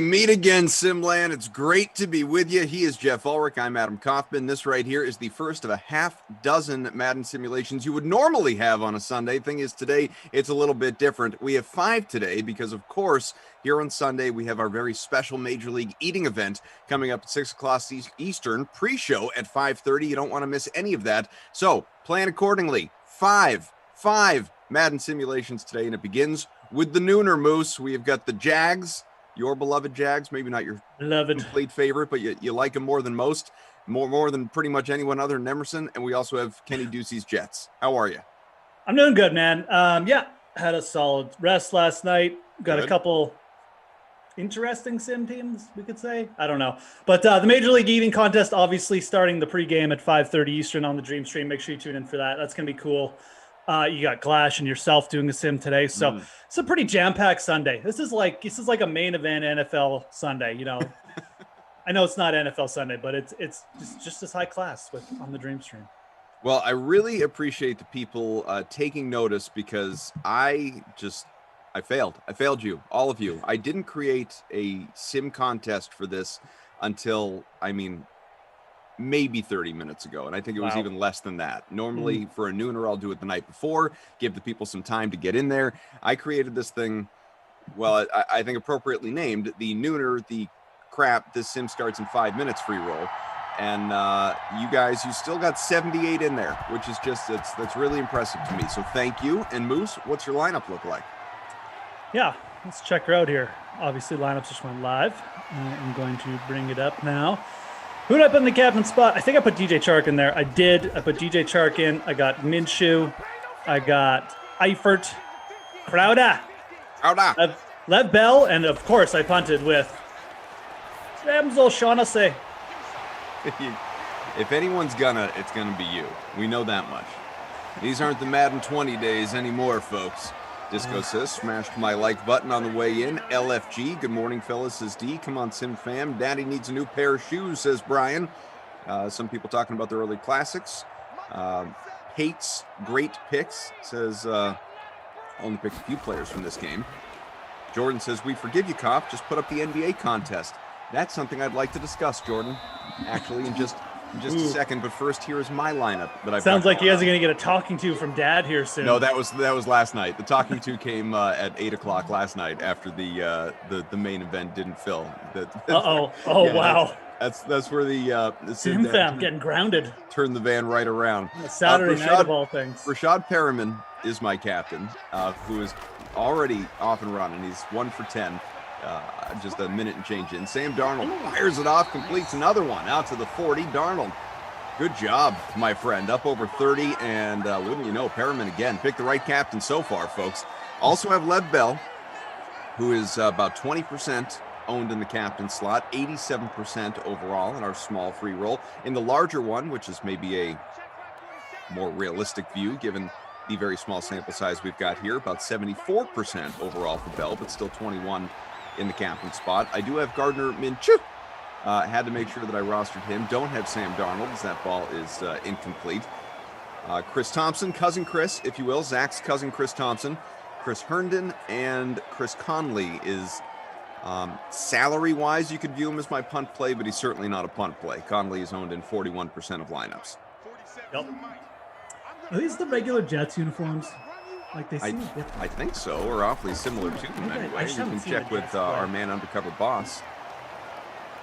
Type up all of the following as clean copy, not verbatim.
meet again, Simland. It's great to be with you. He is Geoff Ulrich. I'm Adam Kaufman. This right here is the first of a half dozen Madden simulations you would normally have on a Sunday. Thing is, today it's a little bit different. We have 5 today because, of course, here on Sunday we have our very special Major League eating event coming up at 6 o'clock Eastern, pre-show at 5:30. You don't want to miss any of that. So plan accordingly. Five Madden simulations today, and it begins with the Nooner Moose. We have got the Jags. Your beloved Jags, maybe not your complete favorite, but you like them more than most, more than pretty much anyone other than Emerson. And we also have Kenny Ducey's Jets. How are you? I'm doing good, man. Had a solid rest last night. Got a couple interesting sim teams, we could say. I don't know. But the Major League Eating Contest, obviously starting the pregame at 5:30 Eastern on the Dream Stream. Make sure you tune in for that. That's going to be cool. You got Glash and yourself doing a sim today. So it's a pretty jam-packed Sunday. This is like a main event NFL Sunday, you know. I know it's not NFL Sunday, but it's just as high class on the Dream Stream. Well, I really appreciate the people taking notice because I failed. I failed you, all of you. I didn't create a sim contest for this until, maybe 30 minutes ago. And I think it was even less than that. Normally for a nooner, I'll do it the night before, give the people some time to get in there. I created this thing, well, I think appropriately named the Nooner, the crap, this sim starts in 5 minutes free roll. And you still got 78 in there, which is that's really impressive to me. So thank you. And Moose, what's your lineup look like? Yeah, let's check her out here. Obviously lineups just went live. I'm going to bring it up now. Who did I put in the captain spot? I think I put DJ Chark in there. I did. I put DJ Chark in. I got Minshew. I got Eifert. Crowder. Lev Bell. And, of course, I punted with Ramsel Shaughnessy. If anyone's it's gonna be you. We know that much. These aren't the Madden 20 days anymore, folks. Disco says, smashed my like button on the way in. LFG, good morning, fellas, says D. Come on, Sim fam. Daddy needs a new pair of shoes, says Brian. Some people talking about the early classics. Hates great picks, says only picked a few players from this game. Jordan says, we forgive you, Cop. Just put up the NBA contest. That's something I'd like to discuss, Jordan, actually, in just a second. But first, here is my lineup. Sounds like you guys are going to get a talking to from Dad here soon. No, that was last night. The talking to came at 8 o'clock last night after the main event didn't fill. Wow. That's where the Sim fam getting grounded. Turn the van right around. Saturday night of all things. Rashad Perriman is my captain, who is already off and running. He's 1 for 10. Just a minute and change in. Sam Darnold fires it off, completes another one out to the 40. Darnold, good job, my friend. Up over 30, and wouldn't you know, Perriman again. Picked the right captain so far, folks. Also have Lev Bell, who is about 20% owned in the captain slot, 87% overall in our small free roll. In the larger one, which is maybe a more realistic view, given the very small sample size we've got here, about 74% overall for Bell, but still 21 in the captain spot. I do have Gardner Minshew. Had to make sure that I rostered him. Don't have Sam Darnold, as that ball is incomplete. Chris Thompson, cousin Chris, if you will. Zach's cousin Chris Thompson. Chris Herndon and Chris Conley is salary-wise, you could view him as my punt play, but he's certainly not a punt play. Conley is owned in 41% of lineups. Yep. Are these the regular Jets uniforms? Like they seem different. I think so, or awfully similar to them anyway. You can check with our man Undercover Boss.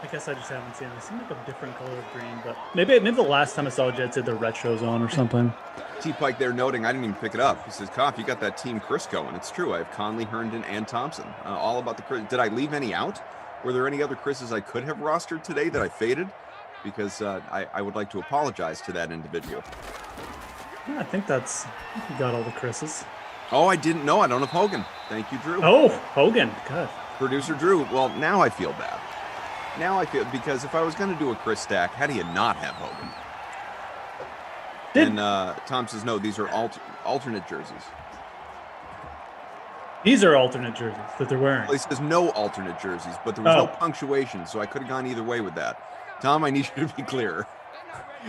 I guess I just haven't seen them. They seem like a different color of green, but maybe the last time I saw Jets had their retros on or something. T-Pike there noting, I didn't even pick it up. He says, Koff, you got that Team Chris going. It's true. I have Conley, Herndon, and Thompson. All about the Chris. Did I leave any out? Were there any other Chris's I could have rostered today that I faded? Because I would like to apologize to that individual. Yeah, I think you got all the Chris's. Oh, I didn't know. I don't have Hogan. Thank you, Drew. Oh, Hogan. Good. Producer Drew. Well, now I feel bad. Now I feel, because if I was going to do a Chris stack, how do you not have Hogan? And Tom says, no, these are alternate jerseys. These are alternate jerseys that they're wearing. Well, he says no alternate jerseys, but there was no punctuation, so I could have gone either way with that. Tom, I need you to be clear.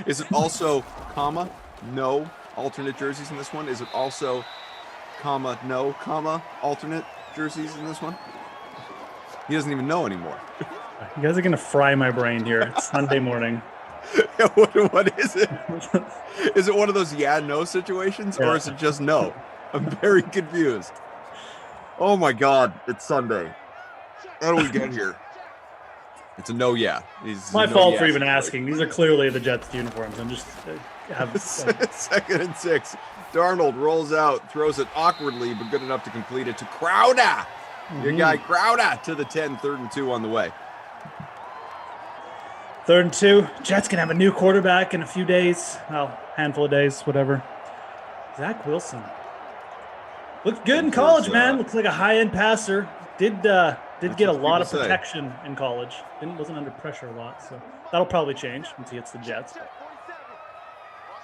Is it also, comma, no alternate jerseys in this one? Is it also, comma, no, comma, alternate jerseys in this one? He doesn't even know anymore. You guys are going to fry my brain here. It's Sunday morning. What is it? Is it one of those no situations, or is it just no? I'm very confused. Oh my God, it's Sunday. How do we get here? It's a no, yeah. My fault for even asking. These are clearly the Jets uniforms. I'm just Second and 6. Darnold rolls out, throws it awkwardly, but good enough to complete it to Crowder. Your guy Crowder to the 10, 3rd and 2 on the way. 3rd and 2. Jets can have a new quarterback in a few days. Well, handful of days, whatever. Zach Wilson. Looked good in college, man. Looks like a high-end passer. Did get a lot of protection in college. Wasn't under pressure a lot, so that'll probably change once he hits the Jets.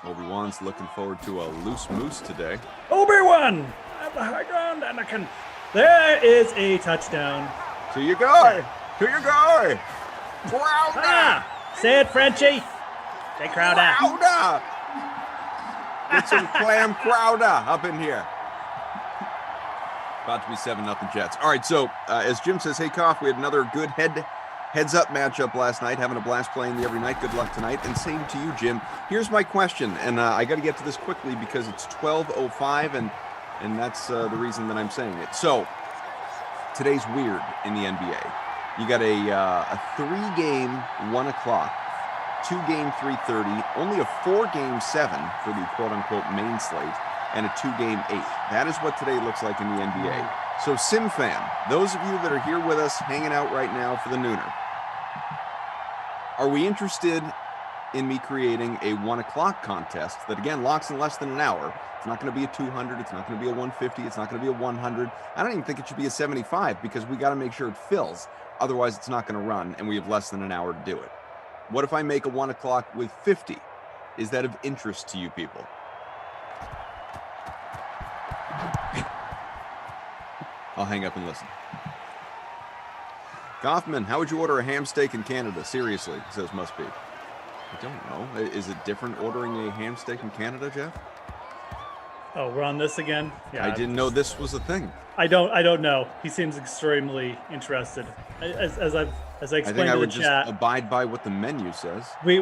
Obi-Wan's looking forward to a loose moose today. Obi-Wan at the high ground, Anakin. There is a touchdown. To your guy. To your guy. Crowder. Say it, Frenchie. Say Crowder. Crowder. Get some clam Crowder up in here. About to be 7-0 Jets. All right, so as Jim says, hey, Koff, we had another good heads-up matchup last night, having a blast playing the every night. Good luck tonight. And same to you, Jim. Here's my question, and I got to get to this quickly because it's 12:05, and that's the reason that I'm saying it. So today's weird in the NBA. You got a 3-game 1 o'clock, 2-game 3:30, only a 4-game 7 for the quote-unquote main slate, and a 2-game 8. That is what today looks like in the NBA. So Sim fan, those of you that are here with us hanging out right now for the nooner, are we interested in me creating a 1 o'clock contest that, again, locks in less than an hour? It's not going to be a 200. It's not going to be a 150. It's not going to be a 100. I don't even think it should be a 75 because we got to make sure it fills. Otherwise, it's not going to run, and we have less than an hour to do it. What if I make a 1 o'clock with 50? Is that of interest to you people? I'll hang up and listen. Kaufman, how would you order a ham steak in Canada? Seriously, says must be. I don't know. Is it different ordering a ham steak in Canada, Jeff? Oh, we're on this again? Yeah. I didn't know this was a thing. I don't know. He seems extremely interested. As I explained I think I would in the chat, just abide by what the menu says. I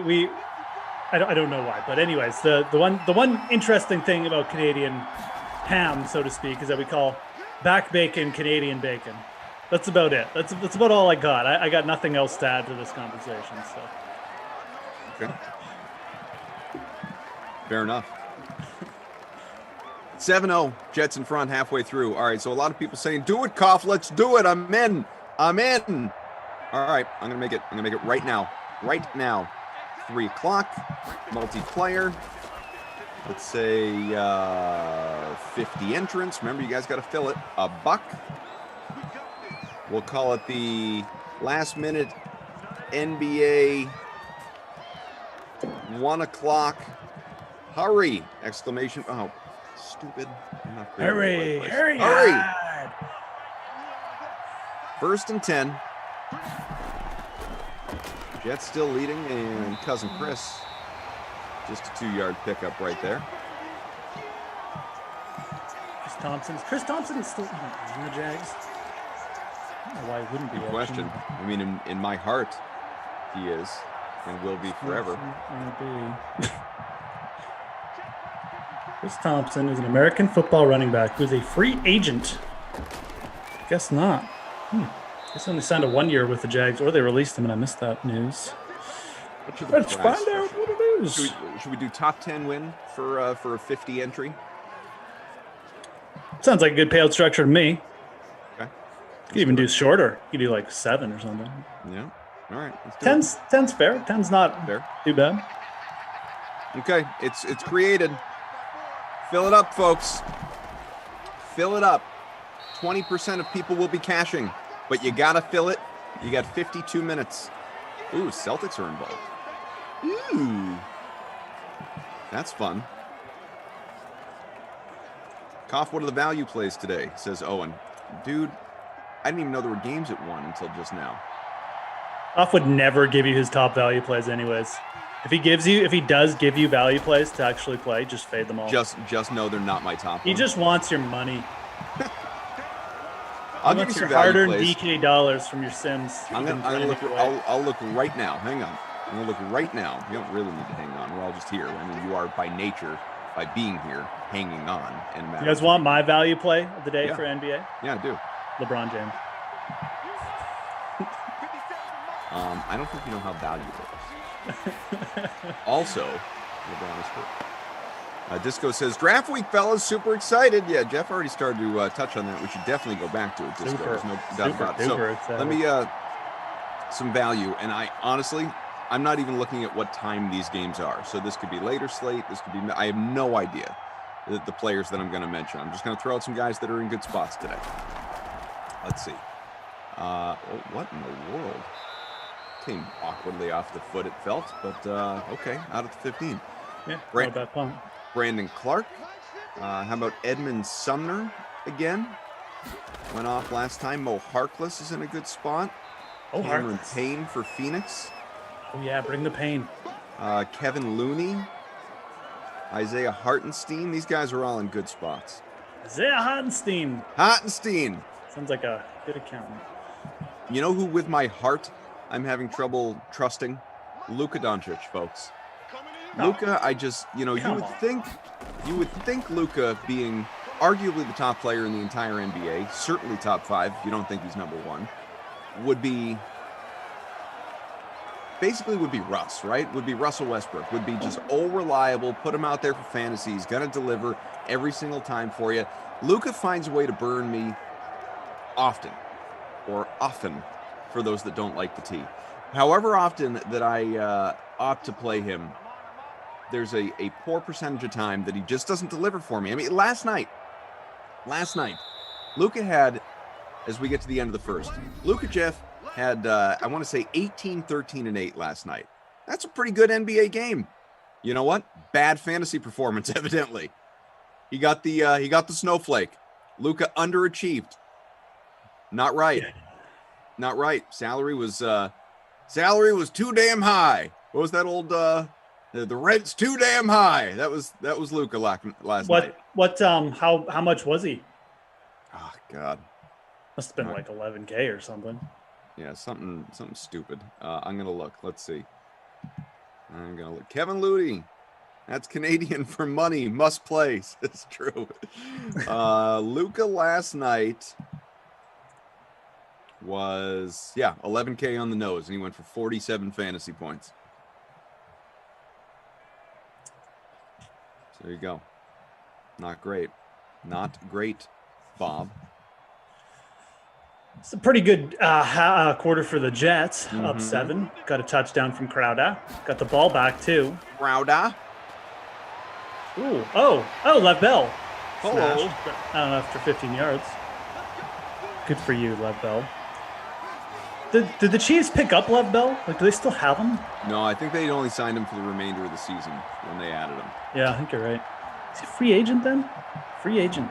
don't know why, but anyways, the one interesting thing about Canadian ham, so to speak, is that we call back bacon Canadian bacon. That's about it. That's about all I got. I got nothing else to add to this conversation. So. Okay. Fair enough. 7-0, Jets in front halfway through. All right, so a lot of people saying, do it, Koff, let's do it. I'm in. All right, I'm going to make it right now. Right now. 3 o'clock, multiplayer. Let's say 50 entrants. Remember, you guys got to fill it. $1. We'll call it the last minute NBA 1 o'clock. Hurry! Exclamation. Oh, stupid. I'm not hurry! Hurry! God. 1st and 10. Jets still leading, and Cousin Chris, just a 2-yard pickup right there. Chris Thompson is still in the Jags. I don't know why he wouldn't be. Good question. I mean, in my heart, he is and will be forever. Chris Thompson is an American football running back who is a free agent. Guess not. Guess only signed a 1 year with the Jags, or they released him and I missed that news. Let's find out what it is. Should we do top 10 win for a 50 entry? Sounds like a good payout structure to me. Okay. You could even do shorter. You could do like 7 or something. Yeah. All right. 10's fair. 10's not fair. Too bad. Okay. It's created. Fill it up, folks. Fill it up. 20% of people will be cashing, but you got to fill it. You got 52 minutes. Ooh, Celtics are involved. Ooh. That's fun. Koff, what are the value plays today? Says Owen. Dude, I didn't even know there were games at 1 until just now. Koff would never give you his top value plays anyways. If he does give you value plays to actually play, just fade them all. Just know they're not my top He one. just wants your money. I'll give you some hard-earned plays. DK dollars from your Sims. I'm gonna look. I'll look right now. Hang on. I'm gonna look right now. You don't really need to hang on. We're all just here. I mean, you are by nature, by being here, hanging on. And you guys want my value play of the day for NBA? Yeah, I do. LeBron James. I don't think you know how valuable it is. Also, LeBron is hurt. Disco says, draft week, fellas, super excited. Yeah, Jeff already started to touch on that. We should definitely go back to it, Disco. There's no doubt about it. So let me, some value. And I'm not even looking at what time these games are. So this could be later slate. This could be, I have no idea the players that I'm going to mention. I'm just going to throw out some guys that are in good spots today. Let's see. What in the world? Came awkwardly off the foot, it felt, but okay, out at the 15. Yeah, not bad pump. Brandon Clark. How about Edmund Sumner again? Went off last time. Mo Harkless is in a good spot. Oh, Cameron Payne for Phoenix. Oh, yeah, bring the pain. Kevin Looney. Isaiah Hartenstein. These guys are all in good spots. Isaiah Hartenstein. Sounds like a good accountant. You know who, with my heart, I'm having trouble trusting? Luka Doncic, folks. Luka, I just, you would think Luka, being arguably the top player in the entire NBA, certainly top 5, if you don't think he's number 1, would be Russ, right? Would be Russell Westbrook, would be just reliable, put him out there for fantasy. He's going to deliver every single time for you. Luka finds a way to burn me often, for those that don't like the T. However often that I opt to play him, there's a poor percentage of time that he just doesn't deliver for me. I mean, last night, Luka had, as we get to the end of the first, Luka Jeff had, I want to say 18, 13, and 8 last night. That's a pretty good NBA game. You know what? Bad fantasy performance, evidently. He got the snowflake. Luka underachieved. Not right. Not right. Salary was too damn high. What was that old the rent's too damn high? That was Luka last night. How much was he? Oh God. Must have been like 11K or something. Yeah, something stupid. I'm gonna look. Let's see. I'm gonna look. Kevin Looney. That's Canadian for money. Must plays. It's true. Luka last night was 11K on the nose, and he went for 47 fantasy points. So there you go. Not great, Bob. It's a pretty good quarter for the Jets. Up 7. Got a touchdown from Crowder. Got the ball back too. Crowder. Ooh. Oh, Lev Bell. Hello. Smashed, after 15 yards. Good for you, Lev Bell. Did the Chiefs pick up Lev Bell? Like, do they still have him? No, I think they only signed him for the remainder of the season when they added him. Yeah, I think you're right. Is he a free agent then? Free agent.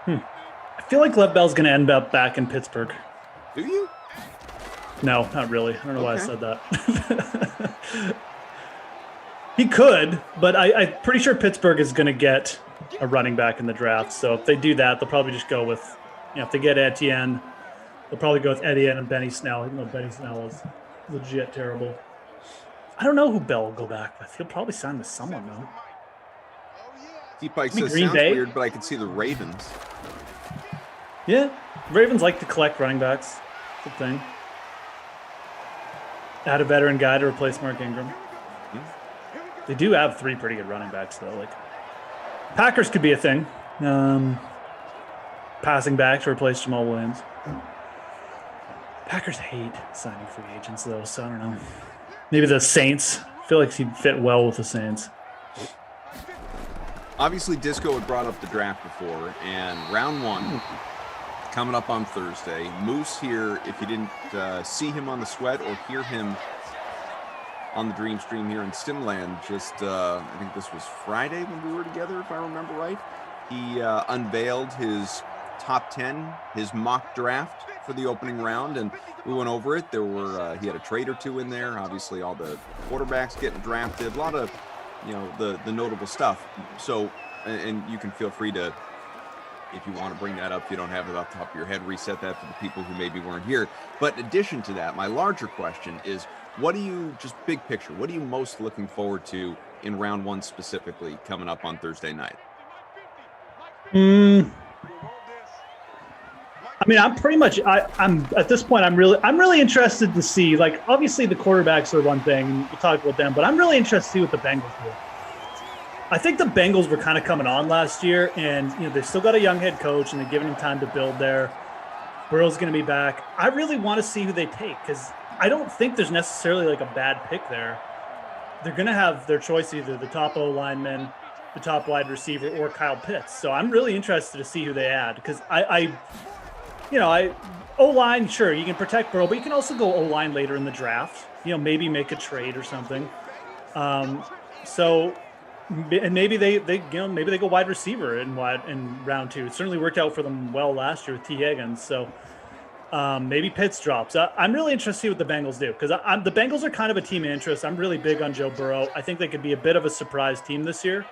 I feel like Lev Bell's going to end up back in Pittsburgh. Do you? No, not really. I don't know why I said that. He could, but I'm pretty sure Pittsburgh is going to get a running back in the draft. So if they do that, they'll probably just go with, if they get Etienne, they'll probably go with Etienne and Benny Snell, even though Benny Snell is legit terrible. I don't know who Bell will go back with. He'll probably sign with someone, though. T-Pike says, sounds weird, but I can see the Ravens. Yeah, Ravens like to collect running backs. Good thing. Add a veteran guy to replace Mark Ingram. They do have 3 pretty good running backs, though. Like, Packers could be a thing. Passing back to replace Jamal Williams. Packers hate signing free agents, though, so I don't know. Maybe the Saints. I feel like he'd fit well with the Saints. Obviously, Disco had brought up the draft before, and round 1 coming up on Thursday. Moose here, if you didn't see him on the Sweat or hear him on the Dream Stream here in Stimland, I think this was Friday when we were together, if I remember right. He unveiled his top 10, his mock draft for the opening round, and we went over it. There were he had a trade or two in there. Obviously, all the quarterbacks getting drafted, a lot of the notable stuff. So, and you can feel free to if you want to bring that up, if you don't have it off the top of your head, reset that for the people who maybe weren't here. But in addition to that, my larger question is, what do you, just big picture, what are you most looking forward to in round one specifically coming up on Thursday night? I mean, I'm pretty much. I'm at this point. I'm really interested to see. Like, obviously, the quarterbacks are one thing, and we'll talk about them. But I'm really interested to see what the Bengals do. I think the Bengals were kind of coming on last year, and they've still got a young head coach, and they're giving him time to build there. Burrow's going to be back. I really want to see who they take because I don't think there's necessarily like a bad pick there. They're going to have their choice, either the top O lineman, the top wide receiver, or Kyle Pitts. So I'm really interested to see who they add because O-line, sure, you can protect Burrow, but you can also go O-line later in the draft. Maybe make a trade or something. And maybe they go wide receiver in round two. It certainly worked out for them well last year with T. Higgins. So maybe Pitts drops. I'm really interested to see what the Bengals do because the Bengals are kind of a team of interest. I'm really big on Joe Burrow. I think they could be a bit of a surprise team this year.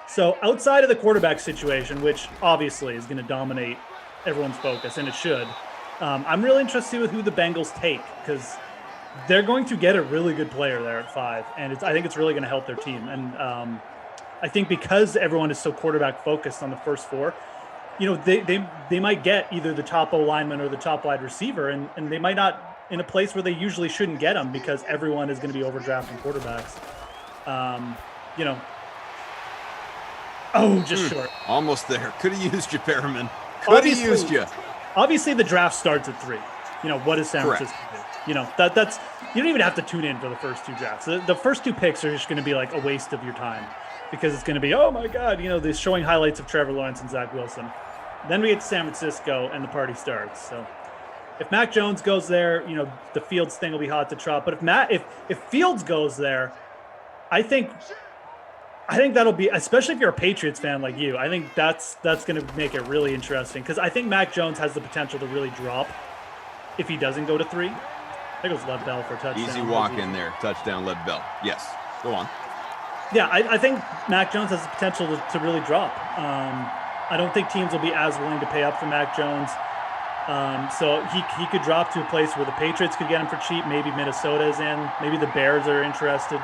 So outside of the quarterback situation, which obviously is going to dominate everyone's focus, and it should. I'm really interested with who the Bengals take because they're going to get a really good player there at 5, and I think it's really going to help their team. And I think because everyone is so quarterback focused on the first 4, they might get either the top O lineman or the top wide receiver, and they might not in a place where they usually shouldn't get them because everyone is going to be overdrafting quarterbacks. Short. Almost there. Could have used you, Perriman. Could have used you. Obviously, the draft starts at 3. What does San Francisco do? That's you don't even have to tune in for the first 2 drafts. The first 2 picks are just going to be like a waste of your time because it's going to be, oh my God, they're showing highlights of Trevor Lawrence and Zach Wilson. Then we get to San Francisco and the party starts. So if Mac Jones goes there, the Fields thing will be hot to trot. But if Fields goes there, I think that'll be, especially if you're a Patriots fan like you, I think that's going to make it really interesting because I think Mac Jones has the potential to really drop if he doesn't go to 3. There goes Lev Bell for a touchdown. Easy walk in there. Touchdown, Lev Bell. Yes. Go on. Yeah, I think Mac Jones has the potential to really drop. I don't think teams will be as willing to pay up for Mac Jones. So he could drop to a place where the Patriots could get him for cheap. Maybe Minnesota is in. Maybe the Bears are interested,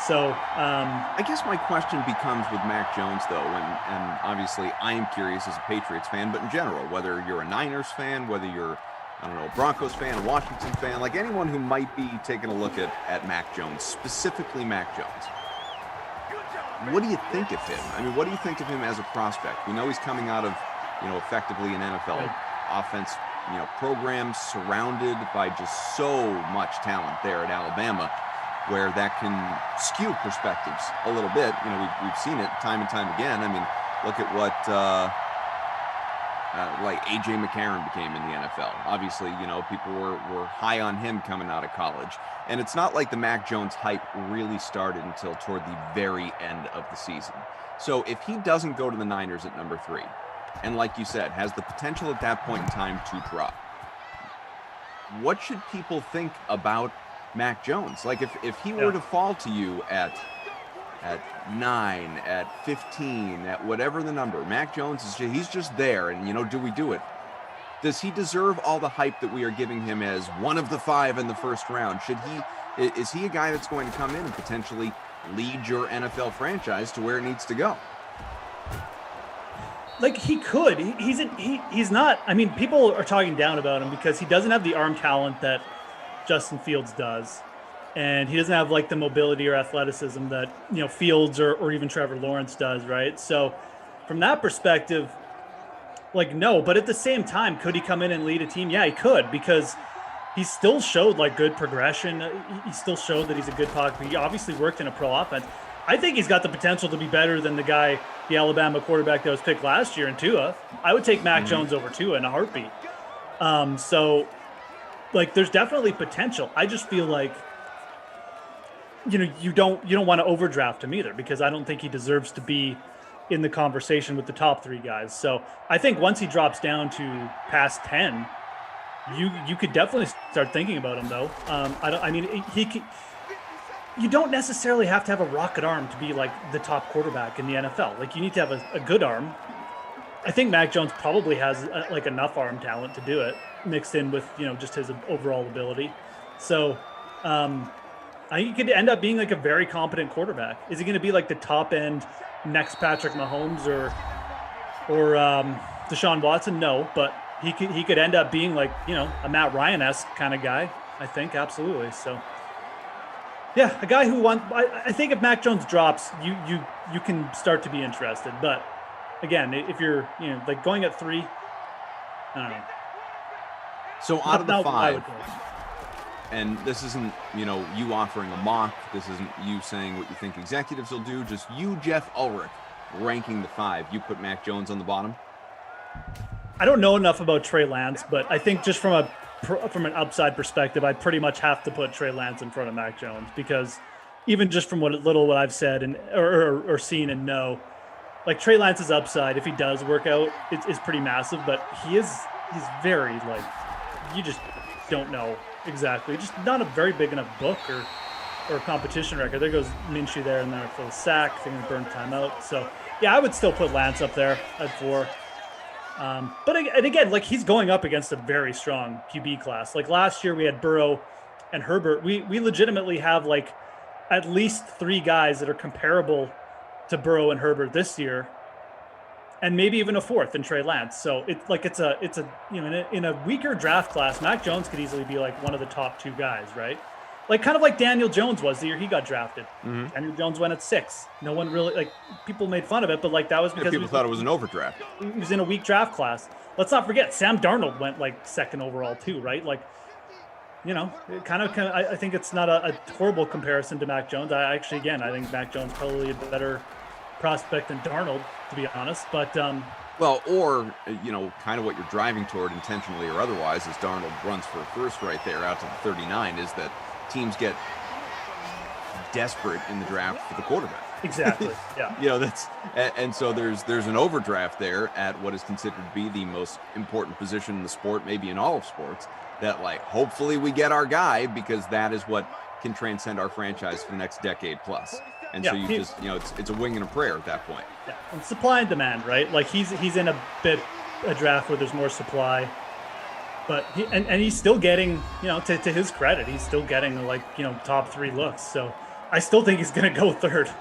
So I guess my question becomes with Mac Jones, though, and obviously I am curious as a Patriots fan, but in general, whether you're a Niners fan, whether you're, a Broncos fan, a Washington fan, like anyone who might be taking a look at Mac Jones, specifically Mac Jones, what do you think of him? I mean, what do you think of him as a prospect? We know he's coming out of, effectively an NFL offense, program surrounded by just so much talent there at Alabama, where that can skew perspectives a little bit. We've seen it time and time again. I mean, look at what like A.J. McCarron became in the NFL. Obviously, people were high on him coming out of college. And it's not like the Mac Jones hype really started until toward the very end of the season. So if he doesn't go to the Niners at number 3, and like you said, has the potential at that point in time to drop, what should people think about Mac Jones? Like if he were to fall to you at 9, at 15, at whatever the number, Mac Jones he's just there, and do we do it? Does he deserve all the hype that we are giving him as one of the 5 in the first round? Is he a guy that's going to come in and potentially lead your NFL franchise to where it needs to go? Like he could. He's not. I mean, people are talking down about him because he doesn't have the arm talent that Justin Fields does, and he doesn't have like the mobility or athleticism that Fields or even Trevor Lawrence does, right? So from that perspective, like no, but at the same time, could he come in and lead a team? Yeah, he could, because he still showed like good progression. He still showed that he's a good pocket. He obviously worked in a pro offense. I think he's got the potential to be better than the Alabama quarterback that was picked last year in Tua. I would take Mac Jones over Tua in a heartbeat. So like there's definitely potential. I just feel like you don't want to overdraft him either, because I don't think he deserves to be in the conversation with the top 3 guys. So I think once he drops down to past 10, you could definitely start thinking about him though. You don't necessarily have to have a rocket arm to be like the top quarterback in the NFL. Like you need to have a good arm, I think Mac Jones probably has like enough arm talent to do it, mixed in with just his overall ability. So I think he could end up being like a very competent quarterback. Is he going to be like the top end next Patrick Mahomes or Deshaun Watson? No, but he could end up being like a Matt Ryan-esque kind of guy. I think absolutely. So yeah, a guy who I think if Mac Jones drops, you can start to be interested. But again, if you're like going at 3, I don't know. So out of the 5. And this isn't, you offering a mock. This isn't you saying what you think executives will do. Just you, Geoff Ulrich, ranking the 5. You put Mac Jones on the bottom? I don't know enough about Trey Lance, but I think just from an upside perspective, I pretty much have to put Trey Lance in front of Mac Jones, because even just from what I've said and or seen and know, like Trey Lance's upside, if he does work out, is pretty massive. But he's very like, you just don't know exactly. Just not a very big enough book or competition record. There goes Minshew there and there for the sack, thinking burn timeout. So yeah, I would still put Lance up there at 4. But again, like he's going up against a very strong QB class. Like last year we had Burrow and Herbert. We legitimately have like at least 3 guys that are comparable to Burrow and Herbert this year, and maybe even a 4th in Trey Lance. So it's a in a weaker draft class, Mac Jones could easily be like one of the top 2 guys, right? Like kind of like Daniel Jones was the year he got drafted. Mm-hmm. Daniel Jones went at 6. No one really, like, people made fun of it, but like that was because people thought it was an overdraft. He was in a weak draft class. Let's not forget Sam Darnold went like 2nd overall too, right? Like, it kind of I think it's not a horrible comparison to Mac Jones. I think Mac Jones probably a better prospect than Darnold, to be honest. But well, or kind of what you're driving toward intentionally or otherwise, as Darnold runs for a first right there out to the 39, is that teams get desperate in the draft for the quarterback. Exactly. Yeah. That's and so there's an overdraft there at what is considered to be the most important position in the sport, maybe in all of sports. That like hopefully we get our guy, because that is what can transcend our franchise for the next decade plus. And so you just it's a wing and a prayer at that point. Yeah, and supply and demand, right? Like he's in a draft where there's more supply. But he's still getting, to his credit, he's still getting like, top 3 looks. So I still think he's going to go 3rd.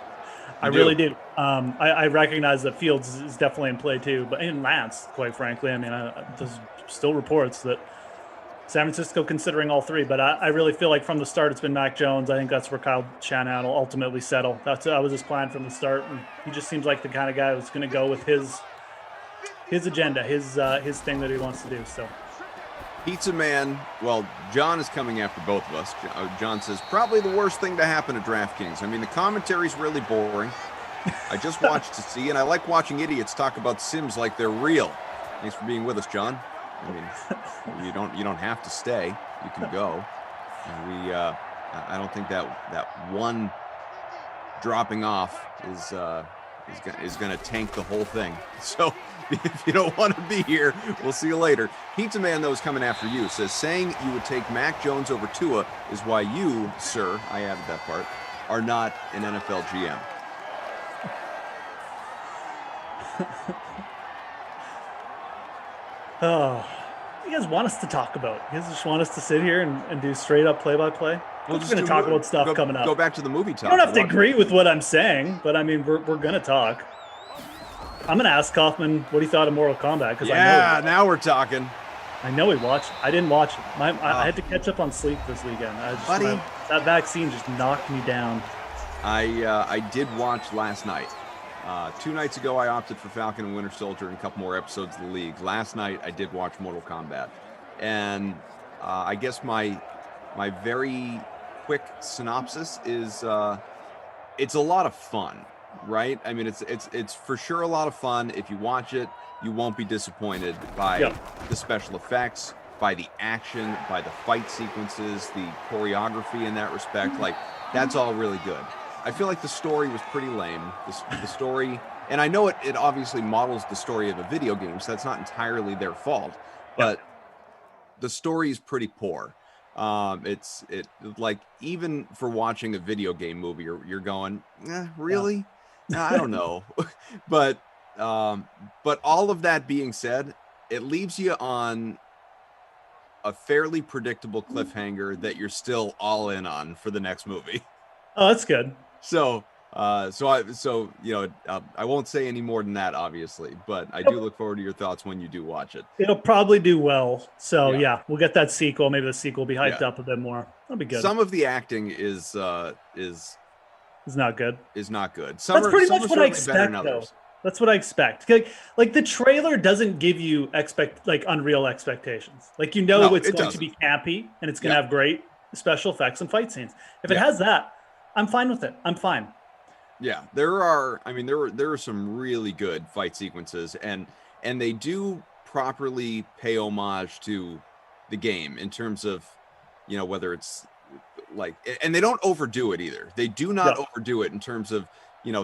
I really do. I recognize that Fields is definitely in play too, but in Lance, quite frankly, I mean, there's still reports that San Francisco considering all 3, but I really feel like from the start it's been Mac Jones. I think that's where Kyle Shanahan will ultimately settle. That was his plan from the start, and he just seems like the kind of guy who's going to go with his agenda, his thing that he wants to do. So. Pizza Man, well, John is coming after both of us. John says, probably the worst thing to happen at DraftKings. I mean, the commentary's really boring. I just watched to see, and I like watching idiots talk about Sims like they're real. Thanks for being with us, John. I mean, you don't have to stay. You can go. And I don't think that one dropping off is going to tank the whole thing. So if you don't want to be here, we'll see you later. Pizza Man, though, is coming after you. Says, saying you would take Mac Jones over Tua is why you, sir, I added that part, are not an NFL GM. Oh, you guys want us to talk about? You guys just want us to sit here and do straight up play-by-play? We're just going to talk about stuff coming up. Go back to the movie talk. You don't have to agree with what I'm saying, but I mean, we're going to talk. I'm going to ask Kaufman what he thought of Mortal Kombat. Now we're talking. I know he watched. I didn't watch it. I had to catch up on sleep this weekend. That vaccine just knocked me down. I did watch last night. 2 nights ago, I opted for Falcon and Winter Soldier and a couple more episodes of the League. Last night, I did watch Mortal Kombat. And I guess my very quick synopsis is it's a lot of fun, right? I mean, it's for sure a lot of fun. If you watch it, you won't be disappointed by the special effects, by the action, by the fight sequences, the choreography in that respect. Like, that's all really good. I feel like the story was pretty lame. The story, and I know it obviously models the story of a video game, so that's not entirely their fault, but the story is pretty poor. It's like, even for watching a video game movie, you're going, really? I don't know. But But all of that being said, it leaves you on a fairly predictable cliffhanger that you're still all in on for the next movie. Oh, that's good. So I won't say any more than that, obviously, but I do look forward to your thoughts when you do watch it. It'll probably do well. So yeah, we'll get that sequel. Maybe the sequel will be hyped up a bit more. That'll be good. Some of the acting is not good. Is not good. That's pretty much what I expect, though. That's what I expect. Like the trailer doesn't give you unreal expectations. Like it's going to be campy and it's going to have great special effects and fight scenes. If it has that, I'm fine with it. I'm fine. Yeah, there are some really good fight sequences, and they do properly pay homage to the game in terms of, whether it's like, and they don't overdo it either. They do not overdo it in terms of,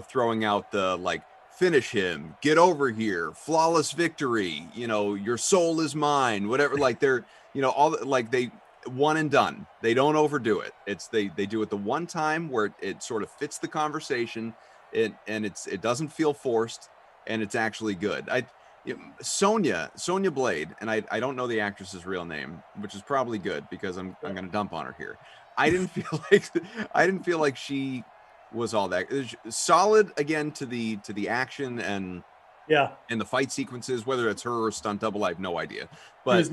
throwing out the finish him, get over here, flawless victory, your soul is mine, whatever. Like they're, they one and done. They don't overdo it. They do it the one time where it sort of fits the conversation, and it doesn't feel forced, and it's actually good. Sonya Blade, and I don't know the actress's real name, which is probably good because I'm going to dump on her here. I didn't feel like she was all that solid again to the action and the fight sequences, whether it's her or stunt double, I have no idea. But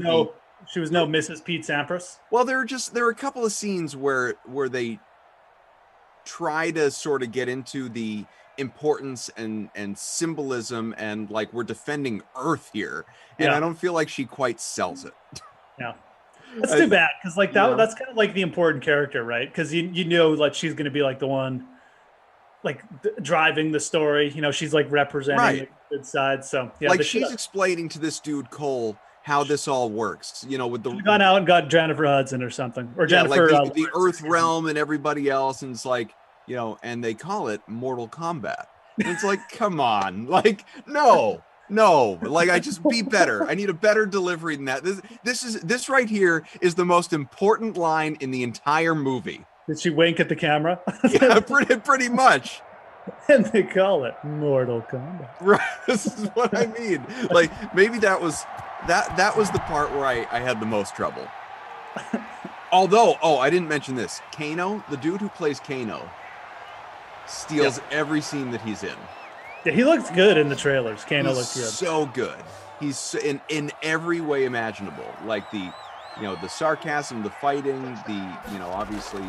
she was no Mrs. Pete Sampras. Well, there are a couple of scenes where they try to sort of get into the importance and symbolism and we're defending Earth here, and I don't feel like she quite sells it. Yeah, that's too bad because that's kind of like the important character, right? Because she's going to be the one driving the story. she's representing the good side. So she's explaining to this dude Cole how this all works, with the gone out and got Jennifer Hudson or something, or Jennifer the Earth realm and everybody else, and it's and they call it Mortal Kombat. And it's come on, no, I just be better. I need a better delivery than that. This right here is the most important line in the entire movie. Did she wink at the camera? Yeah, pretty much. And they call it Mortal Kombat. Right. This is what I mean. Maybe that was the part where I had the most trouble. Although, I didn't mention this. Kano, the dude who plays Kano, steals every scene that he's in. Yeah, he looks good in the trailers. Kano looks good. So good. He's in every way imaginable. The sarcasm, the fighting, obviously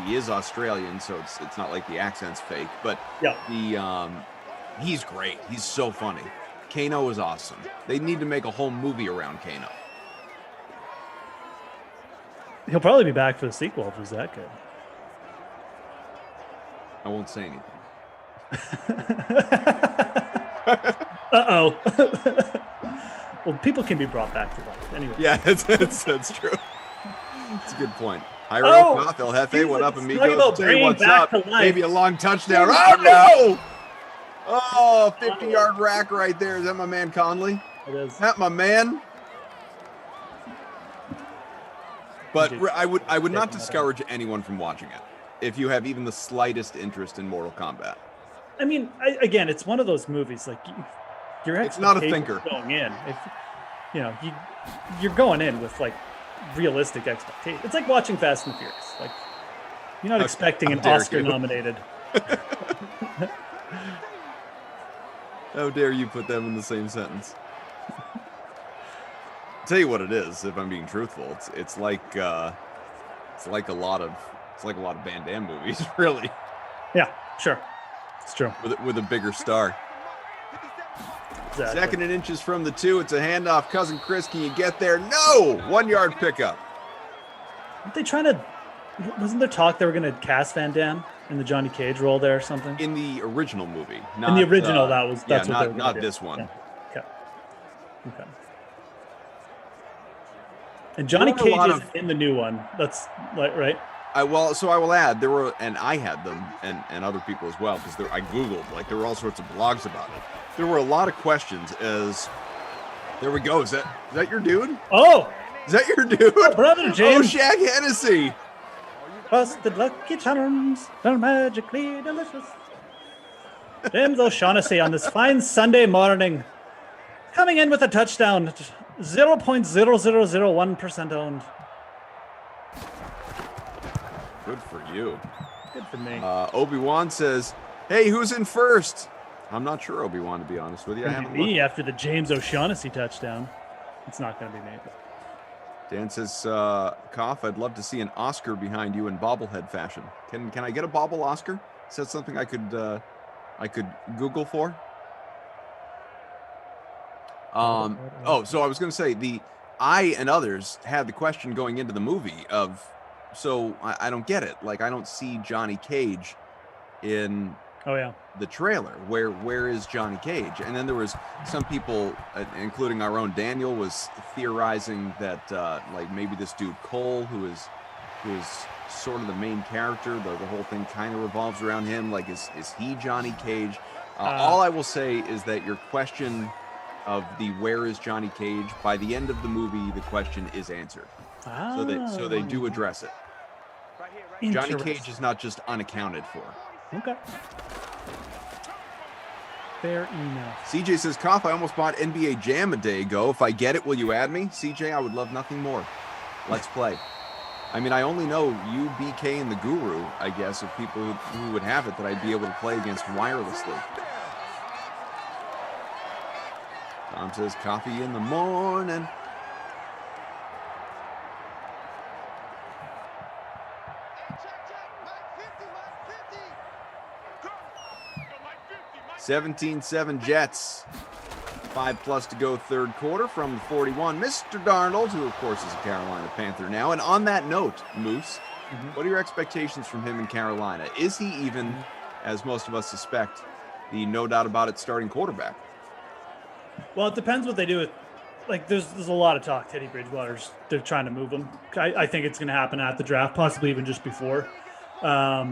he is Australian, so it's not like the accent's fake, but he's great. He's so funny. Kano is awesome. They need to make a whole movie around Kano. He'll probably be back for the sequel if he's that good. I won't say anything. Uh-oh. Well, people can be brought back to life anyway. Yeah, that's true. That's a good point. Jairo Koth, El Jefe, what up, amigos? Say what's up. Maybe a long touchdown. Oh, no! Oh, 50-yard rack right there. Is that my man Conley? It is. Is that my man? But I would not discourage anyone from watching it if you have even the slightest interest in Mortal Kombat. I mean, again, it's one of those movies it's not a thinker going in. If you're going in with realistic expectations. It's like watching Fast and Furious. You're not expecting an Oscar-nominated. How dare you put them in the same sentence? I'll tell you what it is, if I'm being truthful. It's like a lot of Van Damme movies, really. Yeah, sure. It's true. With a bigger star. Exactly. 2nd and inches from the 2. It's a handoff. Cousin Chris, can you get there? No! 1-yard pickup. Aren't they trying to... Wasn't there talk they were going to cast Van Damme in the Johnny Cage role there or something? In the original movie. Not, in the original, that's what not this one. Yeah. Okay. And Johnny Cage is in the new one. That's right? I will add, there were, and I had them, and other people as well, because I Googled, there were all sorts of blogs about it. There were a lot of questions as, there we go, is that your dude? Oh! Is that your dude? Oh, brother James. Oh, Shaq Hennessy. Busted Lucky Charms, they're magically delicious. James O'Shaughnessy on this fine Sunday morning, coming in with a touchdown, 0.0001% owned. Good for you. Good for me. Obi-Wan says, hey, who's in first? I'm not sure, Obi-Wan, to be honest with you. I haven't Me looked. after the James O'Shaughnessy touchdown. It's not going to be me. Dan says, Koff, I'd love to see an Oscar behind you in bobblehead fashion. Can I get a bobble Oscar? Is that something I could Google for? So I was going to say, I and others had the question going into the movie of, so I don't get it. Like, I don't see Johnny Cage in the trailer. Where is Johnny Cage? And then there was some people, including our own Daniel, was theorizing that like maybe this dude Cole, who is sort of the main character, the whole thing kind of revolves around him. Like, is he Johnny Cage? All I will say is that your question of the where is Johnny Cage, by the end of the movie, the question is answered. So they do address it. Johnny Cage is not just unaccounted for. Okay. Fair enough. CJ says, Koff, I almost bought NBA Jam a day ago. If I get it, will you add me? CJ, I would love nothing more. Let's play. I mean, I only know you, BK, and the Guru, I guess, of people who would have it that I'd be able to play against wirelessly. Tom says, coffee in the morning. $17-7 Jets. 5+ to go third quarter from the 41. Mr. Darnold, who of course is a Carolina Panther now. And on that note, Moose, what are your expectations from him in Carolina? Is he even, as most of us suspect, the no doubt about it starting quarterback? Well, it depends what they do with, like, there's a lot of talk. Teddy Bridgewater's, they're trying to move him. I think it's going to happen at the draft, possibly even just before. I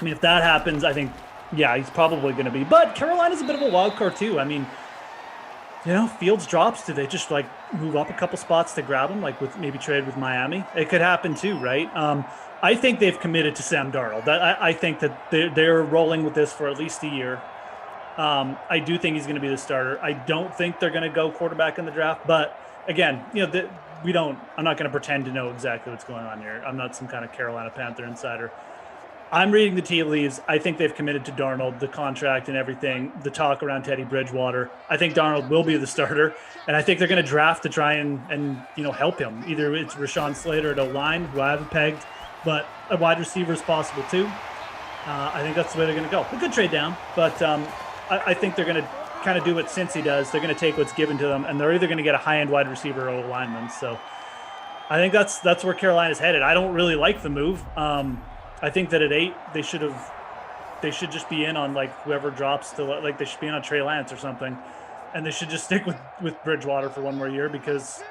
mean, if that happens, I think, yeah, he's probably going to be. But Carolina's a bit of a wild card too. I mean, you know, Fields drops. Do they just like move up a couple spots to grab him, like with maybe trade with Miami? It could happen too, right? I think they've committed to Sam Darnold. I think that they're rolling with this for at least a year. I do think he's going to be the starter. I don't think they're going to go quarterback in the draft. But again, you know, I'm not going to pretend to know exactly what's going on here. I'm not some kind of Carolina Panther insider. I'm reading the tea leaves. I think they've committed to Darnold, the contract and everything, the talk around Teddy Bridgewater. I think Darnold will be the starter, and I think they're going to draft to try and you know, help him. Either it's Rashawn Slater at O-line, who I haven't pegged, but a wide receiver is possible too. I think that's the way they're going to go. A good trade down, but I think they're going to kind of do what Cincy does. They're going to take what's given to them, and they're either going to get a high-end wide receiver or O-lineman. So I think that's where Carolina's headed. I don't really like the move. I think that at 8, they should just be in on like whoever drops to, like, they should be in on Trey Lance or something, and they should just stick with Bridgewater for one more year, because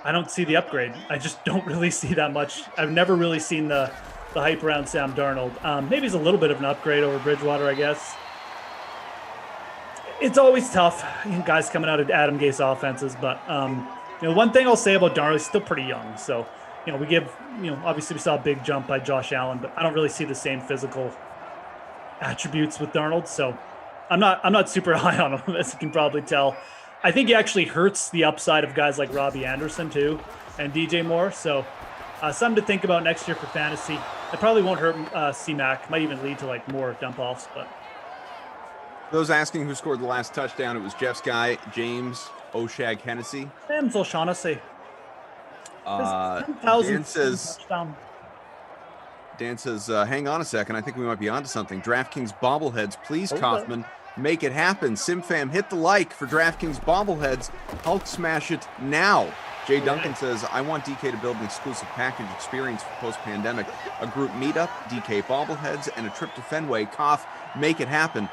I don't see the upgrade. I just don't really see that much. I've never really seen the hype around Sam Darnold. Maybe he's a little bit of an upgrade over Bridgewater, I guess. It's always tough, you know, guys coming out of Adam Gase offenses, but you know, one thing I'll say about Darnold, he's still pretty young, so. You know, obviously we saw a big jump by Josh Allen, but I don't really see the same physical attributes with Darnold. So I'm not super high on him, as you can probably tell. I think he actually hurts the upside of guys like Robbie Anderson too, and DJ Moore. So something to think about next year for fantasy. It probably won't hurt C-Mac. Might even lead to like more dump offs. But those asking who scored the last touchdown, it was Jeff's guy, James O'Shag Hennessy. James O'Shaughnessy. Dan says, hang on a second. I think we might be onto something. DraftKings bobbleheads, please, Kaufman, make it happen. SimFam, hit the like for DraftKings bobbleheads. Hulk smash it now. Jay Duncan says, I want DK to build an exclusive package experience for post-pandemic. A group meetup, DK bobbleheads, and a trip to Fenway. Koff, make it happen.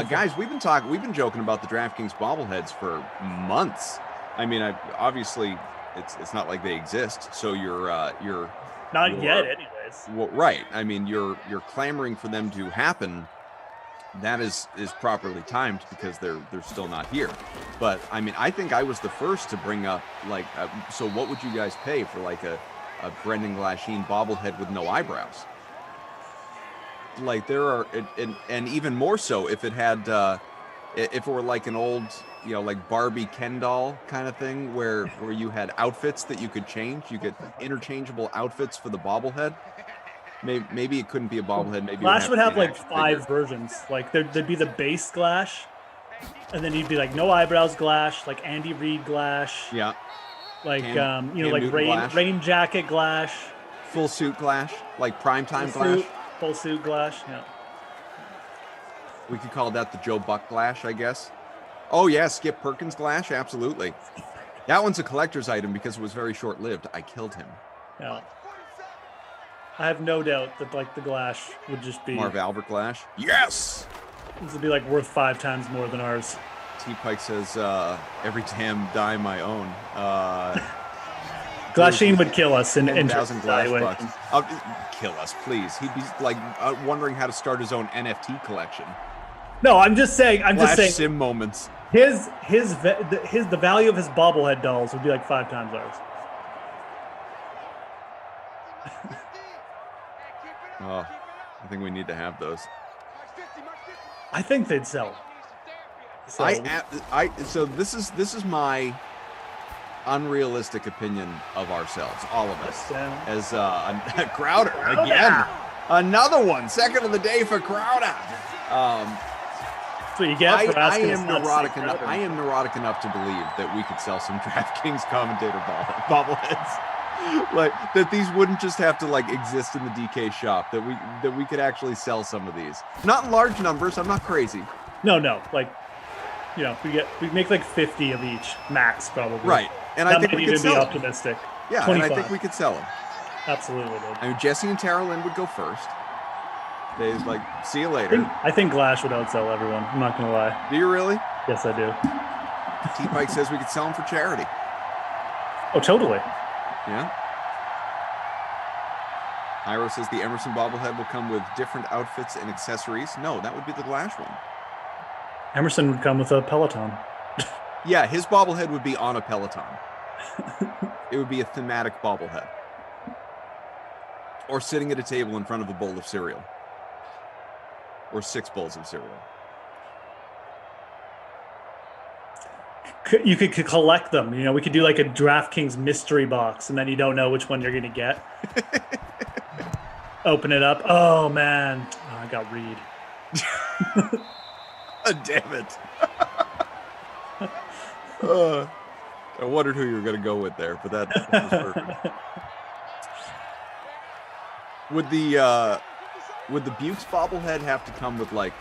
Guys, we've been joking about the DraftKings bobbleheads for months. I mean, obviously... It's not like they exist, so you're not yet, anyways. Well, right. I mean, you're clamoring for them to happen. That is properly timed, because they're still not here. But I mean, I think I was the first to bring up, like, so what would you guys pay for like a Brendan Glasheen bobblehead with no eyebrows? like there are, and even more so if it had, if it were like an old, like Barbie Ken doll kind of thing, where you had outfits that you could change. You get interchangeable outfits for the bobblehead. Maybe it couldn't be a bobblehead. Maybe Glash would have like action 5 figure. versions. Like there'd be the base Glash, and then you'd be like no eyebrows Glash, like Andy Reid Glash. Yeah. Like Cam like Newton Glash. rain jacket Glash. Full suit Glash, like primetime Glash. Full suit Glash. Yeah. We could call that the Joe Buck Glash, I guess. Oh yeah, Skip Perkins Glash, absolutely. That one's a collector's item because it was very short-lived. I killed him. Yeah. I have no doubt that like the Glash would just be Marv Albert Glash. Yes. This would be like worth 5 times more than ours. T Pike says, "Every damn dime I own." Glashine would kill us in 10,000 Glash bucks. valuation. Kill us, please. He'd be like wondering how to start his own NFT collection. No, I'm just saying. Flash sim moments. The value of his bobblehead dolls would be like 5 times ours. Oh, I think we need to have those. I think they'd sell. So this is my unrealistic opinion of ourselves, all of us. As Crowder again, another one, second of the day for Crowder. That's what you get for asking us not to say Crowder. I am neurotic enough to believe that we could sell some DraftKings commentator bobbleheads. Like that these wouldn't just have to like exist in the DK shop, that we could actually sell some of these. Not in large numbers, I'm not crazy. No, like we make like 50 of each max probably. Right. And I think we could sell be optimistic. Yeah, 25. and I think we could sell them. Absolutely, dude. I mean, Jesse and Tara Lynn would go first. They like, see you later. I think Glash would outsell everyone. I'm not gonna lie. Do you really? Yes, I do. T Pike says we could sell them for charity. Oh, totally. Yeah. Iro says the Emerson bobblehead will come with different outfits and accessories. No, that would be the Glash one. Emerson would come with a Peloton. Yeah, his bobblehead would be on a Peloton. It would be a thematic bobblehead. Or sitting at a table in front of a bowl of cereal. Or 6 bowls of cereal. You could collect them. We could do like a DraftKings mystery box, and then you don't know which one you're going to get. Open it up. Oh, man. Oh, I got Reed. Damn it. I wondered who you were going to go with there, but that was perfect. Would the Bukes bobblehead have to come with like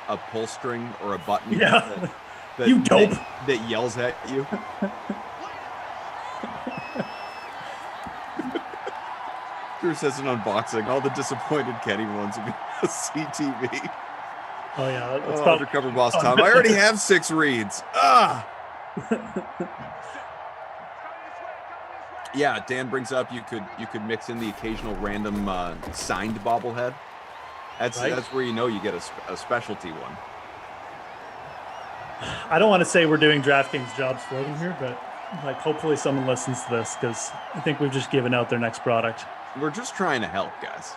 a pull string or a button? Yeah. You dope. That yells at you. Drew says an unboxing. All the disappointed Kenny ones would be a CTV. Oh yeah, that's Undercover Boss Tom. I already have 6 reads. Yeah, Dan brings up you could mix in the occasional random signed bobblehead. That's where you get a specialty one. I don't want to say we're doing DraftKings jobs for them here, but like hopefully someone listens to this because I think we've just given out their next product. We're just trying to help, guys.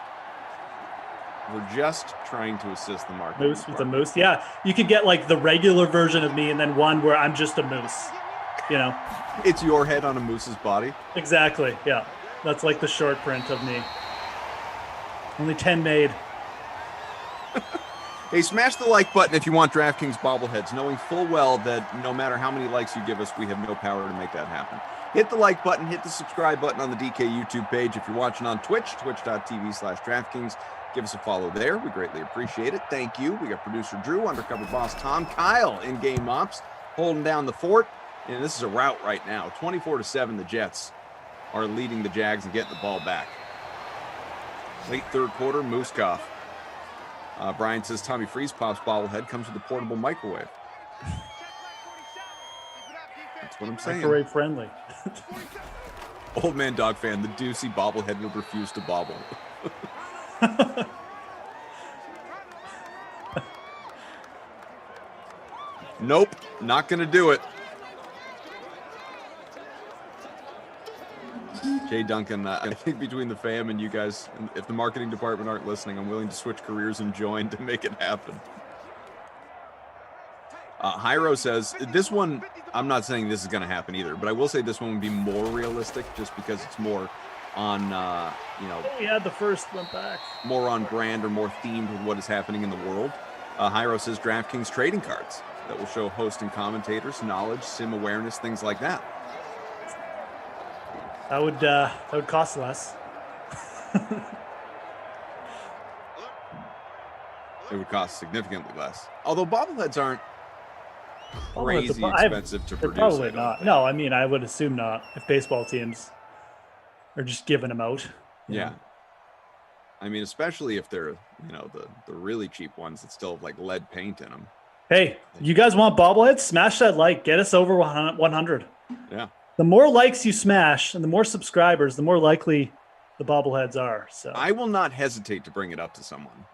We're just trying to assist the market. Moose with a moose. Yeah, you could get like the regular version of me and then one where I'm just a moose. It's your head on a moose's body. Exactly. Yeah, that's like the short print of me. Only 10 made. Hey, smash the like button if you want DraftKings bobbleheads, knowing full well that no matter how many likes you give us, we have no power to make that happen. Hit the like button, hit the subscribe button on the DK YouTube page. If you're watching on Twitch, twitch.tv/DraftKings, give us a follow there. We greatly appreciate it. Thank you. We got producer Drew, undercover boss Tom, Kyle in game ops, holding down the fort. And this is a rout right now. 24-7, the Jets are leading the Jags and getting the ball back. Late third quarter, Moosekoff. Brian says Tommy Freeze Pop's bobblehead comes with a portable microwave. That's what I'm saying. Microwave friendly. Old man dog fan, the Deucey bobblehead would refuse to bobble. Nope, not gonna do it. Jay Duncan, I think between the fam and you guys, if the marketing department aren't listening, I'm willing to switch careers and join to make it happen. Hyro says, this one, I'm not saying this is going to happen either, but I will say this one would be more realistic just because it's more on, the first went back. More on brand or more themed with what is happening in the world. Hyro says DraftKings trading cards that will show host and commentators, knowledge, sim awareness, things like that. That would cost less. It would cost significantly less. Although bobbleheads aren't crazy expensive to produce. Probably not. No, I mean, I would assume not if baseball teams are just giving them out. Yeah. I mean, especially if they're, the really cheap ones that still have like lead paint in them. Hey, you guys want bobbleheads? Smash that like. Get us over 100. Yeah. The more likes you smash and the more subscribers, the more likely the bobbleheads are. So I will not hesitate to bring it up to someone.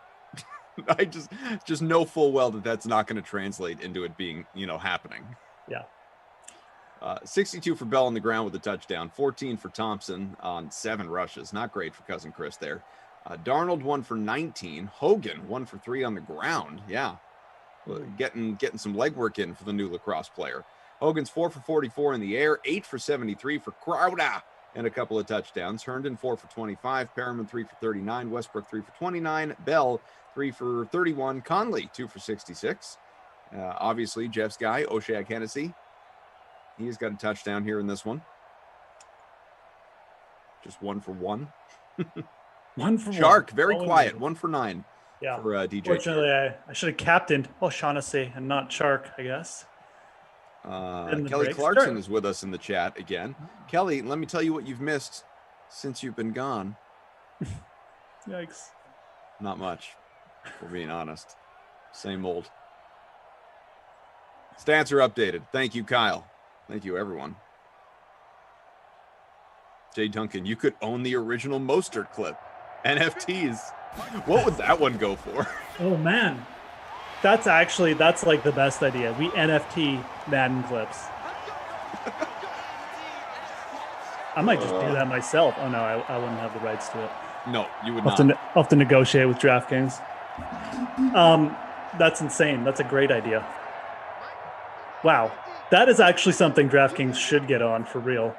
I just know full well that that's not going to translate into it being, happening. Yeah. 62 for Bell on the ground with a touchdown, 14 for Thompson on 7 rushes. Not great for Cousin Chris there. Darnold 1 for 19. Hogan 1 for 3 on the ground. Yeah. Getting some legwork in for the new lacrosse player. Hogan's 4 for 44 in the air, 8 for 73 for Crowder, and a couple of touchdowns. Herndon 4 for 25, Perriman 3 for 39, Westbrook 3 for 29, Bell 3 for 31, Conley 2 for 66. Obviously, Jeff's guy, Oshag Hennessy, he's got a touchdown here in this one. Just 1 for 1. 1 for 1. Shark, very quiet, 1 for 9. Yeah. For DJ. Fortunately, I should have captained O'Shaughnessy and not Shark, I guess. Kelly Clarkson is with us in the chat again. Kelly, let me tell you what you've missed since you've been gone. Yikes. Not much, if we're being honest. Same old. Stats are updated. Thank you, Kyle. Thank you, everyone. Jay Duncan, you could own the original Mostert clip. NFTs. What would that one go for? Oh, man. That's like the best idea. We NFT Madden clips. I might just do that myself. Oh, no, I wouldn't have the rights to it. No, you would not. I'll have to negotiate with DraftKings. That's insane. That's a great idea. Wow. That is actually something DraftKings should get on for real.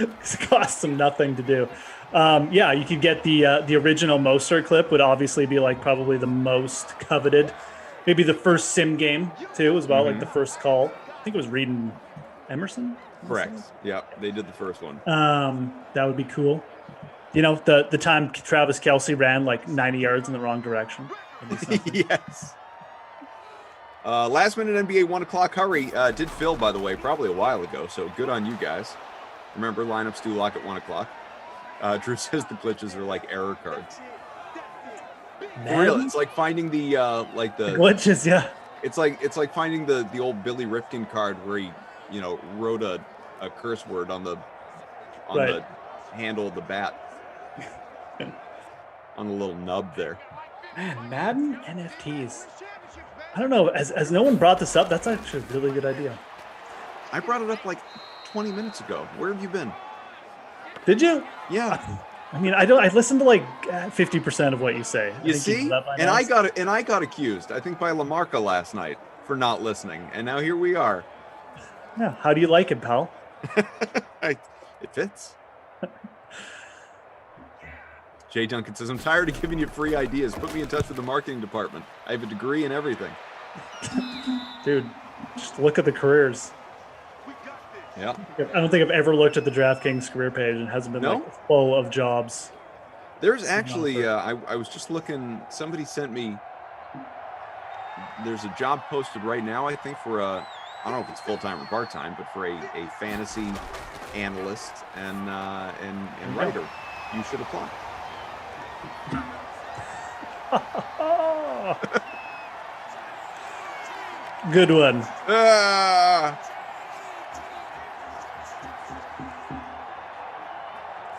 It costs them nothing to do. Yeah, you could get the original Mostert clip would obviously be like probably the most coveted. Maybe the first sim game too as well, like the first call. I think it was Reed and Emerson. Correct. Yeah, they did the first one. That would be cool. The time Travis Kelce ran like 90 yards in the wrong direction. Yes. Last minute NBA 1 o'clock hurry did fill, by the way, probably a while ago. So good on you guys. Remember, lineups do lock at 1 o'clock. Drew says the glitches are like error cards. For real, it's like finding the glitches. Yeah, it's like finding the old Billy Rifkin card where he wrote a curse word on the handle of the bat on the little nub there. Man, Madden NFTs. I don't know. As no one brought this up, that's actually a really good idea. I brought it up like 20 minutes ago. Where have you been? Did you? Yeah. I mean, I listened to like 50% of what you say. You see? And I got accused, I think, by Lamarca last night for not listening. And now here we are. Yeah. How do you like it, pal? It fits. Jay Duncan says, I'm tired of giving you free ideas. Put me in touch with the marketing department. I have a degree in everything. Dude, just look at the careers. Yeah. I don't think I've ever looked at the DraftKings career page and it hasn't been like full of jobs. There's actually, I was just looking, somebody sent me, there's a job posted right now, I think, for I don't know if it's full-time or part-time, but for a fantasy analyst and writer. You should apply. Good one.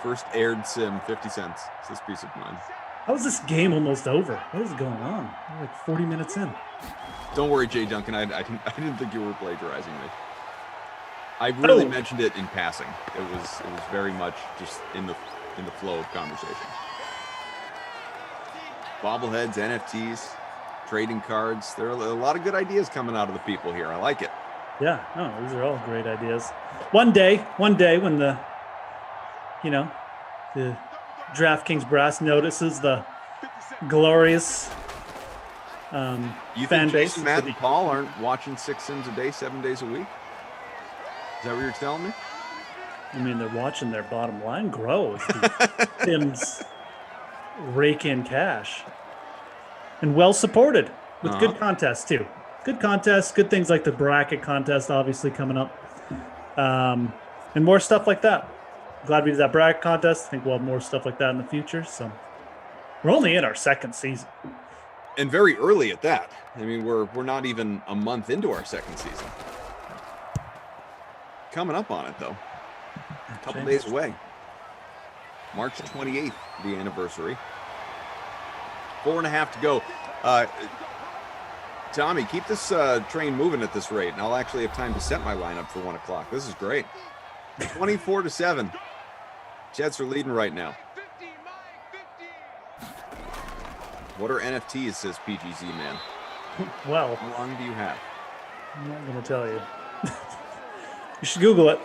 First aired sim, 50 cents. It's this piece of mine. How is this game almost over? What is going on? We're like 40 minutes in. Don't worry, Jay Duncan. I didn't think you were plagiarizing me. I really mentioned it in passing. It was very much just in the flow of conversation. Bobbleheads, NFTs, trading cards. There are a lot of good ideas coming out of the people here. I like it. Yeah, no, these are all great ideas. One day when the DraftKings brass notices the glorious you fan think base. Jason, Matt, and Paul aren't watching 6 Sims a day, 7 days a week? Is that what you're telling me? I mean, they're watching their bottom line grow as the Sims rake in cash. And well supported with good contests, too. Good contests, good things like the bracket contest, obviously, coming up. And more stuff like that. Glad we did that bracket contest. I think we'll have more stuff like that in the future. So we're only in our 2nd season. And very early at that. I mean, we're not even a month into our 2nd season. Coming up on it, though. A couple days away. March 28th, the anniversary. 4.5 to go. Tommy, keep this train moving at this rate, and I'll actually have time to set my lineup for 1 o'clock. This is great. 24-7. Jets are leading right now. What are NFTs, says PGZ Man. Well, how long do you have? I'm not going to tell you. You should Google it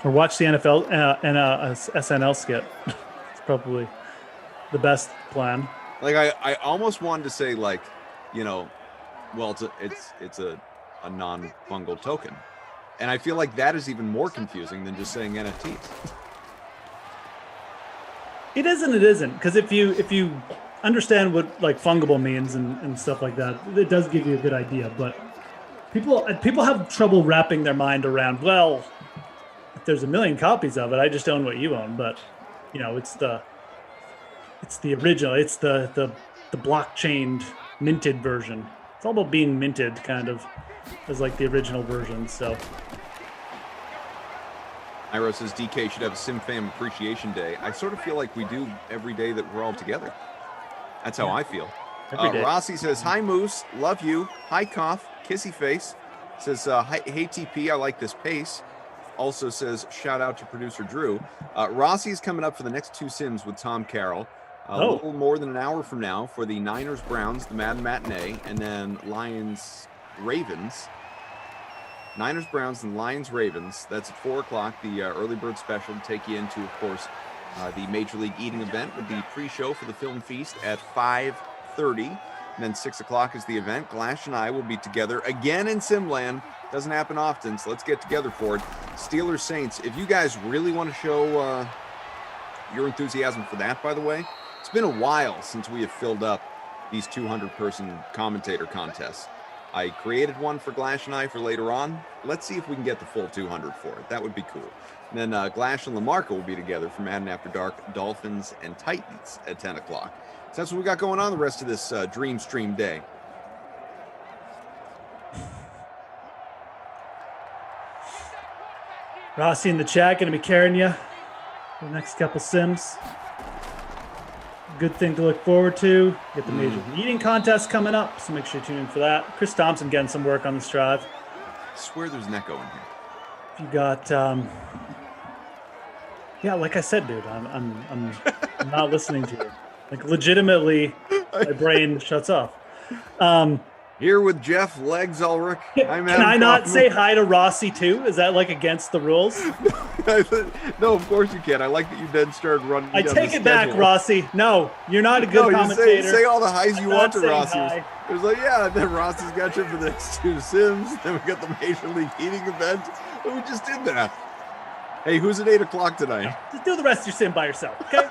or watch the NFL and a SNL skit. It's probably the best plan. Like I almost wanted to say, like, well, it's a non-fungible token, and I feel like that is even more confusing than just saying NFTs. It isn't, because if you understand what like fungible means and stuff like that, it does give you a good idea. But people have trouble wrapping their mind around, well, if there's 1 million copies of it, I just own what you own. But it's the original, it's the blockchained minted version. It's all about being minted, kind of, as like the original version. So Iro says DK should have a SimFam Appreciation Day. I sort of feel like we do every day that we're all together. That's how I feel. Rossi says, hi, Moose. Love you. Hi, Cough. Kissy face. Says, hey, TP. I like this pace. Also says, shout out to producer Drew. Rossi's coming up for the next 2 Sims with Tom Carroll. A little more than an hour from now for the Niners-Browns, the Madden Matinee, and then Lions-Ravens. Niners-Browns and Lions-Ravens. That's at 4 o'clock, the early bird special to take you into, of course, the Major League Eating event with the pre-show for the film feast at 5:30. And then 6 o'clock is the event. Glash and I will be together again in Simland. Doesn't happen often, so let's get together for it. Steelers-Saints. If you guys really want to show your enthusiasm for that, by the way, it's been a while since we have filled up these 200-person commentator contests. I created one for Glash and I for later on. Let's see if we can get the full 200 for it. That would be cool. And then Glash and Lamarca will be together for Madden After Dark, Dolphins, and Titans at 10 o'clock. So that's what we got going on the rest of this Dream Stream day. Rossi in the chat, going to be carrying you for the next couple Sims. Good thing to look forward to. Get the Major League Eating contest coming up, so make sure you tune in for that. Chris Thompson getting some work on this drive. I swear there's an echo in here. You got, yeah, like I said, dude, I'm not listening to you. Like, legitimately, my brain shuts off. Here with Geoff Legs Ulrich. Can I not say hi to Rossi too? Is that like against the rules? No, of course you can. I like that you then started running. I take it back, Rossi. No, you're not a good commentator. Say all the highs you want to Rossi. Hi. It was like, yeah, then Rossi's got you for the next 2 Sims. Then we got the Major League Eating event. And we just did that. Hey, who's at 8 o'clock tonight? Just do the rest of your Sim by yourself, okay?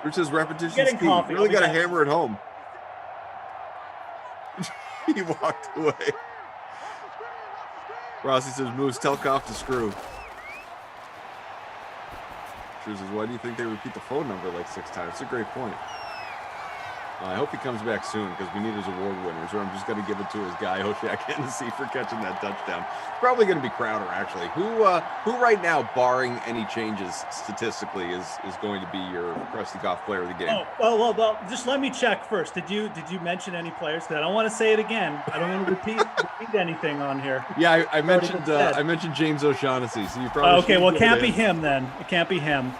Which says repetition Getting speed. coffee. Really got to hammer it home. He walked away. Rossi says, Moose, tell Koff to screw. Drew says, why do you think they repeat the phone number like 6 times? It's a great point. I hope he comes back soon because we need his award winners, or I'm just going to give it to his guy, Hoshak Hennessy, for catching that touchdown. It's probably going to be Crowder, actually. Who right now, barring any changes statistically, is going to be your Krusty Goff player of the game? Oh, well, just let me check first. Did you mention any players? Because I don't want to say it again. I don't want to repeat anything on here. Yeah, I mentioned James O'Shaughnessy, so you probably okay, well, it can't be him then. It can't be him.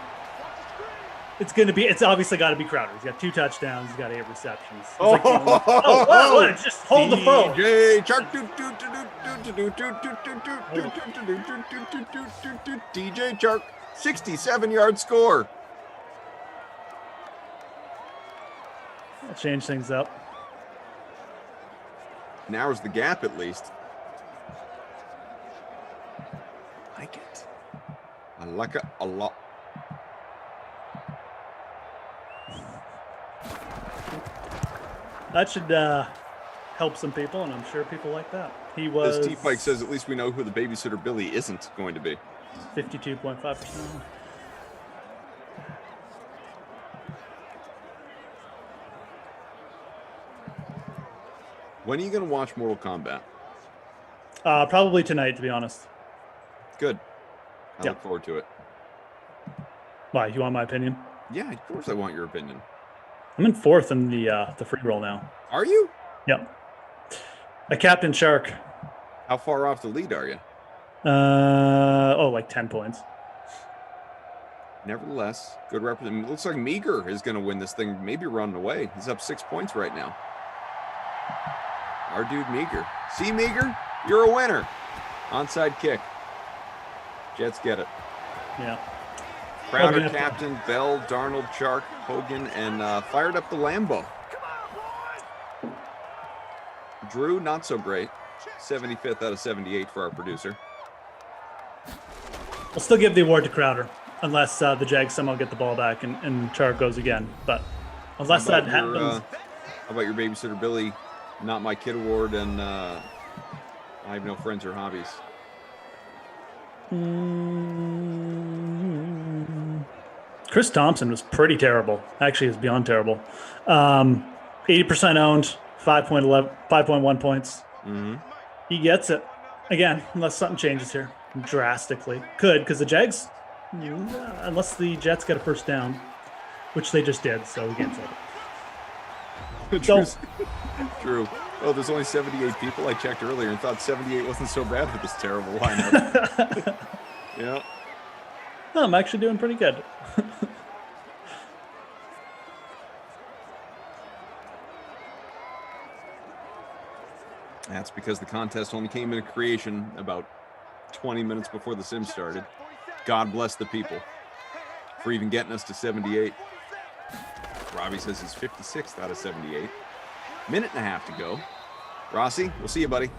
It's obviously got to be Crowder. He's got 2 touchdowns. He's got 8 receptions. Just hold the phone. DJ Chark. DJ Chark, 67-yard score. I'll change things up. Narrows the gap at least. Like it. I like it a lot. That should help some people, and I'm sure people like that. He was. This T-Pike says at least we know who the babysitter Billy isn't going to be. 52.5%. When are you going to watch Mortal Kombat? Probably tonight, to be honest. Good. I look forward to it. Why? You want my opinion? Yeah, of course I want your opinion. I'm in 4th in the free roll now. Are you? Yep. A Captain Shark. How far off the lead are you? Like 10 points. Nevertheless, good representation. It looks like Meager is going to win this thing, maybe running away. He's up 6 points right now. Our dude Meager. See, Meager? You're a winner. Onside kick. Jets get it. Yeah. Crowder, captain, Bell, Darnold, Chark, Hogan, and fired up the Lambo. Drew, not so great. 75th out of 78 for our producer. I'll still give the award to Crowder, unless the Jags somehow get the ball back and Chark goes again. But unless that happens. How about your babysitter Billy, not my kid award, and I have no friends or hobbies? Chris Thompson was pretty terrible. Actually, it's beyond terrible. 80% owned, 5.1 points. Mm-hmm. He gets it. Again, unless something changes here drastically. Could, because the Jags, unless the Jets get a first down, which they just did, so we can't say it. True. Oh, there's only 78 people. I checked earlier and thought 78 wasn't so bad for this terrible lineup. Yeah. Oh, I'm actually doing pretty good. That's because the contest only came into creation about 20 minutes before the sim started. God bless the people for even getting us to 78. Robbie says he's 56th out of 78. Minute and a half to go. Rossi, we'll see you, buddy.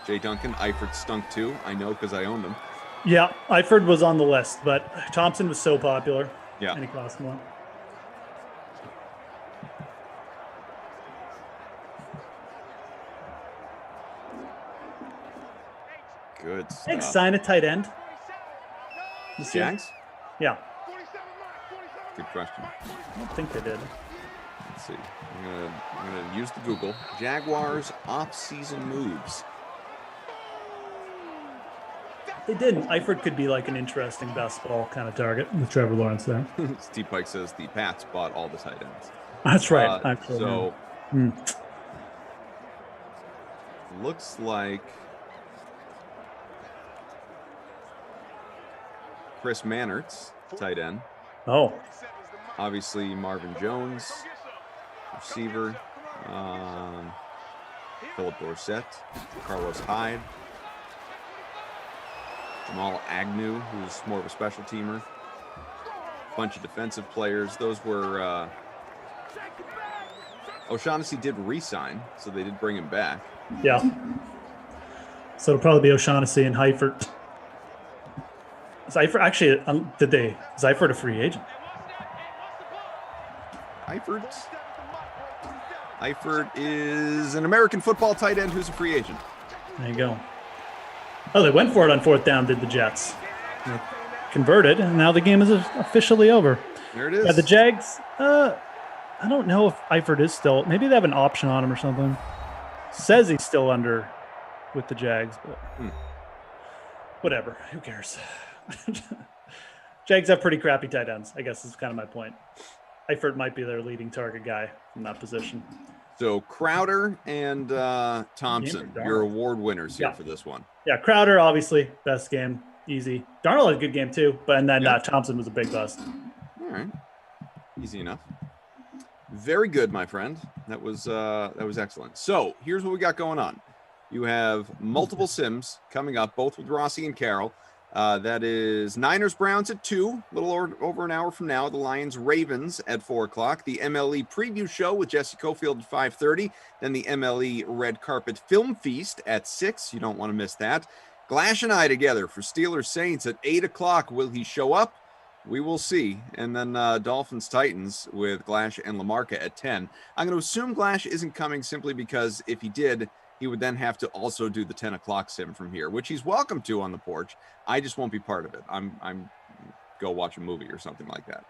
Jay Duncan, Eifert stunk too. I know because I owned him. Yeah, Eifert was on the list, but Thompson was so popular. Yeah. And he cost more. Good stuff. Thanks, sign a tight end. Jags? Yeah. Good question. I don't think they did. Let's see. I'm gonna use the Google. Jaguars off-season moves. They didn't. Eifert could be like an interesting best ball kind of target with Trevor Lawrence there. Steve Pike says the Pats bought all the tight ends. That's right. Actually, so looks like Chris Mannertz, tight end. Oh. Obviously Marvin Jones, receiver. Philip Dorsett, Carlos Hyde, Jamal Agnew, who's more of a special teamer. Bunch of defensive players. Those were O'Shaughnessy did re-sign, so they did bring him back. Yeah. So it'll probably be O'Shaughnessy and Heifert. Is Eifert actually? Is Eifert a free agent? Eifert is an American football tight end who's a free agent. There you go. Oh, they went for it on 4th down, did the Jets. They converted, and now the game is officially over. There it is. Yeah, the Jags, I don't know if Eifert is still, maybe they have an option on him or something. Says he's still under with the Jags, but whatever. Who cares? Jags have pretty crappy tight ends, I guess is kind of my point. Eifert might be their leading target guy from that position. So Crowder and Thompson, your award winners here for this one. Yeah, Crowder, obviously, best game, easy. Darnold had a good game too, but and then Thompson was a big bust. All right, easy enough. Very good, my friend. That was excellent. So here's what we got going on. You have multiple sims coming up, both with Rossi and Carroll. That is Niners Browns at 2, a little over an hour from now. The Lions Ravens at 4 o'clock. The MLE preview show with Jesse Cofield at 5:30. Then the MLE red carpet film feast at 6. You don't want to miss that. Glash and I together for Steelers Saints at 8 o'clock. Will he show up? We will see. And then Dolphins Titans with Glash and Lamarca at 10. I'm going to assume Glash isn't coming simply because if he did, he would then have to also do the 10 o'clock sim from here, which he's welcome to on the porch. I just won't be part of it. I'm go watch a movie or something like that.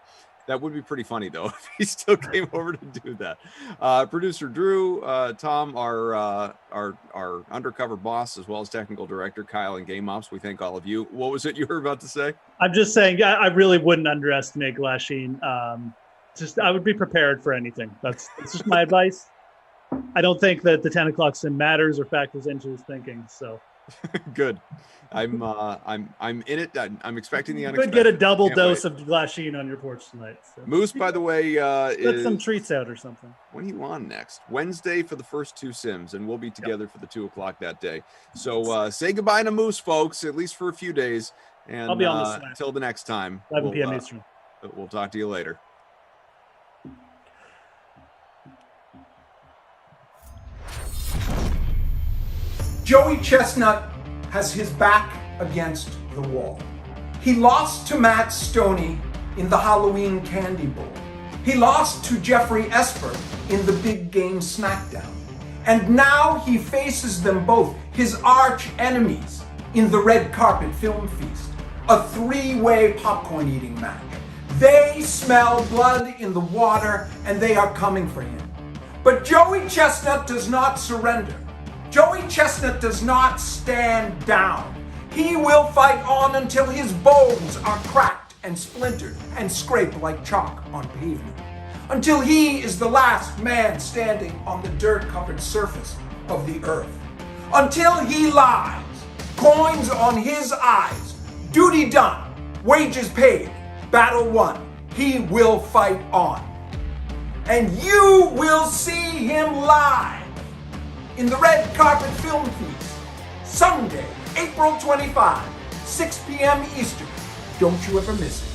That would be pretty funny though if he still came over to do that. Producer Drew, Tom, our undercover boss, as well as technical director Kyle and Game Ops. We thank all of you. What was it you were about to say? I'm just saying, I really wouldn't underestimate Glasheen. I would be prepared for anything. That's just my advice. I don't think that the 10 o'clock sim matters or factors into his thinking. So good. I'm in it. I'm expecting the unexpected. Could get a double dose of Glasheen on your porch tonight. So. Moose, by the way, put some treats out or something. When are you on next? Wednesday for the first 2 sims, and we'll be together for the 2 o'clock that day. So say goodbye to Moose, folks, at least for a few days. And I'll be on the until the next time. 11 p.m. Eastern. We'll talk to you later. Joey Chestnut has his back against the wall. He lost to Matt Stoney in the Halloween Candy Bowl. He lost to Jeffrey Esper in the Big Game Smackdown. And now he faces them both, his arch enemies, in the Red Carpet Film Feast, a 3-way popcorn eating match. They smell blood in the water and they are coming for him. But Joey Chestnut does not surrender. Joey Chestnut does not stand down. He will fight on until his bones are cracked and splintered and scraped like chalk on pavement. Until he is the last man standing on the dirt-covered surface of the earth. Until he lies, coins on his eyes, duty done, wages paid, battle won. He will fight on. And you will see him live in the Red Carpet Film Feast, Sunday, April 25, 6 p.m. Eastern. Don't you ever miss it.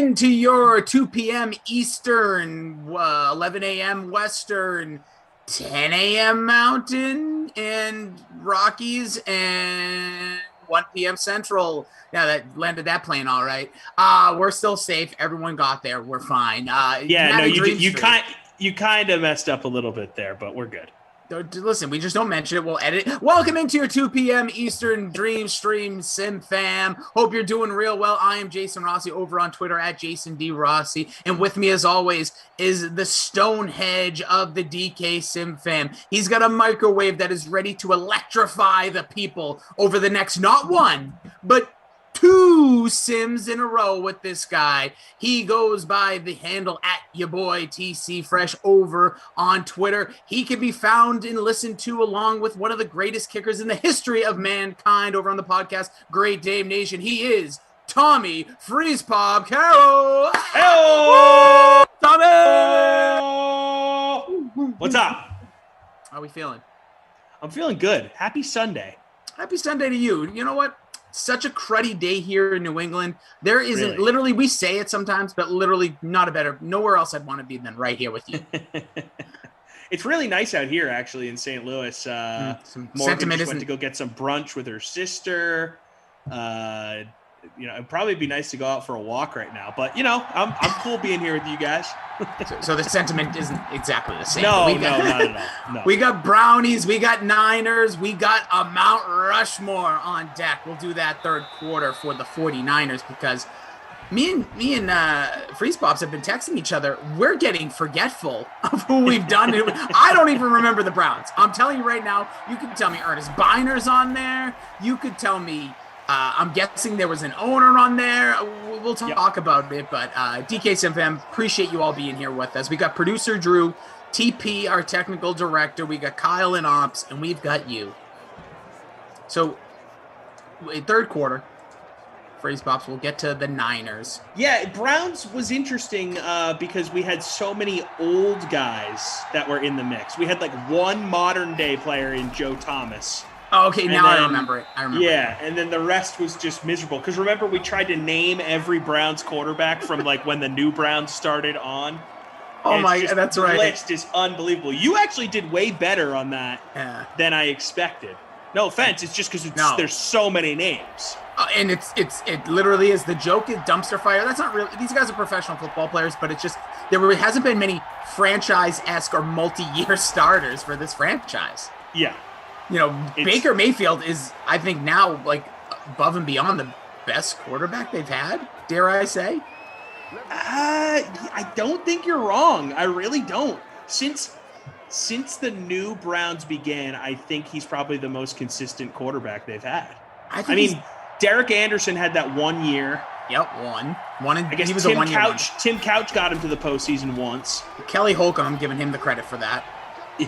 into your 2 p.m. Eastern, 11 a.m. Western, 10 a.m. Mountain and Rockies, and 1 p.m. Central. Yeah, that landed that plane all right. We're still safe. Everyone got there. We're fine. You kind of messed up a little bit there, but we're good. Listen, we just don't mention it. We'll edit it. Welcome into your 2 p.m. Eastern Dream Stream Sim Fam. Hope you're doing real well. I am Jason Rossi over on Twitter at Jason D. Rossi. And with me, as always, is the Stonehenge of the DK Sim Fam. He's got a microwave that is ready to electrify the people over the next, not one, but 2 Sims in a row with this guy. He goes by the handle at your boy TC Fresh over on Twitter. He can be found and listened to along with one of the greatest kickers in the history of mankind over on the podcast Great Dame Nation. He is Tommy Freeze Pop Carroll. Hello, Tommy. What's up? How are we feeling? I'm feeling good. Happy Sunday. Happy Sunday to you. You know what? Such a cruddy day here in New England. There isn't Really? literally, we say it sometimes, but literally nowhere else I'd want to be than right here with you. It's really nice out here, actually, in St. Louis. Some Morgan sentiment just went isn't. to go get some brunch with her sister. It'd probably be nice to go out for a walk right now, but I'm cool being here with you guys. So the sentiment isn't exactly the same. No, not at all. No. We got brownies, we got Niners, we got a Mount Rushmore on deck. We'll do that third quarter for the 49ers because me and Freeze Pops have been texting each other. We're getting forgetful of who we've done. I don't even remember the Browns. I'm telling you right now, you could tell me Ernest Biner's on there. You could tell me I'm guessing there was an owner on there. We'll talk about it, but DK Sim Fam, appreciate you all being here with us. We got producer Drew, TP, our technical director. We got Kyle in ops, and we've got you. So, third quarter, Freeze Pops, we'll get to the Niners. Yeah, Browns was interesting because we had so many old guys that were in the mix. We had like one modern day player in Joe Thomas. Oh, okay, now I remember it. Yeah, and then the rest was just miserable. Because remember, we tried to name every Browns quarterback from like when the new Browns started on. Oh my God, that's right. The list is unbelievable. You actually did way better on that than I expected. No offense, it's just because there's so many names. And it literally is the joke is dumpster fire. That's not real. These guys are professional football players, but it's just there hasn't been many franchise-esque or multi-year starters for this franchise. Yeah. Baker Mayfield is, I think, now like above and beyond the best quarterback they've had. Dare I say? I don't think you're wrong. I really don't. Since the new Browns began, I think he's probably the most consistent quarterback they've had. I mean, Derek Anderson had that 1 year. Yep, one. I guess he was Tim Couch got him to the postseason once. Kelly Holcomb, I'm giving him the credit for that.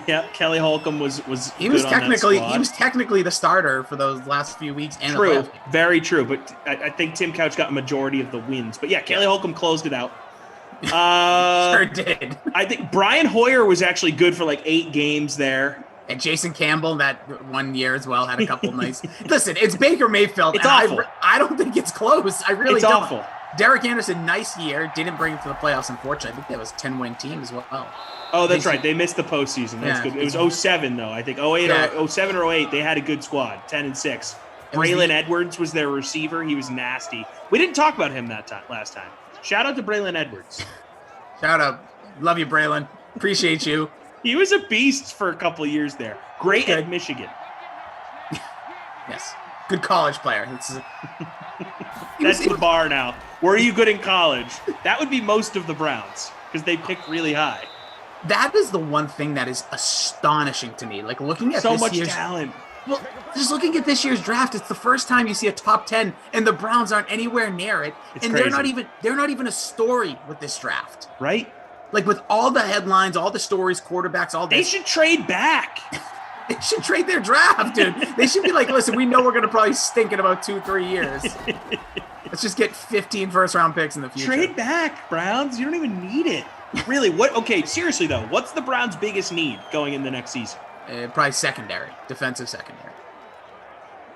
Yeah, Kelly Holcomb was he was technically the starter for those last few weeks. And true, very true. But I think Tim Couch got a majority of the wins. But yeah, Kelly Holcomb closed it out. Sure did. I think Brian Hoyer was actually good for like 8 games there. And Jason Campbell that 1 year as well had a couple nice. Listen, it's Baker Mayfield. It's awful. I don't think it's close. I really don't. It's awful. Derek Anderson, nice year. Didn't bring him to the playoffs, unfortunately. I think that was a 10-win team as well. Oh, that's right. They missed the postseason. That's good. It was 07, though. I think 08 or 07 or 08, they had a good squad, 10-6. Braylon Edwards was their receiver. He was nasty. We didn't talk about him last time. Shout out to Braylon Edwards. Shout out. Love you, Braylon. Appreciate you. He was a beast for a couple of years there. Great at Michigan. Yes. Good college player. That's the bar now. Were you good in college? That would be most of the Browns because they picked really high. That is the one thing that is astonishing to me. Like looking at so this much year's talent. Well, just looking at this year's draft, it's the first time you see a top 10 and the Browns aren't anywhere near it. It's and crazy. they're not even a story with this draft. Right? Like with all the headlines, all the stories, quarterbacks, all this. They should trade back. They should trade their draft, dude. They should be like, listen, we know we're going to probably stink in about 2-3 years. Let's just get 15 first-round picks in the future. Trade back, Browns. You don't even need it. Really? What? Okay, seriously, though. What's the Browns' biggest need going in the next season? Probably secondary, defensive secondary.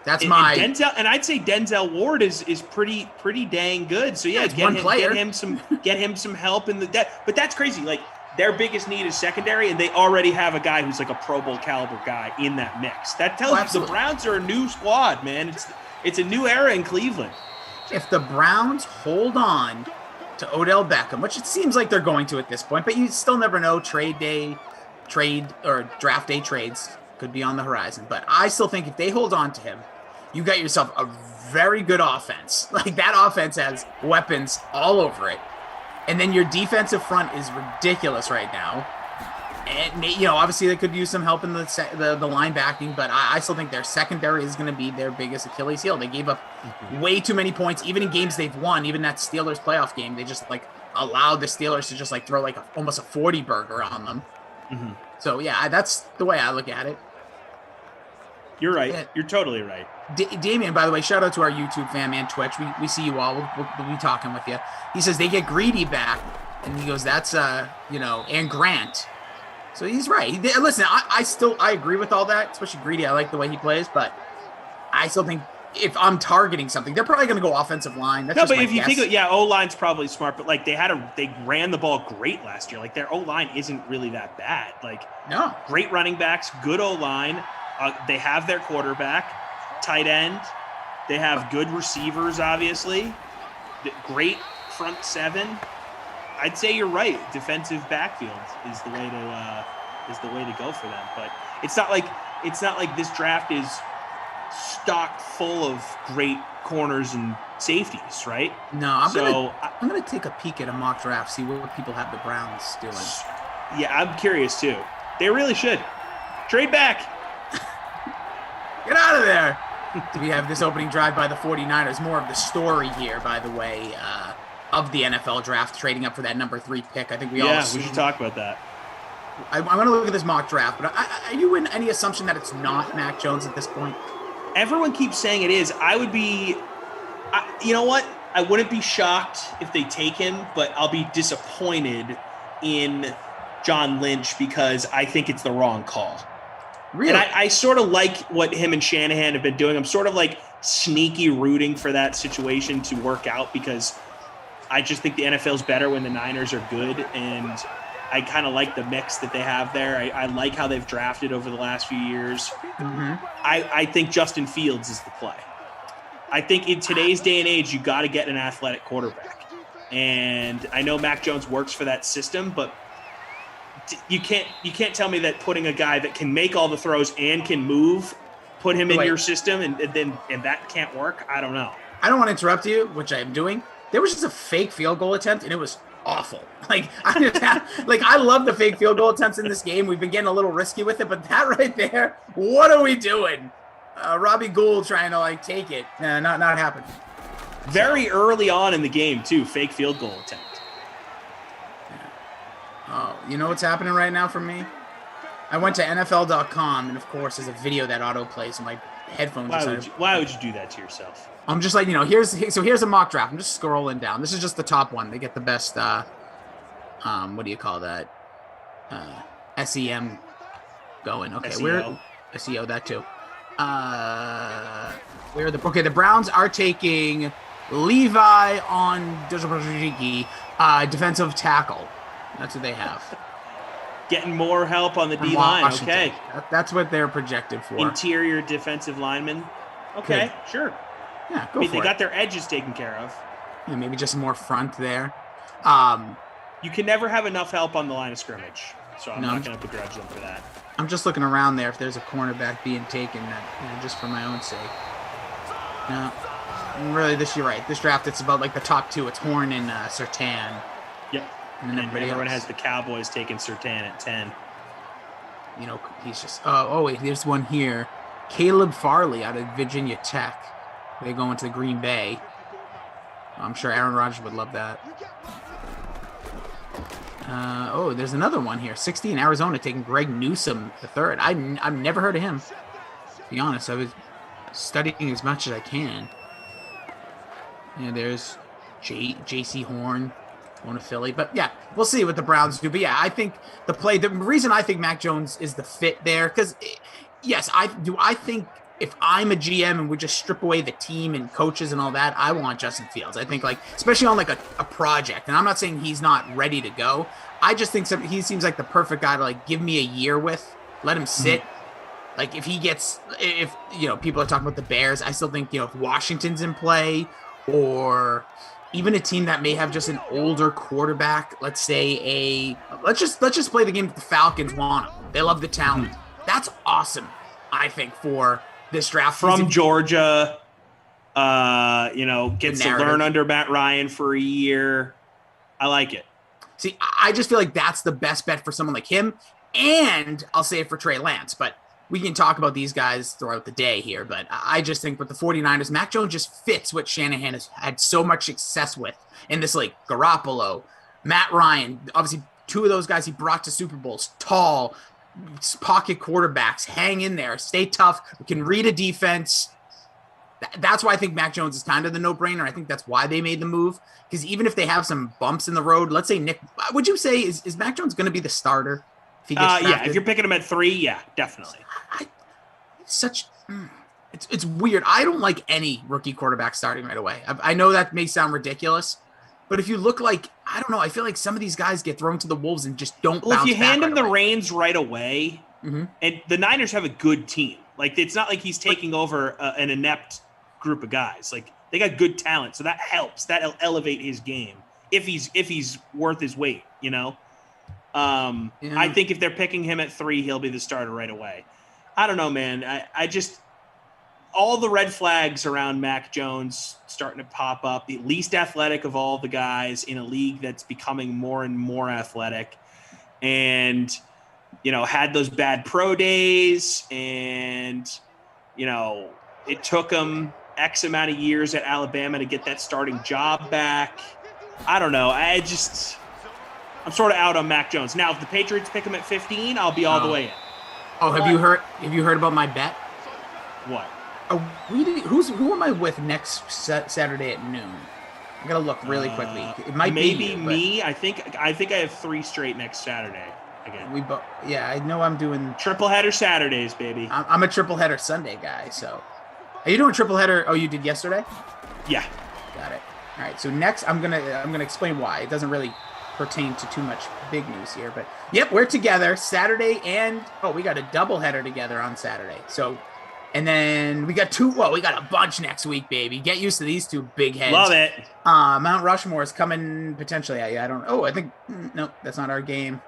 That's and Denzel, and I'd say Denzel Ward is pretty dang good. So yeah, get him some help in the depth. But that's crazy. Like their biggest need is secondary, and they already have a guy who's like a Pro Bowl caliber guy in that mix. That tells you the Browns are a new squad, man. It's a new era in Cleveland. If the Browns hold on to Odell Beckham, which it seems like they're going to at this point, but you still never know. Draft day trades could be on the horizon. But I still think if they hold on to him, you got yourself a very good offense. Like that offense has weapons all over it. And then your defensive front is ridiculous right now. And, obviously they could use some help in the linebacking, but I still think their secondary is going to be their biggest Achilles heel. They gave up way too many points, even in games they've won. Even that Steelers playoff game, they just allowed the Steelers to just throw almost a 40 burger on them. Mm-hmm. So yeah, that's the way I look at it. You're right. You're totally right. Damien, by the way, shout out to our YouTube fan and Twitch. We see you all. We'll be talking with you. He says they get Greedy back, and he goes, that's and Grant. So he's right. Listen, I agree with all that, especially Greedy. I like the way he plays, but I still think if I'm targeting something, they're probably going to go offensive line. That's but if you think, O-line's probably smart, but they ran the ball great last year. Like their O-line isn't really that bad. No, great running backs, good O-line. They have their quarterback, tight end. They have good receivers, obviously. Great front seven. I'd say you're right. Defensive backfield is the way to go for them. But it's not like this draft is stocked full of great corners and safeties, right? No, I'm gonna take a peek at a mock draft, see what people have the Browns doing. Yeah, I'm curious too. They really should trade back. Get out of there. Do we have this opening drive by the 49ers? More of the story here, by the way, of the NFL draft, trading up for that number 3 pick. I think we should talk about that. I'm going to look at this mock draft, but are you in any assumption that it's not Mac Jones at this point? Everyone keeps saying it is. I would be, you know what? I wouldn't be shocked if they take him, but I'll be disappointed in John Lynch because I think it's the wrong call. Really? And I sort of like what him and Shanahan have been doing. I'm sort of sneaky rooting for that situation to work out because I just think the NFL's better when the Niners are good, and I kind of like the mix that they have there. I like how they've drafted over the last few years. Mm-hmm. I think Justin Fields is the play. I think in today's day and age, you got to get an athletic quarterback. And I know Mac Jones works for that system, but you can't tell me that putting a guy that can make all the throws and can move, put him in your system, and that can't work. I don't know. I don't want to interrupt you, which I am doing. There was just a fake field goal attempt, and it was awful. I love the fake field goal attempts in this game. We've been getting a little risky with it, but that right there, what are we doing? Robbie Gould trying to take it. Not happening. Very early on in the game too, fake field goal attempt. Oh, you know what's happening right now for me? I went to NFL.com, and of course, there's a video that auto plays, and my headphones. Why would you do that to yourself? I'm just here's a mock draft. I'm just scrolling down. This is just the top one. They get the best. What do you call that? SEM going. Okay, SEO. SEO that too. The Browns are taking Levi on defensive tackle. That's what they have. Getting more help on the D-line. Okay. That's what they're projected for. Interior defensive lineman. Okay, Good. Sure. Yeah, they got their edges taken care of. Yeah, maybe just more front there. You can never have enough help on the line of scrimmage, so I'm not going to begrudge them for that. I'm just looking around there if there's a cornerback being taken, just for my own sake. No, really, you're right. This draft, it's about the top 2. It's Horn and Surtain. Yep. And then everyone has the Cowboys taking Surtain at 10. He's just. Oh wait, there's one here. Caleb Farley out of Virginia Tech. They're going to Green Bay. I'm sure Aaron Rodgers would love that. There's another one here. 16, Arizona taking Greg Newsome III. I've never heard of him. To be honest, I was studying as much as I can. Yeah, there's J.C. Horn going to Philly. But yeah, we'll see what the Browns do. But yeah, I think the reason I think Mac Jones is the fit there, because yes, I think if I'm a GM and we just strip away the team and coaches and all that, I want Justin Fields. I think, like, especially on like a project, and I'm not saying he's not ready to go. I just think he seems like the perfect guy to like give me a year with, let him sit. Like if people are talking about the Bears, I still think, if Washington's in play, or even a team that may have just an older quarterback, let's say let's just play the game that the Falcons want him. They love the talent. That's awesome, I think, for this draft. From Georgia, gets to learn under Matt Ryan for a year. I like it. See, I just feel like that's the best bet for someone like him. And I'll say it for Trey Lance, but we can talk about these guys throughout the day here. But I just think with the 49ers, Mac Jones just fits what Shanahan has had so much success with in this league. Garoppolo, Matt Ryan, obviously two of those guys he brought to Super Bowls, tall, pocket quarterbacks, hang in there, stay tough, can read a defense. That's why I think Mac Jones is kind of the no-brainer. I think that's why they made the move. Because even if they have some bumps in the road, let's say Nick, would you say is Mac Jones going to be the starter if he gets drafted? Yeah, if you're picking him at 3, yeah, definitely. It's weird. I don't like any rookie quarterback starting right away. I know that may sound ridiculous, but if you look like, I don't know, I feel like some of these guys get thrown to the wolves and just don't bounce back. Well, if you hand him the reins right away, and the Niners have a good team. Like, it's not like he's taking over an inept group of guys. Like, they got good talent, so that helps. That'll elevate his game if he's worth his weight, I think if they're picking him at 3, he'll be the starter right away. I don't know, man. I just all the red flags around Mac Jones starting to pop up. The least athletic of all the guys in a league that's becoming more and more athletic, and had those bad pro days, and it took him X amount of years at Alabama to get that starting job back. I don't know. I'm sort of out on Mac Jones. Now, if the Patriots pick him at 15, I'll be all the way in. Oh, have you heard about my bet? What? Who am I with next Saturday at noon? I gotta look really quickly. It might maybe be me. I think I have 3 straight next Saturday again. I know I'm doing triple header Saturdays, baby. I'm a triple header Sunday guy. So, are you doing triple header? Oh, you did yesterday? Yeah. Got it. All right. So next, I'm gonna explain why. It doesn't really pertain to too much big news here, but yep, we're together Saturday, and we got a double header together on Saturday. So, and then we got we got a bunch next week, baby. Get used to these two big heads. Love it. Mount Rushmore is coming potentially. I don't. Oh, I think no, that's not our game.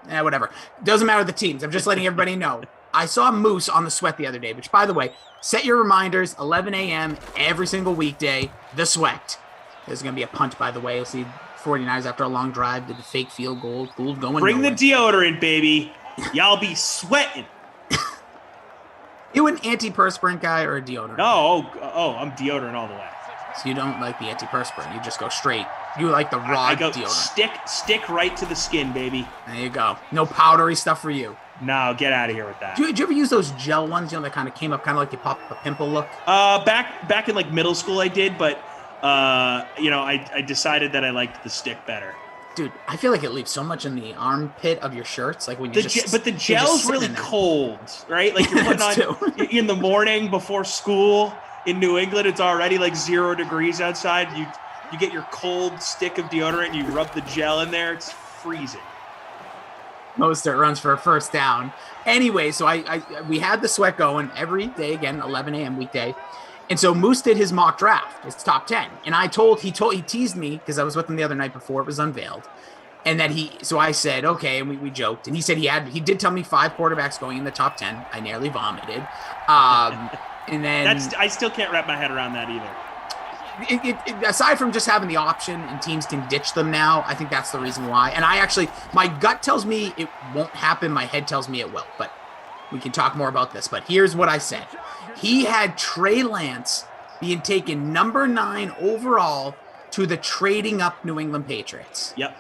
Whatever. Doesn't matter the teams. I'm just letting everybody know. I saw Moose on the Sweat the other day, which, by the way, set your reminders, 11 a.m. every single weekday. The Sweat. There's going to be a punt, by the way. You'll see 49ers after a long drive did the fake field goal. Gould going Bring nowhere. the deodorant, baby. Y'all be sweating. You an antiperspirant guy or a deodorant? No, I'm deodorant all the way. So you don't like the antiperspirant. You just go straight. You like the raw I go deodorant. stick right to the skin, baby. There you go. No powdery stuff for you. No, get out of here with that. Did you ever use those gel ones, that kind of came up kind of like you pop a pimple look? Back in like middle school I did, but I decided that I liked the stick better. Dude, I feel like it leaves so much in the armpit of your shirts, like when you but the gel's really cold, right? Like you're putting on in the morning before school in New England, it's already like 0 degrees outside. You get your cold stick of deodorant and you rub the gel in there. It's freezing. Mostert runs for a first down. Anyway, so we had the Sweat going every day again, 11 a.m. weekday. And so Moose did his mock draft, his top 10. And he teased me because I was with him the other night before it was unveiled. And that so I said, okay. And we joked. And he said he did tell me 5 quarterbacks going in the top 10. I nearly vomited. And then I still can't wrap my head around that either. Aside from just having the option and teams can ditch them now, I think that's the reason why. And my gut tells me it won't happen. My head tells me it will, but we can talk more about this. But here's what I said. He had Trey Lance being taken number 9 overall to the trading up New England Patriots. Yep.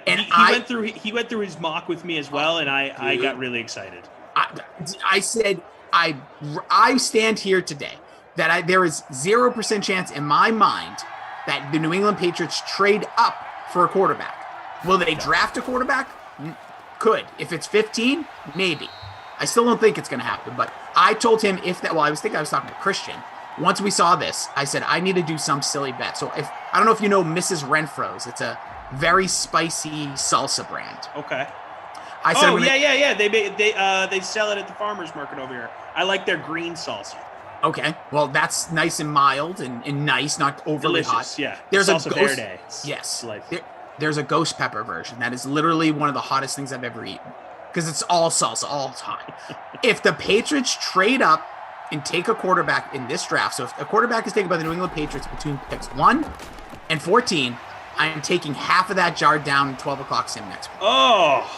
And he went through his mock with me as well, and I got really excited. I said, I stand here today that there is 0% chance in my mind that the New England Patriots trade up for a quarterback. Will they draft a quarterback? Could. If it's 15, maybe. I still don't think it's going to happen, but I told him I was talking to Christian. Once we saw this, I said, I need to do some silly bet. So I don't know if you know Mrs. Renfro's. It's a very spicy salsa brand. Okay. I said, yeah. They sell it at the farmer's market over here. I like their green salsa. Okay. Well, that's nice and mild and nice, not overly delicious, hot. Yeah. There's salsa a ghost. verde. Yes. Delightful. There's a ghost pepper version. That is literally one of the hottest things I've ever eaten. Because it's all salsa, all hot. If the Patriots trade up and take a quarterback in this draft, so if a quarterback is taken by the New England Patriots between picks 1 and 14, I am taking half of that jar down in 12 o'clock sim next week. Oh.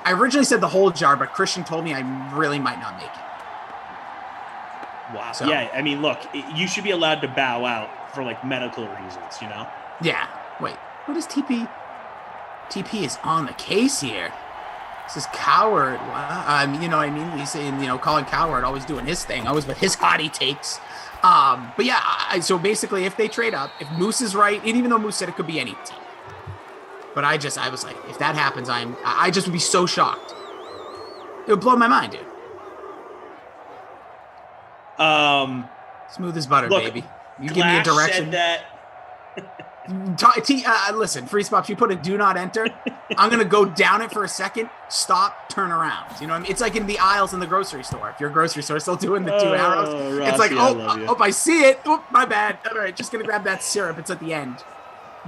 I originally said the whole jar, but Christian told me I really might not make it. Wow. So, yeah, I mean, look, you should be allowed to bow out for, like, medical reasons, you know? Yeah. Wait, what is TP? TP is on the case here. This is Coward. Wow. You know what I mean? He's saying, Colin Coward always doing his thing, always with his hottie takes. But yeah, so basically, if they trade up, if Moose is right, and even though Moose said it could be any team, but I was like, if that happens, I just would be so shocked. It would blow my mind, dude. Smooth as butter, look, baby. You Glash give me a direction. Said that. Listen, Free Spops, you put a do not enter. I'm going to go down it for a second, stop, turn around. You know what I mean? It's like in the aisles in the grocery store. If your grocery store is still doing the 2 arrows, Rossi, it's like, I see it. Oh, my bad. All right, just going to grab that syrup. It's at the end.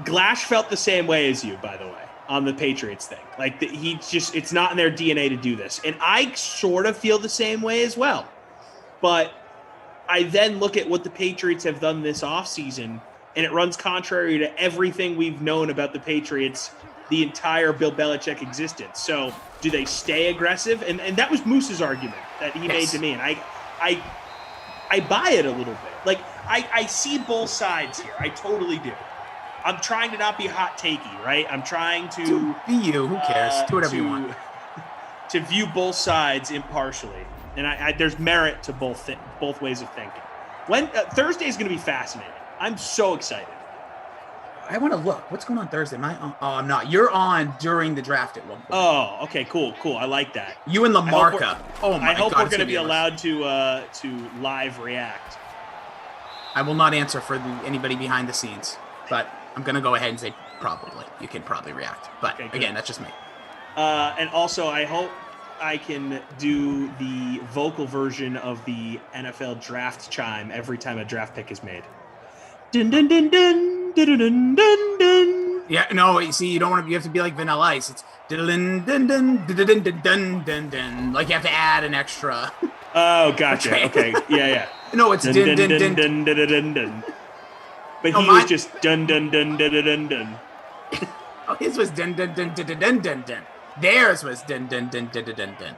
Glash felt the same way as you, by the way, on the Patriots thing. Like, it's not in their DNA to do this. And I sort of feel the same way as well. But I then look at what the Patriots have done this offseason, and it runs contrary to everything we've known about the Patriots the entire Bill Belichick existence. So do they stay aggressive? And that was Moose's argument that he made to me. And I buy it a little bit. Like, I see both sides here. I totally do. I'm trying to not be hot takey, right? I'm trying to be you. Who cares? Do whatever you want. To view both sides impartially. And there's merit to both ways of thinking. Thursday is going to be fascinating. I'm so excited. I want to look. What's going on Thursday? Am I on? Oh, I'm not. You're on during the draft at one point. Oh, okay, cool. I like that. You and Lamarca. I hope we're going to be allowed to live react. I will not answer for anybody behind the scenes, but I'm going to go ahead and say probably. You can probably react. But again, that's just me. And also, I hope I can do the vocal version of the NFL draft chime every time a draft pick is made. Dun, dun, dun, dun, dun, dun, dun, dun. Yeah, no, you see, you have to be like Vanilla Ice. It's dun, dun, dun, dun, dun, dun, dun, dun, dun. Like you have to add an extra. Oh, gotcha. Okay. Yeah. No, it's dun, dun, dun, dun, dun, dun, dun. But he was just dun, dun, dun, dun, dun, dun. Oh, his was dun, dun, dun, dun, dun, dun, dun. Theirs was dun, dun, dun, dun, dun, dun.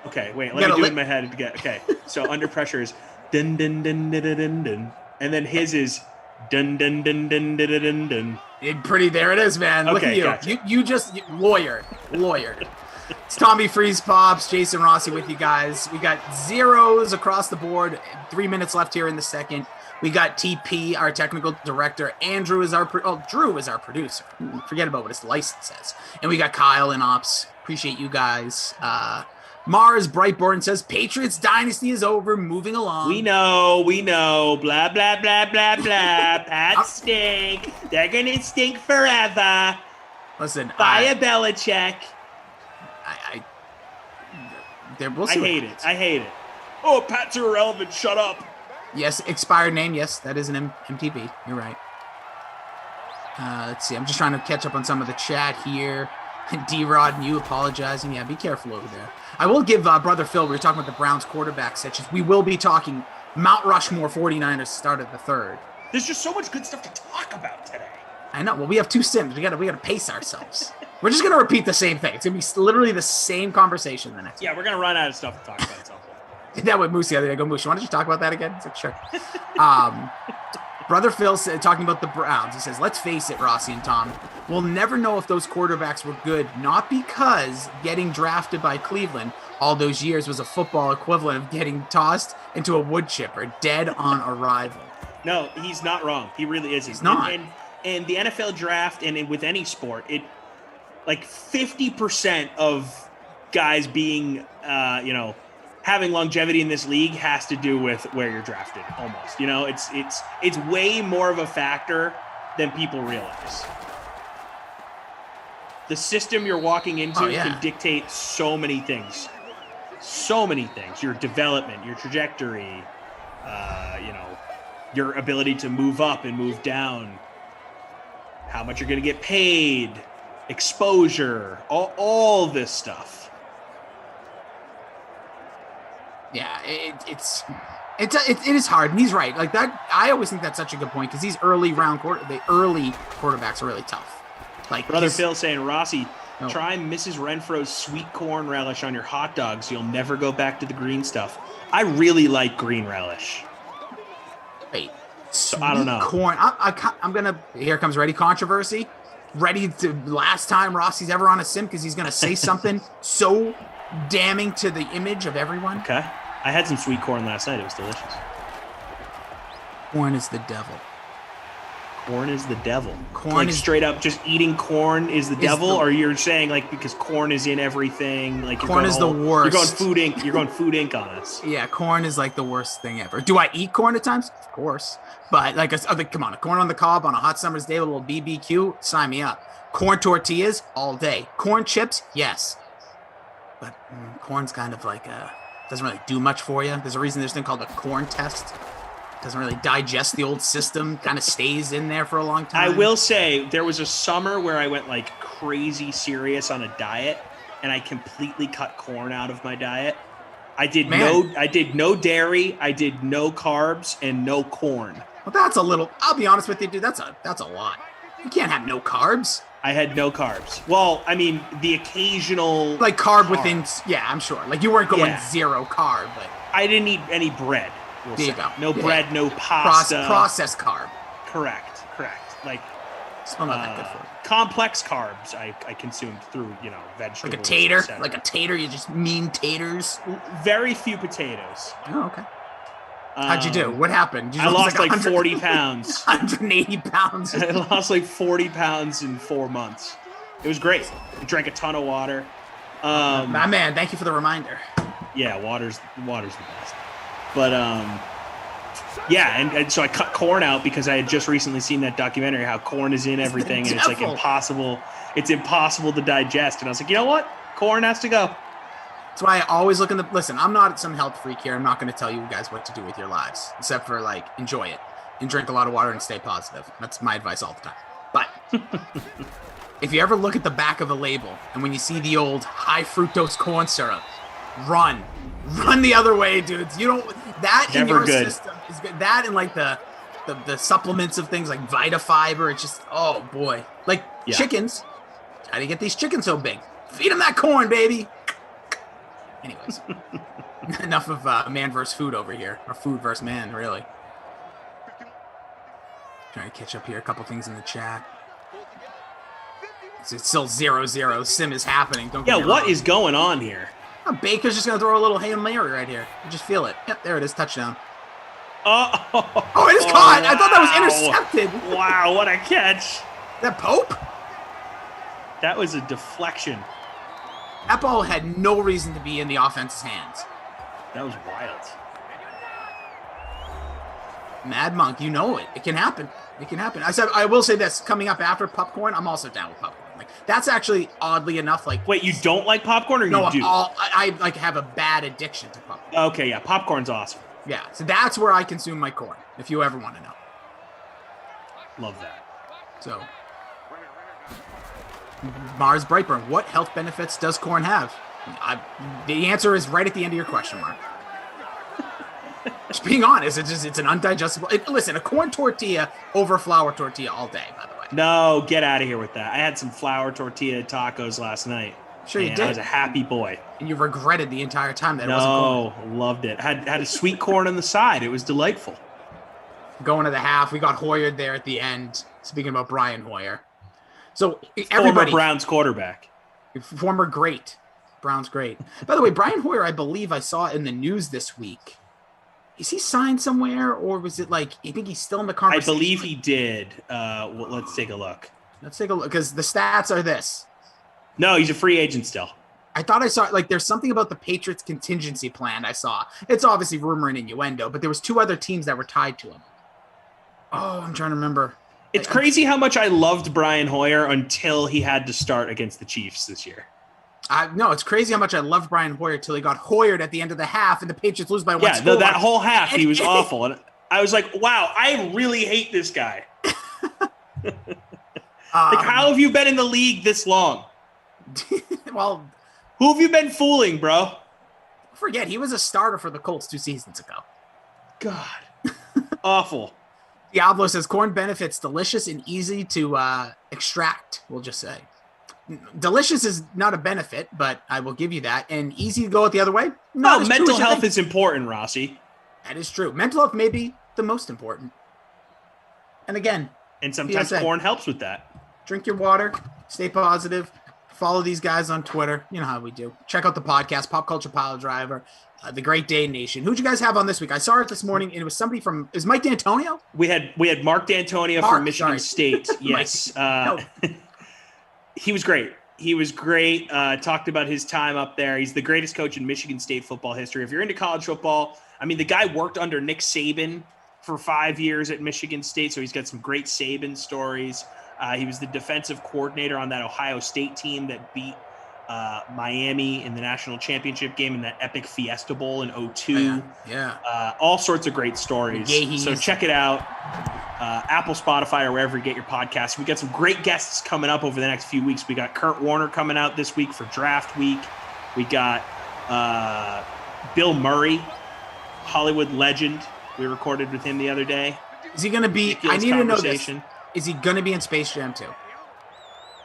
Okay, wait, let me do it in my head again. Okay, so under pressure is dun, dun, dun, dun, dun, dun, dun. And then his is dun, dun, dun, dun, dun, dun, dun. There it is, man. Look at you. Gotcha. You just lawyered. It's Tommy Freeze Pops, Jason Rossi with you guys. We got zeros across the board. 3 minutes left here in the second. We got TP, our technical director. Drew is our producer. Forget about what his license says. And we got Kyle in ops. Appreciate you guys. Mars Brightborn says Patriots dynasty is over. Moving along. We know. Blah blah blah blah blah. Pats stink. They're gonna stink forever. Listen, Buy Belichick. We'll see. I hate it. Oh, Pats are irrelevant. Shut up. Yes, expired name. Yes, that is an MTV. You're right. Let's see. I'm just trying to catch up on some of the chat here. D-Rod and you apologizing. Yeah, be careful over there. I will give Brother Phil, we were talking about the Browns quarterback sections. We will be talking Mount Rushmore 49ers start at the third. There's just so much good stuff to talk about today. I know. Well, we have 2 sims. We gotta pace ourselves. We're just gonna repeat the same thing. It's gonna be literally the same conversation the next week. We're gonna run out of stuff to talk about at some point. Did that with Moose the other day. Go, Moose, why don't you talk about that again? It's like, sure. Brother Phil said, talking about the Browns, he says, let's face it, Rossi and Tom, we'll never know if those quarterbacks were good, not because getting drafted by Cleveland all those years was a football equivalent of getting tossed into a wood chipper, dead on arrival. No, he's not wrong. He really isn't. He's not. And the NFL draft, and with any sport, it like 50% of guys being, having longevity in this league has to do with where you're drafted. Almost, it's way more of a factor than people realize. The system you're walking into can dictate so many things. So many things. Your development, your trajectory, your ability to move up and move down, how much you're going to get paid, exposure, all this stuff. Yeah, it is hard, and he's right. Like that, I always think that's such a good point because these early quarterbacks are really tough. Like Brother Phil saying, Rossi, try Mrs. Renfro's sweet corn relish on your hot dogs. You'll never go back to the green stuff. I really like green relish. Wait, so I don't know. Corn. I'm gonna. Here comes ready controversy. Ready to last time Rossi's ever on a sim because he's gonna say something so damning to the image of everyone. Okay, I had some sweet corn last night. It was delicious. Corn is the devil. Corn is the devil. Corn is straight up just eating corn is the devil, or you're saying like because corn is in everything, like corn is the worst. You're going food ink on us. Yeah, corn is like the worst thing ever. Do I eat corn at times? Of course, but come on, a corn on the cob on a hot summer's day with a little BBQ, sign me up. Corn tortillas all day. Corn chips, yes, but corn's kind of like doesn't really do much for you. There's a reason there's a thing called a corn test. Doesn't really digest the old system, kind of stays in there for a long time. I will say there was a summer where I went like crazy serious on a diet and I completely cut corn out of my diet. I did no dairy, I did no carbs and no corn. Well, that's a little, I'll be honest with you, dude, that's a lot. You can't have no carbs. I had no carbs. Well, I mean, the occasional like carb within, yeah, I'm sure. Like you weren't going zero carb, but I didn't eat any bread. There you go. No bread, no pasta. Processed carb. Correct. Like still not that good for you. Complex carbs I consumed through, vegetables. Like a tater? Like a tater, you just mean taters? Very few potatoes. Oh, okay. How'd you do? What happened? I lost like 40 pounds. 180 pounds. I lost like 40 pounds in 4 months. It was great. I drank a ton of water. My man, thank you for the reminder. Yeah, water's the best. But and so I cut corn out because I had just recently seen that documentary how corn is in everything and it's like impossible. It's impossible to digest. And I was like, you know what? Corn has to go. That's why I always look listen, I'm not some health freak here. I'm not going to tell you guys what to do with your lives, except for like enjoy it and drink a lot of water and stay positive. That's my advice all the time. But if you ever look at the back of a label and when you see the old high fructose corn syrup, run the other way, dudes. You don't that in Never your good. system is good. That and like the supplements of things like Vita Fiber. It's just boy, like chickens. How do you get these chickens so big? Feed them that corn, baby. Anyways, enough of man versus food over here, or food versus man, really. Trying to catch up here. A couple things in the chat. It's still 0-0. Sim is happening. Don't get me what wrong. is going on here? Baker's just going to throw a little Hail Mary right here. You just feel it. Yep, there it is. Touchdown. Oh, it is caught. I thought that was intercepted. Wow, what a catch. Is that Pope? That was a deflection. That ball had no reason to be in the offense's hands. That was wild. Mad Monk, you know it. It can happen. It can happen. I will say this. Coming up after popcorn, I'm also down with popcorn. Like that's actually oddly enough. Like wait, you don't like popcorn, or no, you do? I like have a bad addiction to popcorn. Okay, yeah, popcorn's awesome. Yeah, so that's where I consume my corn. If you ever want to know. Love that. So, Mars Brightburn, what health benefits does corn have? The answer is right at the end of your question mark. Just being honest, it's an undigestible. Listen, a corn tortilla over flour tortilla all day, by the way. No, get out of here with that. I had some flour tortilla tacos last night. Sure you did. I was a happy boy. And you regretted the entire time that it wasn't corn. No, loved it. Had a sweet corn on the side. It was delightful. Going to the half, we got Hoyer there at the end. Speaking about Brian Hoyer. So former Browns quarterback. Former great. Browns great. By the way, Brian Hoyer, I believe I saw in the news this week. Is he signed somewhere, or was it like you think he's still in the conversation? I believe he did. Well, let's take a look. Let's take a look because the stats are this. No, he's a free agent still. I thought I saw like there's something about the Patriots contingency plan I saw. It's obviously rumor and innuendo, but there was 2 other teams that were tied to him. Oh, I'm trying to remember. It's crazy how much I loved Brian Hoyer until he had to start against the Chiefs this year. No, it's crazy how much I loved Brian Hoyer till he got Hoyered at the end of the half and the Patriots lose by 1 score. Yeah, that whole half, he was awful. And I was like, wow, I really hate this guy. How have you been in the league this long? Well, who have you been fooling, bro? Forget, he was a starter for the Colts 2 seasons ago. God. Awful. Diablo says corn benefits delicious and easy to extract, we'll just say. Delicious is not a benefit, but I will give you that. And easy to go the other way? No, mental health is important, Rossi. That is true. Mental health may be the most important. And again, and sometimes corn helps with that. Drink your water, stay positive, follow these guys on Twitter. You know how we do. Check out the podcast, Pop Culture Pile Driver, The Great Day Nation. Who'd you guys have on this week? I saw it this morning, and it was somebody from – is Mike D'Antonio? We had Mark D'Antonio from Michigan State. Yes. He was great. He was great. Talked about his time up there. He's the greatest coach in Michigan State football history. If you're into college football, I mean, the guy worked under Nick Saban for 5 years at Michigan State, so he's got some great Saban stories. He was the defensive coordinator on that Ohio State team that beat Miami in the national championship game in that epic Fiesta Bowl in 2002. Yeah. All sorts of great stories. So check it out. Apple, Spotify, or wherever you get your podcasts. We got some great guests coming up over the next few weeks. We got Kurt Warner coming out this week for draft week. We got Bill Murray, Hollywood legend. We recorded with him the other day. Is he going to be? I need to know this. Is he going to be in Space Jam 2?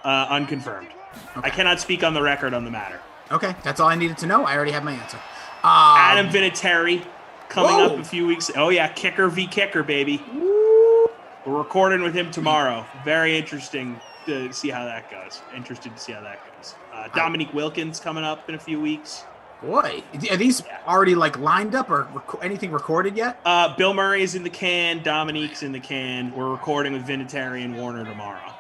Unconfirmed. Okay. I cannot speak on the record on the matter. Okay, that's all I needed to know. I already have my answer. Adam Vinatieri coming up a few weeks. Oh, yeah, kicker v. kicker, baby. Woo. We're recording with him tomorrow. Very interesting to see how that goes. Interested to see how that goes. Dominique Wilkins coming up in a few weeks. Boy, are these already like lined up or anything recorded yet? Bill Murray is in the can. Dominique's in the can. We're recording with Vinatieri and Warner tomorrow.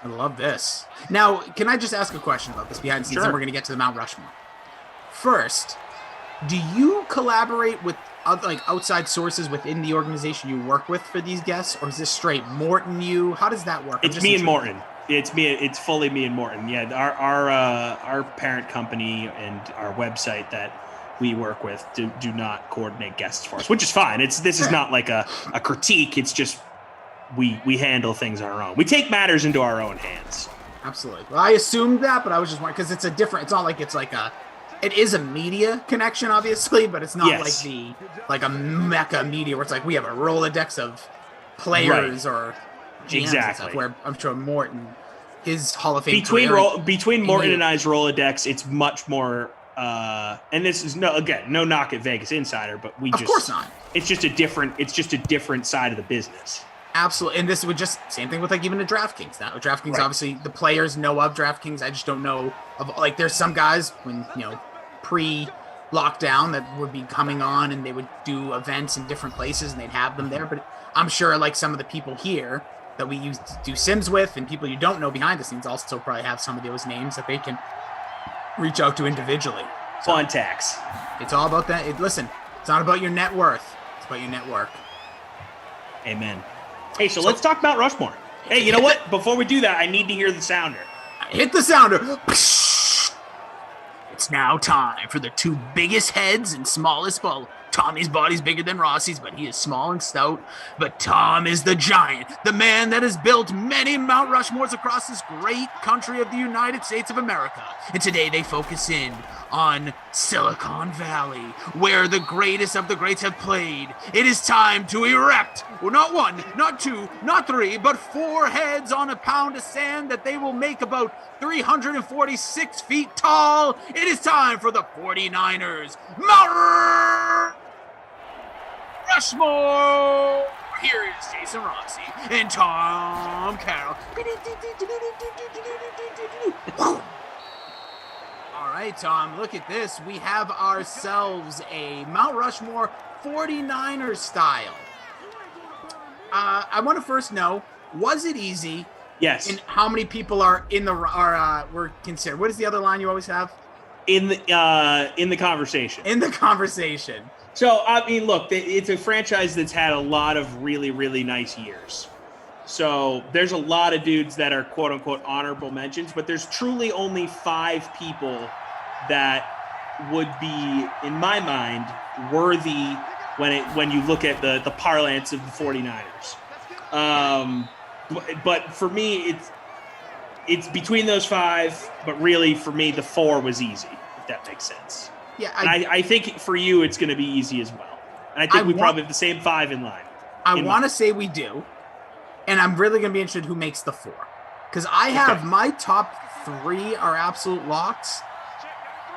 I love this. Now, can I just ask a question about this behind the scenes? Sure. And we're going to get to the Mount Rushmore. First, do you collaborate with outside sources within the organization you work with for these guests, or is this straight Morton you? How does that work? It's me and Morton. It's me. It's fully me and Morton. Yeah, our parent company and our website that we work with do not coordinate guests for us, which is fine. This is not like a critique. It's just we handle things on our own. We take matters into our own hands. Absolutely. Well, I assumed that, but I was just wondering because it's not like it's like it is a media connection, obviously, but it's not like a mecca media where it's like we have a Rolodex of players or GMs and stuff, where I'm sure Morton, his Hall of Fame between Morton and I's Rolodex, it's much more. And this is no knock at Vegas Insider, but of course not. It's just a different side of the business. Absolutely, and this would just same thing with like even a DraftKings now. DraftKings, obviously, the players know of DraftKings. I just don't know of like there's some guys when pre-lockdown that would be coming on and they would do events in different places and they'd have them there. But I'm sure like some of the people here that we used to do Sims with and people you don't know behind the scenes also probably have some of those names that they can reach out to individually. Contacts. It's all about that. Listen, it's not about your net worth. It's about your network. Amen. Hey, so let's talk about Rushmore. Hey, you know what? Before we do that, I need to hear the sounder. Hit the sounder. It's now time for the 2 biggest heads and smallest ball. Tommy's body's bigger than Rossi's, but he is small and stout. But Tom is the giant, the man that has built many Mount Rushmores across this great country of the United States of America. And today they focus in on Silicon Valley, where the greatest of the greats have played. It is time to erect, well, not 1, not 2, not 3, but 4 heads on a pound of sand that they will make about 346 feet tall. It is time for the 49ers Mount Rushmore. Here is Jason Rossi and Tom Carroll. All right, Tom, look at this. We have ourselves a Mount Rushmore 49ers style. I want to first know, was it easy? Yes. And how many people are in were considered? What is the other line you always have? in the conversation. In the conversation. So, I mean, look, it's a franchise that's had a lot of really, really nice years. So there's a lot of dudes that are quote unquote honorable mentions, but there's truly only 5 people that would be, in my mind, worthy when you look at the parlance of the 49ers. But for me, it's between those 5, but really for me, the 4 was easy, if that makes sense. Yeah, I think for you, it's going to be easy as well. And I think we probably have the same 5 in line. I want to say we do. And I'm really going to be interested who makes the 4. Because I have my top 3 are absolute locks.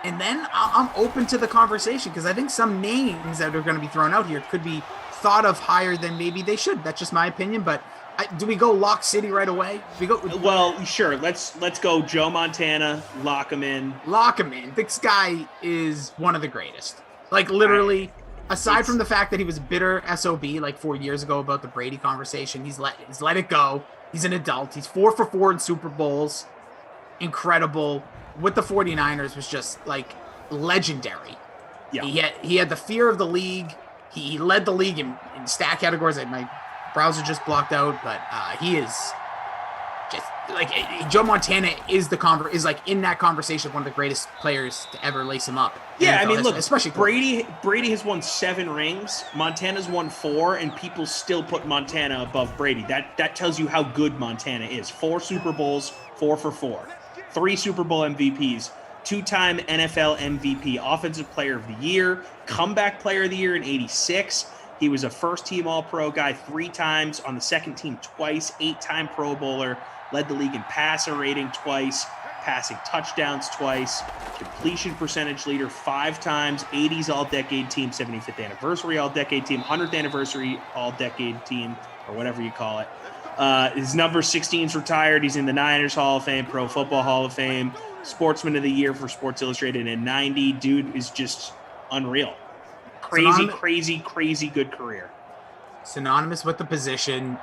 And then I'm open to the conversation because I think some names that are going to be thrown out here could be thought of higher than maybe they should. That's just my opinion. But do we go lock City right away? Well, sure. Let's go Joe Montana, lock him in. Lock him in. This guy is one of the greatest. Like literally... Aside from the fact that he was a bitter SOB like 4 years ago about the Brady conversation, he's let it go. He's an adult. He's 4 for 4 in Super Bowls. Incredible. With the 49ers was just like legendary. Yeah. He had the fear of the league. He led the league in stat categories that my browser just blocked out, but he is just like Joe Montana is like in that conversation one of the greatest players to ever lace him up. Yeah, I mean, look, especially Brady has won 7 rings. Montana's won 4, and people still put Montana above Brady. That tells you how good Montana is. 4 Super Bowls, 4 for 4, 3 Super Bowl MVPs, 2-time NFL MVP, Offensive Player of the Year, Comeback Player of the Year in '86. He was a first-team All-Pro guy 3 times, on the second team twice, 8-time Pro Bowler, led the league in passer rating twice, passing touchdowns twice, completion percentage leader 5 times, 80s All-Decade Team, 75th Anniversary All-Decade Team, 100th Anniversary All-Decade Team, or whatever you call it. His number 16 is retired. He's in the Niners Hall of Fame, Pro Football Hall of Fame, Sportsman of the Year for Sports Illustrated in '90. Dude is just unreal. Crazy good career. Synonymous with the position.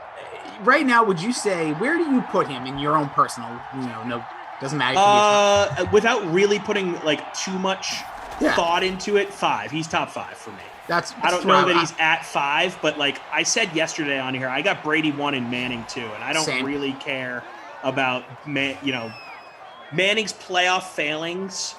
Right now, would you say, where do you put him in your own personal, no, doesn't matter. Without really putting like too much thought into it, 5. He's top 5 for me. I don't know that he's at 5, but like I said yesterday on here, I got Brady 1 and Manning 2, and I don't really care about Manning's playoff failings.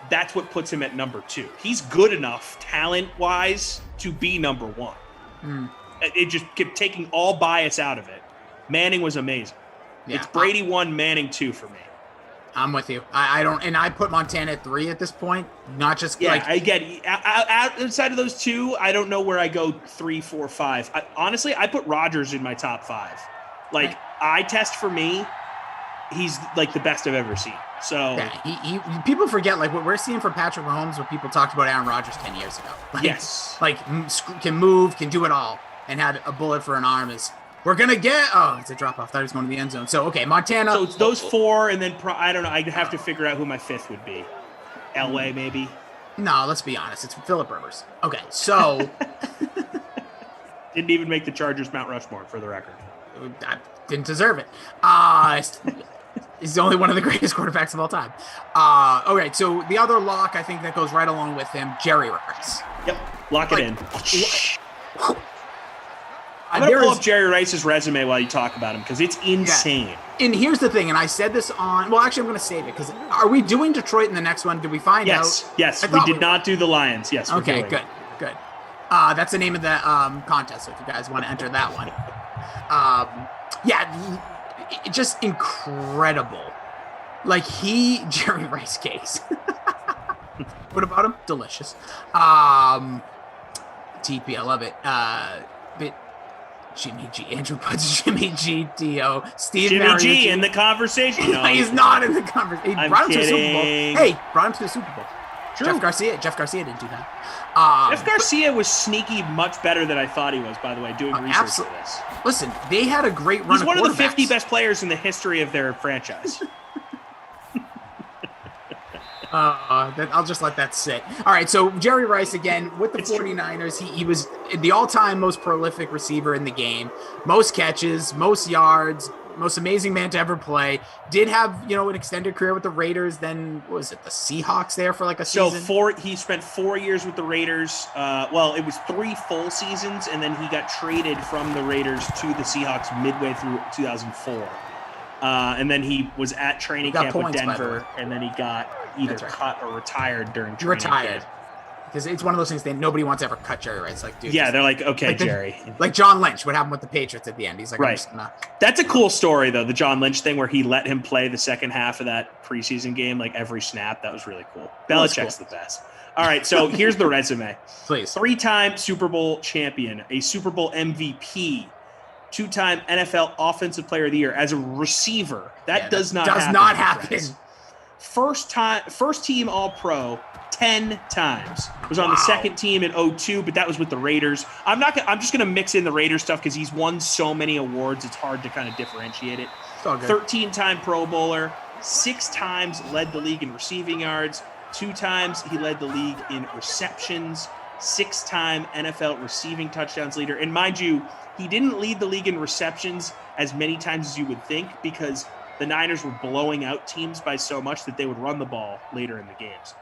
That's what puts him at number 2. He's good enough, talent-wise, to be number 1. It just kept taking all bias out of it. Manning was amazing. Yeah, it's Brady 1, Manning 2 for me. I'm with you. I don't, and I put Montana at 3 at this point. Not just I get it. Outside of those 2, I don't know where I go 3, 4, 5. Honestly, I put Rodgers in my top 5. Like eye test for me, he's like the best I've ever seen. So he people forget like what we're seeing from Patrick Mahomes, what people talked about Aaron Rodgers 10 years ago. Like, yes, like can move, can do it all, and had a bullet for an arm. We're gonna get it's a drop off. Thought he was going to the end zone. So okay, Montana. So it's those 4, and then I don't know. I'd have to figure out who my 5th would be. Elway maybe. No, let's be honest. It's Phillip Rivers. Okay, so didn't even make the Chargers Mount Rushmore for the record. I didn't deserve it. He's only one of the greatest quarterbacks of all time. Okay, so the other lock, I think that goes right along with him, Jerry Rice. Yep, lock it in. I'm going to pull up Jerry Rice's resume while you talk about him because it's insane. Yeah. And here's the thing, and I said this on – well, actually, I'm going to save it because are we doing Detroit in the next one? Did we find out? Yes, we did not do the Lions. Yes, okay, good. That's the name of the contest, so if you guys want to enter that one. Just incredible. Like Jerry Rice case. What about him? Delicious. TP, I love it. But Jimmy G, Andrew puts Jimmy G, D.O. Steve Jimmy Mariucci. G in the conversation. No, he's not in the conversation. He brought him to the Super Bowl. Hey, brought him to the Super Bowl. True. Jeff Garcia didn't do that. Jeff Garcia was sneaky much better than I thought he was, by the way, doing research for this. Listen, they had a great run. He's one of the 50 best players in the history of their franchise. I'll just let that sit. All right, so Jerry Rice again with the 49ers. He was the all-time most prolific receiver in the game. Most catches, most yards, most amazing man to ever play. Did have, an extended career with the Raiders. Then was it the Seahawks there for like a season? He spent 4 years with the Raiders. It was 3 full seasons, and then he got traded from the Raiders to the Seahawks midway through 2004. And then he was at training camp with Denver, and then he got either cut or retired during training camp. Because it's one of those things that nobody wants to ever cut Jerry Rice. Like, dude, they're like, okay, Jerry. Like John Lynch, what happened with the Patriots at the end? He's like, right. That's a cool story, though, the John Lynch thing where he let him play the second half of that preseason game, like every snap. That was really cool. Belichick's the best. All right, so here's the resume. Please. 3-time Super Bowl champion, a Super Bowl MVP, 2-time NFL Offensive Player of the Year as a receiver. That does not happen. First team All-Pro 10 times. Was on the second team in 2002, but that was with the Raiders. I'm just going to mix in the Raiders stuff because he's won so many awards, it's hard to kind of differentiate it. 13-time Pro Bowler, 6 times led the league in receiving yards, 2 times he led the league in receptions, 6-time NFL receiving touchdowns leader. And mind you, he didn't lead the league in receptions as many times as you would think because the Niners were blowing out teams by so much that they would run the ball later in the games.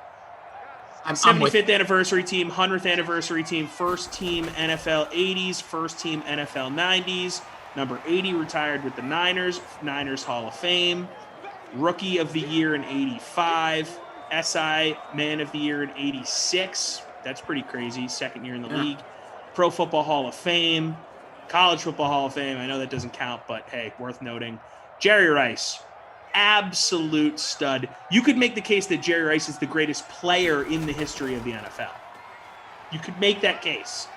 75th anniversary team, 100th anniversary team, first team NFL 80s, first team NFL 90s, number 80 retired with the Niners Hall of Fame, Rookie of the Year in 85, SI Man of the Year in 86. That's pretty crazy. Second year in the league. Pro Football Hall of Fame, College Football Hall of Fame. I know that doesn't count, but hey, worth noting. Jerry Rice, absolute stud. You could make the case that Jerry Rice is the greatest player in the history of the NFL. You could make that case.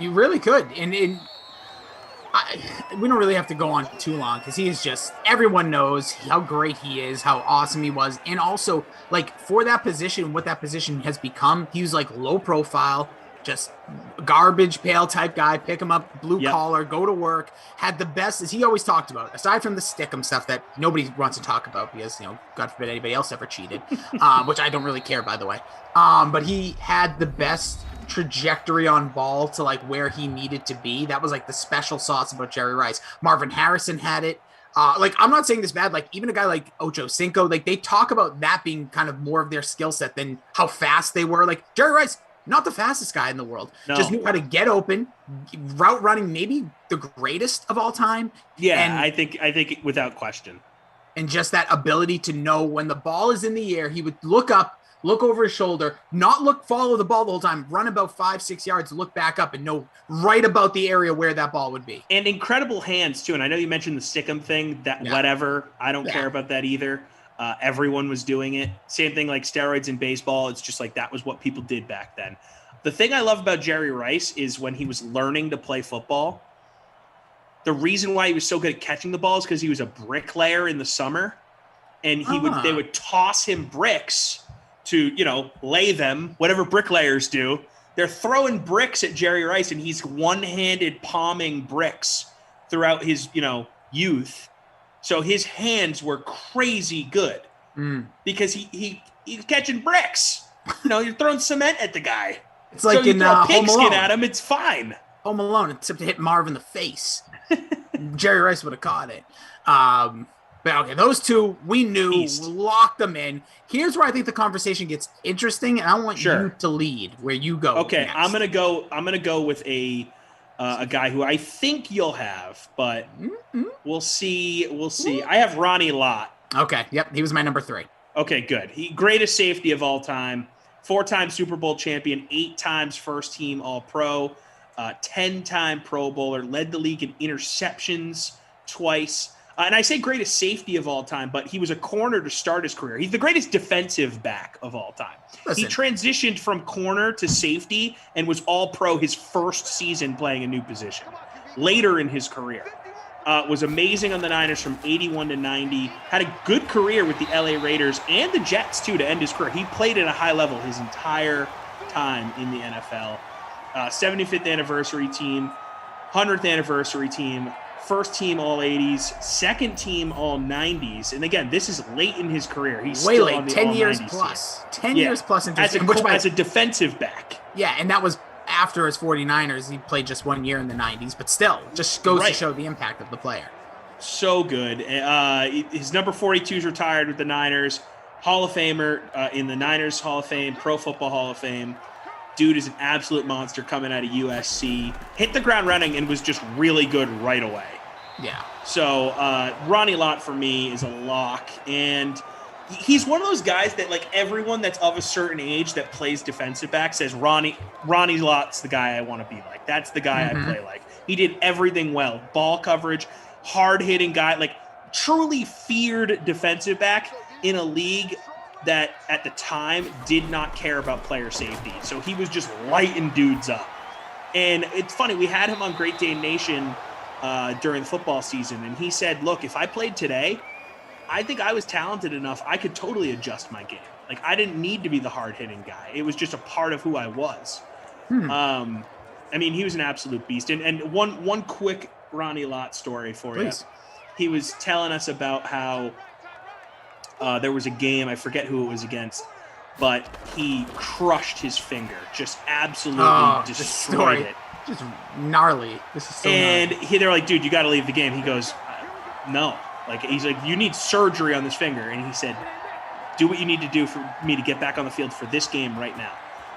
You really could. And we don't really have to go on too long because he is just, everyone knows how great he is, how awesome he was. And also, like, for that position, what that position has become, he was like low profile, just garbage pail type guy, pick him up, blue collar, go to work, had the best, as he always talked about, aside from the stick-em stuff that nobody wants to talk about because, God forbid anybody else ever cheated, which I don't really care, by the way. But he had the best trajectory on ball to like where he needed to be. That was like the special sauce about Jerry Rice. Marvin Harrison had it. I'm not saying this bad, like even a guy like Ocho Cinco, like they talk about that being kind of more of their skill set than how fast they were. Like Jerry Rice, not the fastest guy in the world. No. Just knew how to get open, route running, maybe the greatest of all time. Yeah, and I think without question. And just that ability to know when the ball is in the air, he would look up, look over his shoulder, not follow the ball the whole time, run about 5-6 yards, look back up and know right about the area where that ball would be. And incredible hands too. And I know you mentioned the stick-em thing, whatever. I don't care about that either. Everyone was doing it. Same thing like steroids in baseball. It's just like that was what people did back then. The thing I love about Jerry Rice is when he was learning to play football, the reason why he was so good at catching the ball is because he was a bricklayer in the summer, and they would toss him bricks to, lay them, whatever bricklayers do. They're throwing bricks at Jerry Rice, and he's one-handed palming bricks throughout his, youth. So his hands were crazy good because he's catching bricks. You're throwing cement at the guy. It's like in throw pigskin at him, it's fine. Home Alone, except to hit Marv in the face. Jerry Rice would have caught it. But okay, those two we knew, we locked them in. Here's where I think the conversation gets interesting, and I want you to lead where you go. Okay, next. I'm gonna go with a guy who I think you'll have, but we'll see. I have Ronnie Lott. Okay, yep, he was my number 3. Okay, good. Greatest safety of all time, 4-time Super Bowl champion, 8 times first team All-Pro, 10-time Pro Bowler, led the league in interceptions twice. And I say greatest safety of all time, but he was a corner to start his career. He's the greatest defensive back of all time. Listen. He transitioned from corner to safety and was all-pro his first season playing a new position. Later in his career, was amazing on the Niners from 81 to 90, had a good career with the LA Raiders and the Jets, too, to end his career. He played at a high level his entire time in the NFL. 75th anniversary team, 100th anniversary team, first team All-80s, second team All-90s. And again, this is late in his career. He's way still late, on the 10 All-90s years plus. team. 10 years plus into as a defensive back. Yeah, and that was after his 49ers. He played just 1 year in the 90s, but still, just goes to show the impact of the player. So good. His number 42 is retired with the Niners. Hall of Famer in the Niners Hall of Fame, Pro Football Hall of Fame. Dude is an absolute monster coming out of USC. Hit the ground running and was just really good right away. Yeah. So Ronnie Lott for me is a lock. And he's one of those guys that, like, everyone that's of a certain age that plays defensive back says Ronnie Lott's the guy I want to be like. That's the guy I play like. He did everything well. Ball coverage, hard-hitting guy, like truly feared defensive back in a league that at the time did not care about player safety. So he was just lighting dudes up. And it's funny, we had him on Great Dane Nation during the football season, and he said, look, if I played today, I think I was talented enough, I could totally adjust my game. Like, I didn't need to be the hard-hitting guy. It was just a part of who I was. I mean, he was an absolute beast. And one quick Ronnie Lott story for you. He was telling us about how there was a game, I forget who it was against, but he crushed his finger, just absolutely destroyed it. Just gnarly. This is so gnarly. They're like, dude, you got to leave the game. He goes, no. Like, he's like, you need surgery on this finger. And he said, do what you need to do for me to get back on the field for this game right now.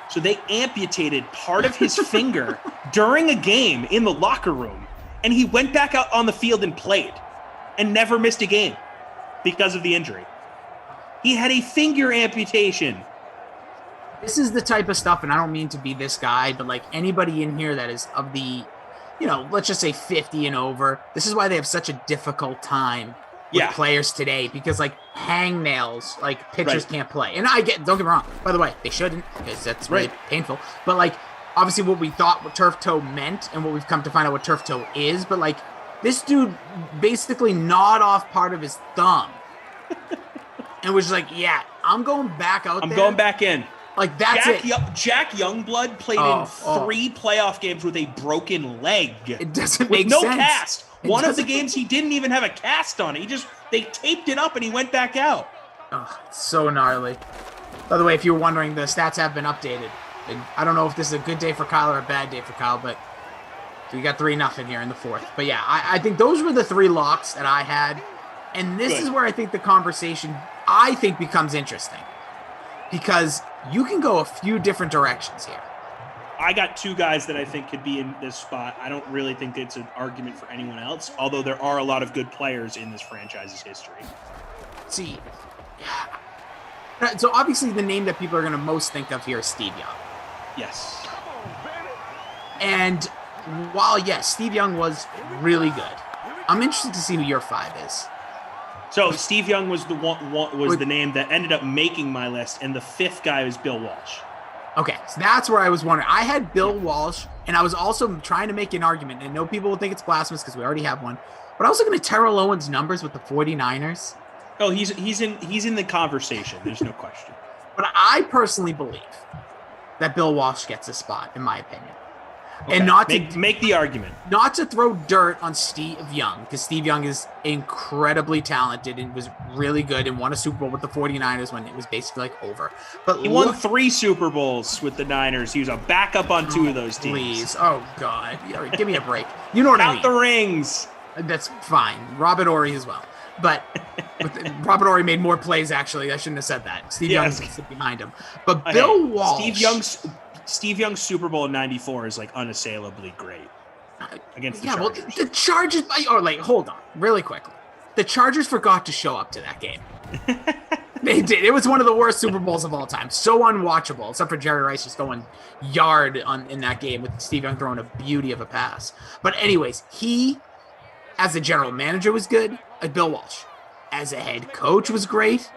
So they amputated part of his finger during a game in the locker room, and he went back out on the field and played and never missed a game because of the injury. He had a finger amputation. This is the type of stuff, and I don't mean to be this guy, but like anybody in here that is of the, let's just say 50 and over, this is why they have such a difficult time with players today, because like hangnails, like pitchers can't play. And don't get me wrong, by the way, they shouldn't, because that's really painful. But like, obviously what we thought what turf toe meant and what we've come to find out what turf toe is, but like this dude basically gnawed off part of his thumb and was like, yeah, I'm going back out there. I'm going back in. Like, that's Jack Youngblood played in 3 playoff games with a broken leg. It doesn't make sense. With no cast. One of the games he didn't even have a cast on it. They taped it up and he went back out. Oh, it's so gnarly. By the way, if you were wondering, the stats have been updated. And I don't know if this is a good day for Kyle or a bad day for Kyle, but we got 3-0 here in the fourth. But yeah, I think those were the 3 locks that I had. And this is where I think the conversation, becomes interesting. Because you can go a few different directions here. I got 2 guys that I think could be in this spot. I don't really think it's an argument for anyone else, although there are a lot of good players in this franchise's history. See, so obviously the name that people are going to most think of here is Steve Young. Yes. And while, yes, Steve Young was really good, I'm interested to see who your 5 is. So Steve Young was the name that ended up making my list, and the 5th guy was Bill Walsh. Okay, so that's where I was wondering. I had Bill Walsh, and I was also trying to make an argument, and I know people will think it's blasphemous because we already have one, but I was looking at Terrell Owens' numbers with the 49ers. Oh, he's in the conversation. There's no question. But I personally believe that Bill Walsh gets a spot, in my opinion. Okay. And not to make the argument. Not to throw dirt on Steve Young, because Steve Young is incredibly talented and was really good and won a Super Bowl with the 49ers when it was basically like over. But he won 3 Super Bowls with the Niners. He was a backup on 2 of those teams. Please. Oh, God. Give me a break. You know what I mean. Count the rings. That's fine. Robert Ory as well. But Robert Ory made more plays, actually. I shouldn't have said that. Steve Young is behind him. But Bill Walsh. Steve Young's Super Bowl in '94 is like unassailably great against the Chargers. Well, the Chargers. Hold on, really quickly. The Chargers forgot to show up to that game. They did. It was one of the worst Super Bowls of all time. So unwatchable, except for Jerry Rice just going yard in that game with Steve Young throwing a beauty of a pass. But anyways, he, as a general manager, was good. Bill Walsh, as a head coach, was great.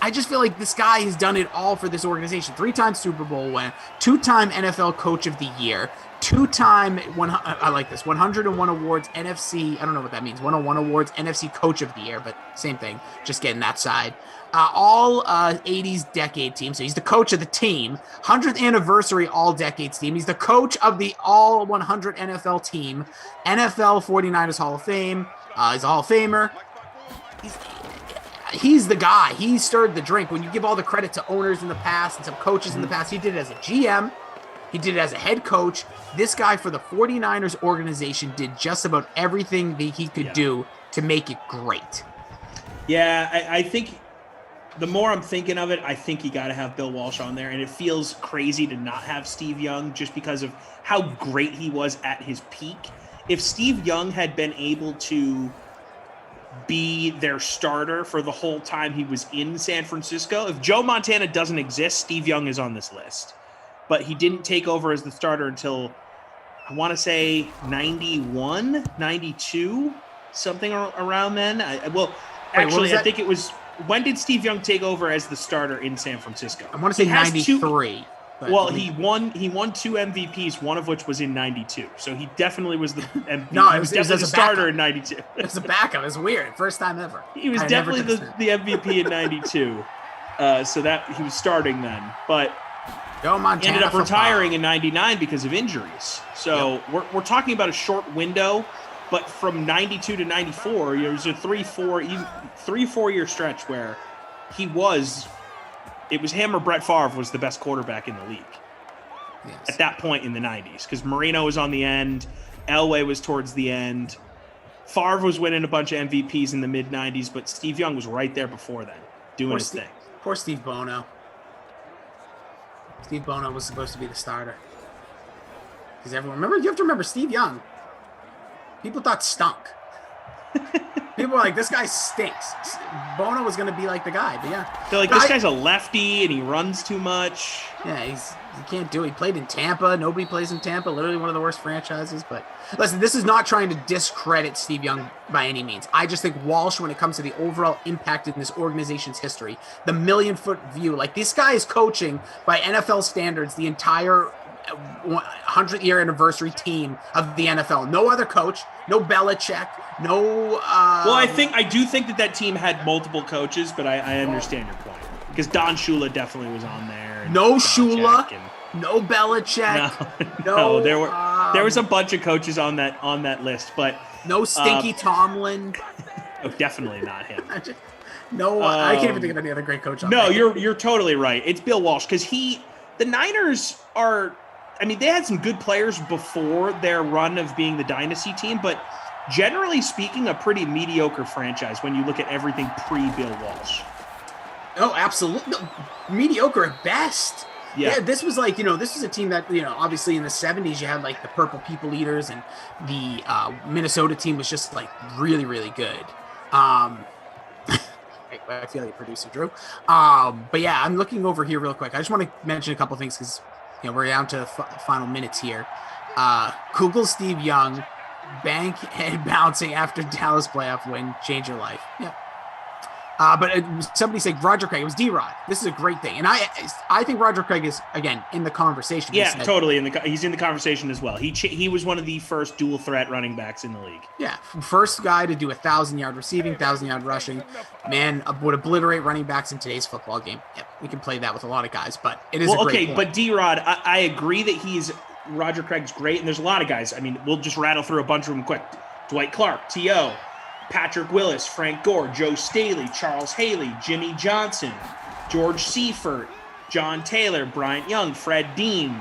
I just feel like this guy has done it all for this organization. 3-time Super Bowl win, 2-time NFL Coach of the Year, 2-time, I like this, 101 awards, NFC, I don't know what that means, 101 awards, NFC Coach of the Year, but same thing, just getting that side. All 80s decade team, so he's the coach of the team, 100th anniversary all decades team, he's the coach of the all 100 NFL team, NFL 49ers Hall of Fame, he's a Hall of Famer. He's the guy. He stirred the drink. When you give all the credit to owners in the past and some coaches in the past, he did it as a GM. He did it as a head coach. This guy for the 49ers organization did just about everything that he could do to make it great. Yeah, I think the more I'm thinking of it, I think you got to have Bill Walsh on there. And it feels crazy to not have Steve Young just because of how great he was at his peak. If Steve Young had been able to be their starter for the whole time he was in San Francisco, if Joe Montana doesn't exist, Steve Young is on this list. But he didn't take over as the starter until, I want to say, 91, 92, something around then. I think it was, when did Steve Young take over as the starter in San Francisco? I want to say 93. Well, he won 2 MVPs, one of which was in 92. So he definitely was the MVP. No, he was definitely the starter in 92. It's a backup. It's weird. First time ever. He was definitely the MVP in 92. So that he was starting then. But Joe Montana ended up retiring in 99 because of injuries. So we're talking about a short window. But from 92 to 94, it was a 3-4 year stretch where it was him or Brett Favre was the best quarterback in the league at that point in the 90s, because Marino was on the end, Elway was towards the end, Favre was winning a bunch of MVPs in the mid 90s, but Steve Young was right there before then doing his thing. Poor Steve Bono. Steve Bono was supposed to be the starter. Because you have to remember Steve Young. People thought stunk. People were like, this guy stinks. Bono was going to be like the guy, but yeah. They're like, this guy's a lefty and he runs too much. Yeah, he can't do it. He played in Tampa. Nobody plays in Tampa. Literally one of the worst franchises. But listen, this is not trying to discredit Steve Young by any means. I just think Walsh, when it comes to the overall impact in this organization's history, the million-foot view, like this guy is coaching by NFL standards the entire 100-year anniversary team of the NFL. No other coach, no Belichick, no. Well, I do think that team had multiple coaches, but I understand your point, because Don Shula definitely was on there. No Shula, no Belichick. No, there was a bunch of coaches on that list, but no Stinky Tomlin. Oh, definitely not him. I can't even think of any other great coach on No, that. you're totally right. It's Bill Walsh, because the Niners are. I mean, they had some good players before their run of being the dynasty team, but generally speaking, a pretty mediocre franchise when you look at everything pre-Bill Walsh. Oh, absolutely. No, mediocre at best. Yeah, this was like, this was a team that, obviously in the 70s you had like the Purple People Eaters, and the Minnesota team was just like really, really good. I feel like a producer, Drew. But yeah, I'm looking over here real quick. I just want to mention a couple things because we're down to the final minutes here. Google Steve Young, bank head bouncing after Dallas playoff win, change your life. Yeah. But somebody said Roger Craig. It was D-Rod. This is a great thing. And I think Roger Craig is, again, in the conversation. Yeah, totally. He's in the conversation as well. He was one of the first dual threat running backs in the league. Yeah. First guy to do 1,000-yard receiving, 1,000-yard rushing. Man, would obliterate running backs in today's football game. Yeah, we can play that with a lot of guys, but it is a great point. But D-Rod, I agree that Roger Craig's great, and there's a lot of guys. I mean, we'll just rattle through a bunch of them quick. Dwight Clark, T.O., Patrick Willis, Frank Gore, Joe Staley, Charles Haley, Jimmy Johnson, George Seifert, John Taylor, Bryant Young, Fred Dean,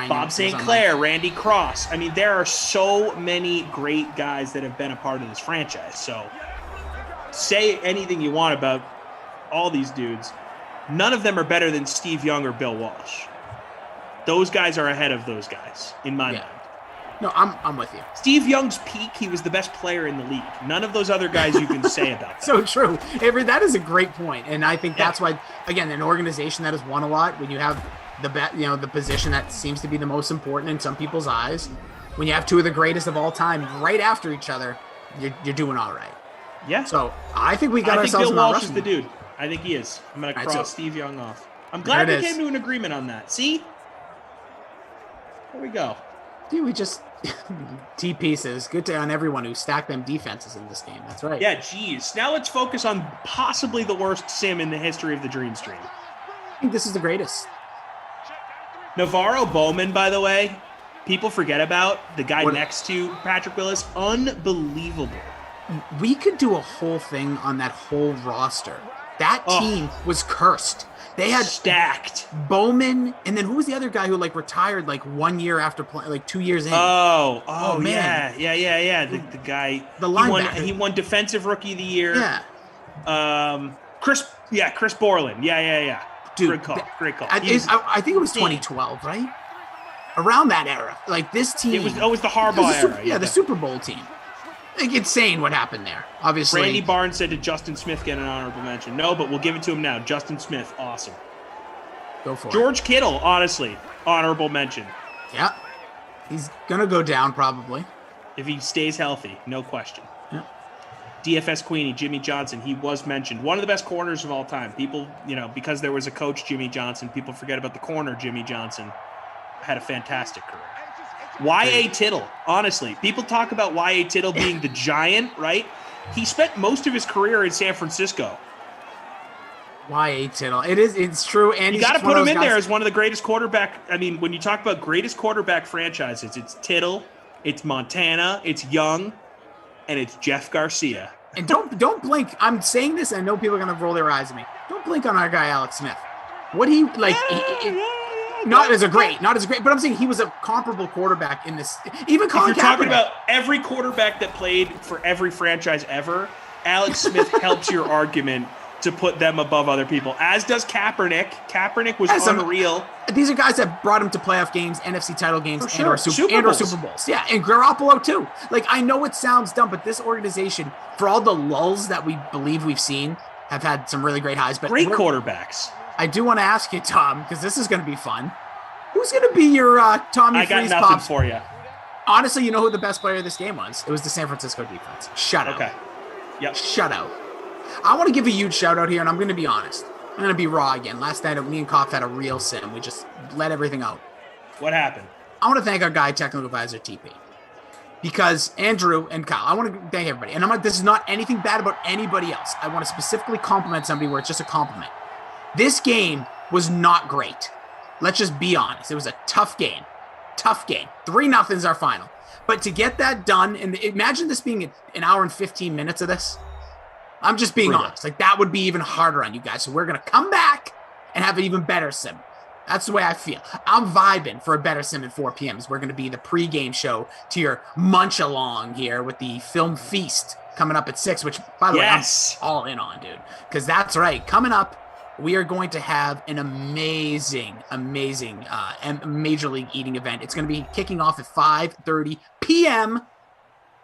Bob St. Clair, Randy Cross. I mean, there are so many great guys that have been a part of this franchise. So say anything you want about all these dudes. None of them are better than Steve Young or Bill Walsh. Those guys are ahead of those guys, in my mind. No, I'm with you. Steve Young's peak, he was the best player in the league. None of those other guys you can say about that. So true. That is a great point. And I think that's why, again, an organization that has won a lot, when you have the position that seems to be the most important in some people's eyes, when you have two of the greatest of all time right after each other, you're doing all right. Yeah. So I think we got ourselves Bill Walsh is the dude. I think he is. I'm going to cross Steve Young off. I'm glad we came to an agreement on that. See? There we go. Dude, we just T pieces. Good day on everyone who stacked them defenses in this game. That's right. Yeah, geez. Now let's focus on possibly the worst sim in the history of the Dream Stream. I think this is the greatest. Navarro Bowman, by the way, people forget about the guy next to Patrick Willis. Unbelievable. We could do a whole thing on that whole roster That team was cursed. They had stacked Bowman, and then who was the other guy who like retired like 1 year after playing, like 2 years in? Oh man, yeah. The guy, the linebacker. He won Defensive Rookie of the Year. Yeah. Chris Borland. Yeah. Dude, great call. I think it was 2012, right? Around that era, like this team. It was the Harbaugh era. Yeah, the Super Bowl team. Like, insane what happened there. Obviously, Randy Barnes said, "Did Justin Smith get an honorable mention?" No, but we'll give it to him now. Justin Smith, awesome. Go for it. George Kittle, honestly, honorable mention. Yeah, he's gonna go down probably if he stays healthy, no question. Yeah. DFS Queenie, Jimmy Johnson, he was mentioned. One of the best corners of all time. People, because there was a coach, Jimmy Johnson, people forget about the corner, Jimmy Johnson. Had a fantastic career. Y.A. Tittle, honestly. People talk about Y.A. Tittle being the giant, right? He spent most of his career in San Francisco. Y.A. Tittle. It's true. And you got to put him in there as one of the greatest quarterback. I mean, when you talk about greatest quarterback franchises, it's Tittle, it's Montana, it's Young, and it's Jeff Garcia. And don't blink. I'm saying this, and I know people are going to roll their eyes at me. Don't blink on our guy, Alex Smith. What he, like... Not as great, but I'm saying he was a comparable quarterback in this. Even Colin Kaepernick. If you're talking about every quarterback that played for every franchise ever, Alex Smith helps your argument to put them above other people, as does Kaepernick. Kaepernick was unreal. These are guys that brought him to playoff games, NFC title games, sure. and Super Bowls. Yeah, and Garoppolo too. Like, I know it sounds dumb, but this organization, for all the lulls that we believe we've seen, have had some really great highs. But great quarterbacks. I do want to ask you, Tom, because this is going to be fun. Who's going to be your Tommy Freeze Freeze nothing Pops? For you. Honestly, you know who the best player of this game was? It was the San Francisco defense. Shut out. Okay. Yep. Shut out. I want to give a huge shout out here, and I'm going to be honest. I'm going to be raw again. Last night, me and Koff had a real sim. We just let everything out. What happened? I want to thank our guy, Technical Advisor TP. Because Andrew and Kyle, I want to thank everybody. And this is not anything bad about anybody else. I want to specifically compliment somebody where it's just a compliment. This game was not great. Let's just be honest. It was a tough game. 3-0 is our final. But to get that done, and imagine this being an hour and 15 minutes of this. I'm just being honest. Like, that would be even harder on you guys. So we're going to come back and have an even better sim. That's the way I feel. I'm vibing for a better sim at 4 p.m. We're going to be the pregame show to your munch along here with the film feast coming up at 6, which, by the way, I'm all in on, dude. Because that's right. Coming up, we are going to have an amazing Major League Eating event. It's going to be kicking off at 5:30 p.m.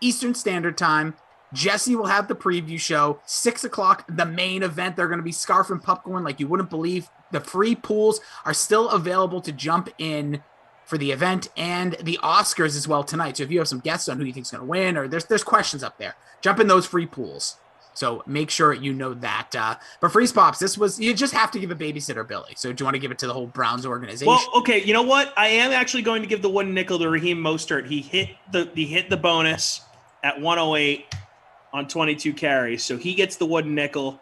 Eastern Standard Time. Jesse will have the preview show. 6 o'clock, the main event. They're going to be scarf and popcorn like you wouldn't believe. The free pools are still available to jump in for the event and the Oscars as well tonight. So if you have some guests on who you think is going to win, or there's questions up there, jump in those free pools. So make sure you know that. But Freeze Pops, you just have to give a babysitter Billy. So do you want to give it to the whole Browns organization? Well, okay, you know what? I am actually going to give the one nickel to Raheem Mostert. He hit the bonus at 108 on 22 carries. So he gets the wooden nickel.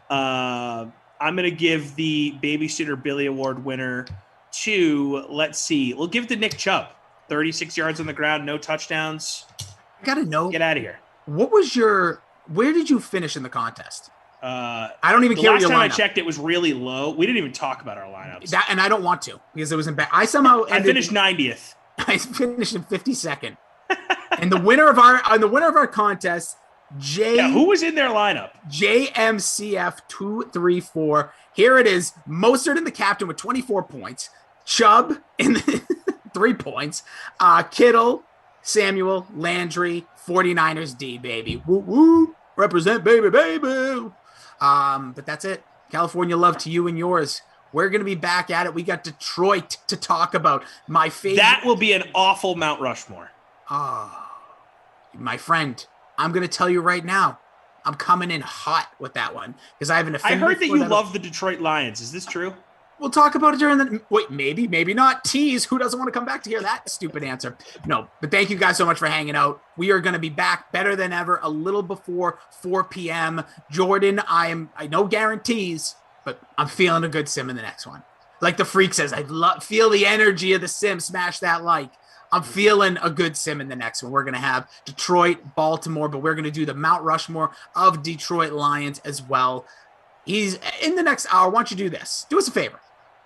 I'm going to give the babysitter Billy Award winner to, let's see, we'll give it to Nick Chubb. 36 yards on the ground, no touchdowns. I got to know. Get out of here. Where did you finish in the contest? I don't even care. Last time I checked, it was really low. We didn't even talk about our lineups. And I don't want to because it was in bad. I finished 90th. I finished in 52nd. And the winner of our contest, who was in their lineup? JMCF234. Here it is. Mostert in the captain with 24 points. Chubb in 3 points. Kittle, Samuel, Landry, 49ers D, baby. Woo woo. Represent, baby, baby. But that's it. California love to you and yours. We're going to be back at it. We got Detroit to talk about. My favorite. That will be an awful Mount Rushmore. My friend, I'm going to tell you right now, I'm coming in hot with that one because I have an affinity. I heard that you love the Detroit Lions. Is this true? We'll talk about it during the... Wait, maybe not. Tease. Who doesn't want to come back to hear that stupid answer? No, but thank you guys so much for hanging out. We are going to be back better than ever a little before 4 p.m. Jordan, I know guarantees, but I'm feeling a good sim in the next one. Like the Freak says, feel the energy of the sim. Smash that like. I'm feeling a good sim in the next one. We're going to have Detroit, Baltimore, but we're going to do the Mount Rushmore of Detroit Lions as well. He's in the next hour. Why don't you do this? Do us a favor.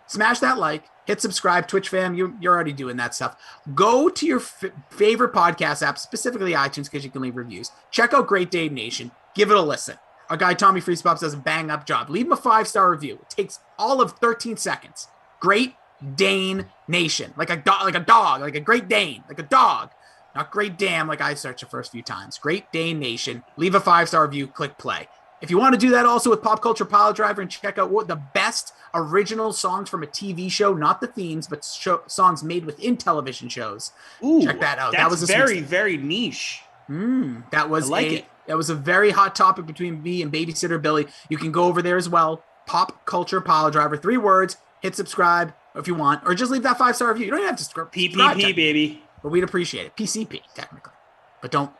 Smash that like, hit subscribe, Twitch fam. You're already doing that stuff. Go to your favorite podcast app, specifically iTunes, because you can leave reviews. Check out Great Dane Nation. Give it a listen. Our guy Tommy Freespops does a bang up job. Leave him a 5-star review. It takes all of 13 seconds. Great Dane Nation, like a dog, like a Great Dane, like a dog. Not Great Dam, like I searched the first few times. Great Dane Nation. Leave a 5-star review. Click play. If you want to do that also with Pop Culture Pile Driver and check out what the best original songs from a TV show, not the themes, but songs made within television shows. Ooh, check that out. That was very, week's... very niche. That was it. That was a very hot topic between me and Babysitter Billy. You can go over there as well. Pop Culture Pile Driver, 3 words. Hit subscribe if you want, or just leave that 5-star review. You don't even have to subscribe. PPP, baby. But we'd appreciate it. PCP, technically. But don't,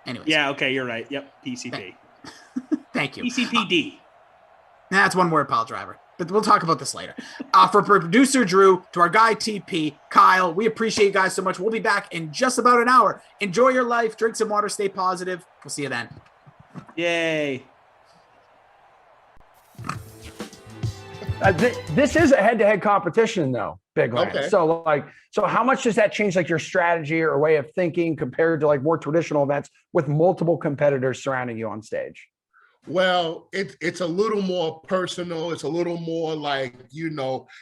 anyways. Yeah, okay, you're right. Yep, PCP. Thank you. PCPD. That's one word, Pile Driver. But we'll talk about this later. For producer Drew, to our guy TP, Kyle, we appreciate you guys so much. We'll be back in just about an hour. Enjoy your life. Drink some water. Stay positive. We'll see you then. Yay. This is a head-to-head competition, though, Big Land. Okay. So how much does that change like your strategy or way of thinking compared to like more traditional events with multiple competitors surrounding you on stage? Well, it's a little more personal. It's a little more like,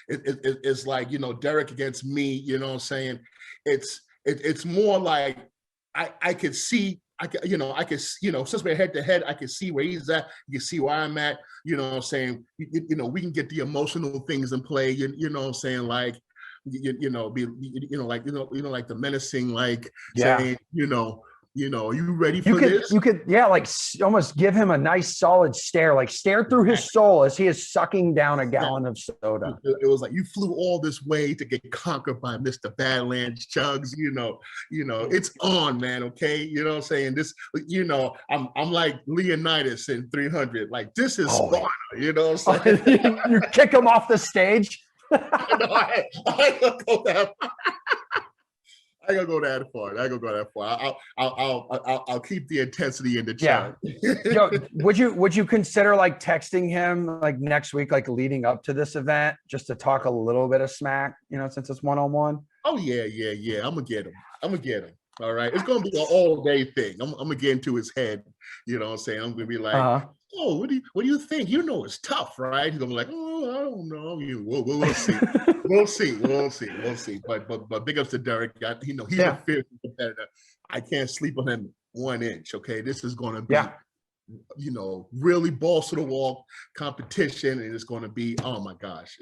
it's like, Derek against me, you know what I'm saying? It's more like I could see, since we're head to head, I can see where he's at. You can see where I'm at, you know what I'm saying? We can get the emotional things in play, you know what I'm saying? Like, like the menacing, like saying, are you ready for this? You could, almost give him a nice solid stare, like stare through his soul as he is sucking down a gallon of soda. It was like, you flew all this way to get conquered by Mr. Badlands Chugs, it's on, man. Okay. You know what I'm saying? This, I'm like Leonidas in 300. Like, this is Sparta, you know what I'm saying? You kick him off the stage. I don't go that far. I ain't gonna go that far. I'll keep the intensity in the chat. Yeah. Would you consider like texting him like next week, like leading up to this event, just to talk a little bit of smack, since it's one-on-one? Oh yeah. I'm gonna get him. All right. It's gonna be an all day thing. I'm gonna get into his head. You know what I'm saying? I'm gonna be like, oh, what do you think? It's tough, right? He's gonna be like, oh, I don't know. We'll see. We'll see. But big ups to Derek. He's a fierce competitor. I can't sleep on him 1 inch. Okay, this is gonna be, really balls to the wall competition, and it's gonna be, oh my gosh.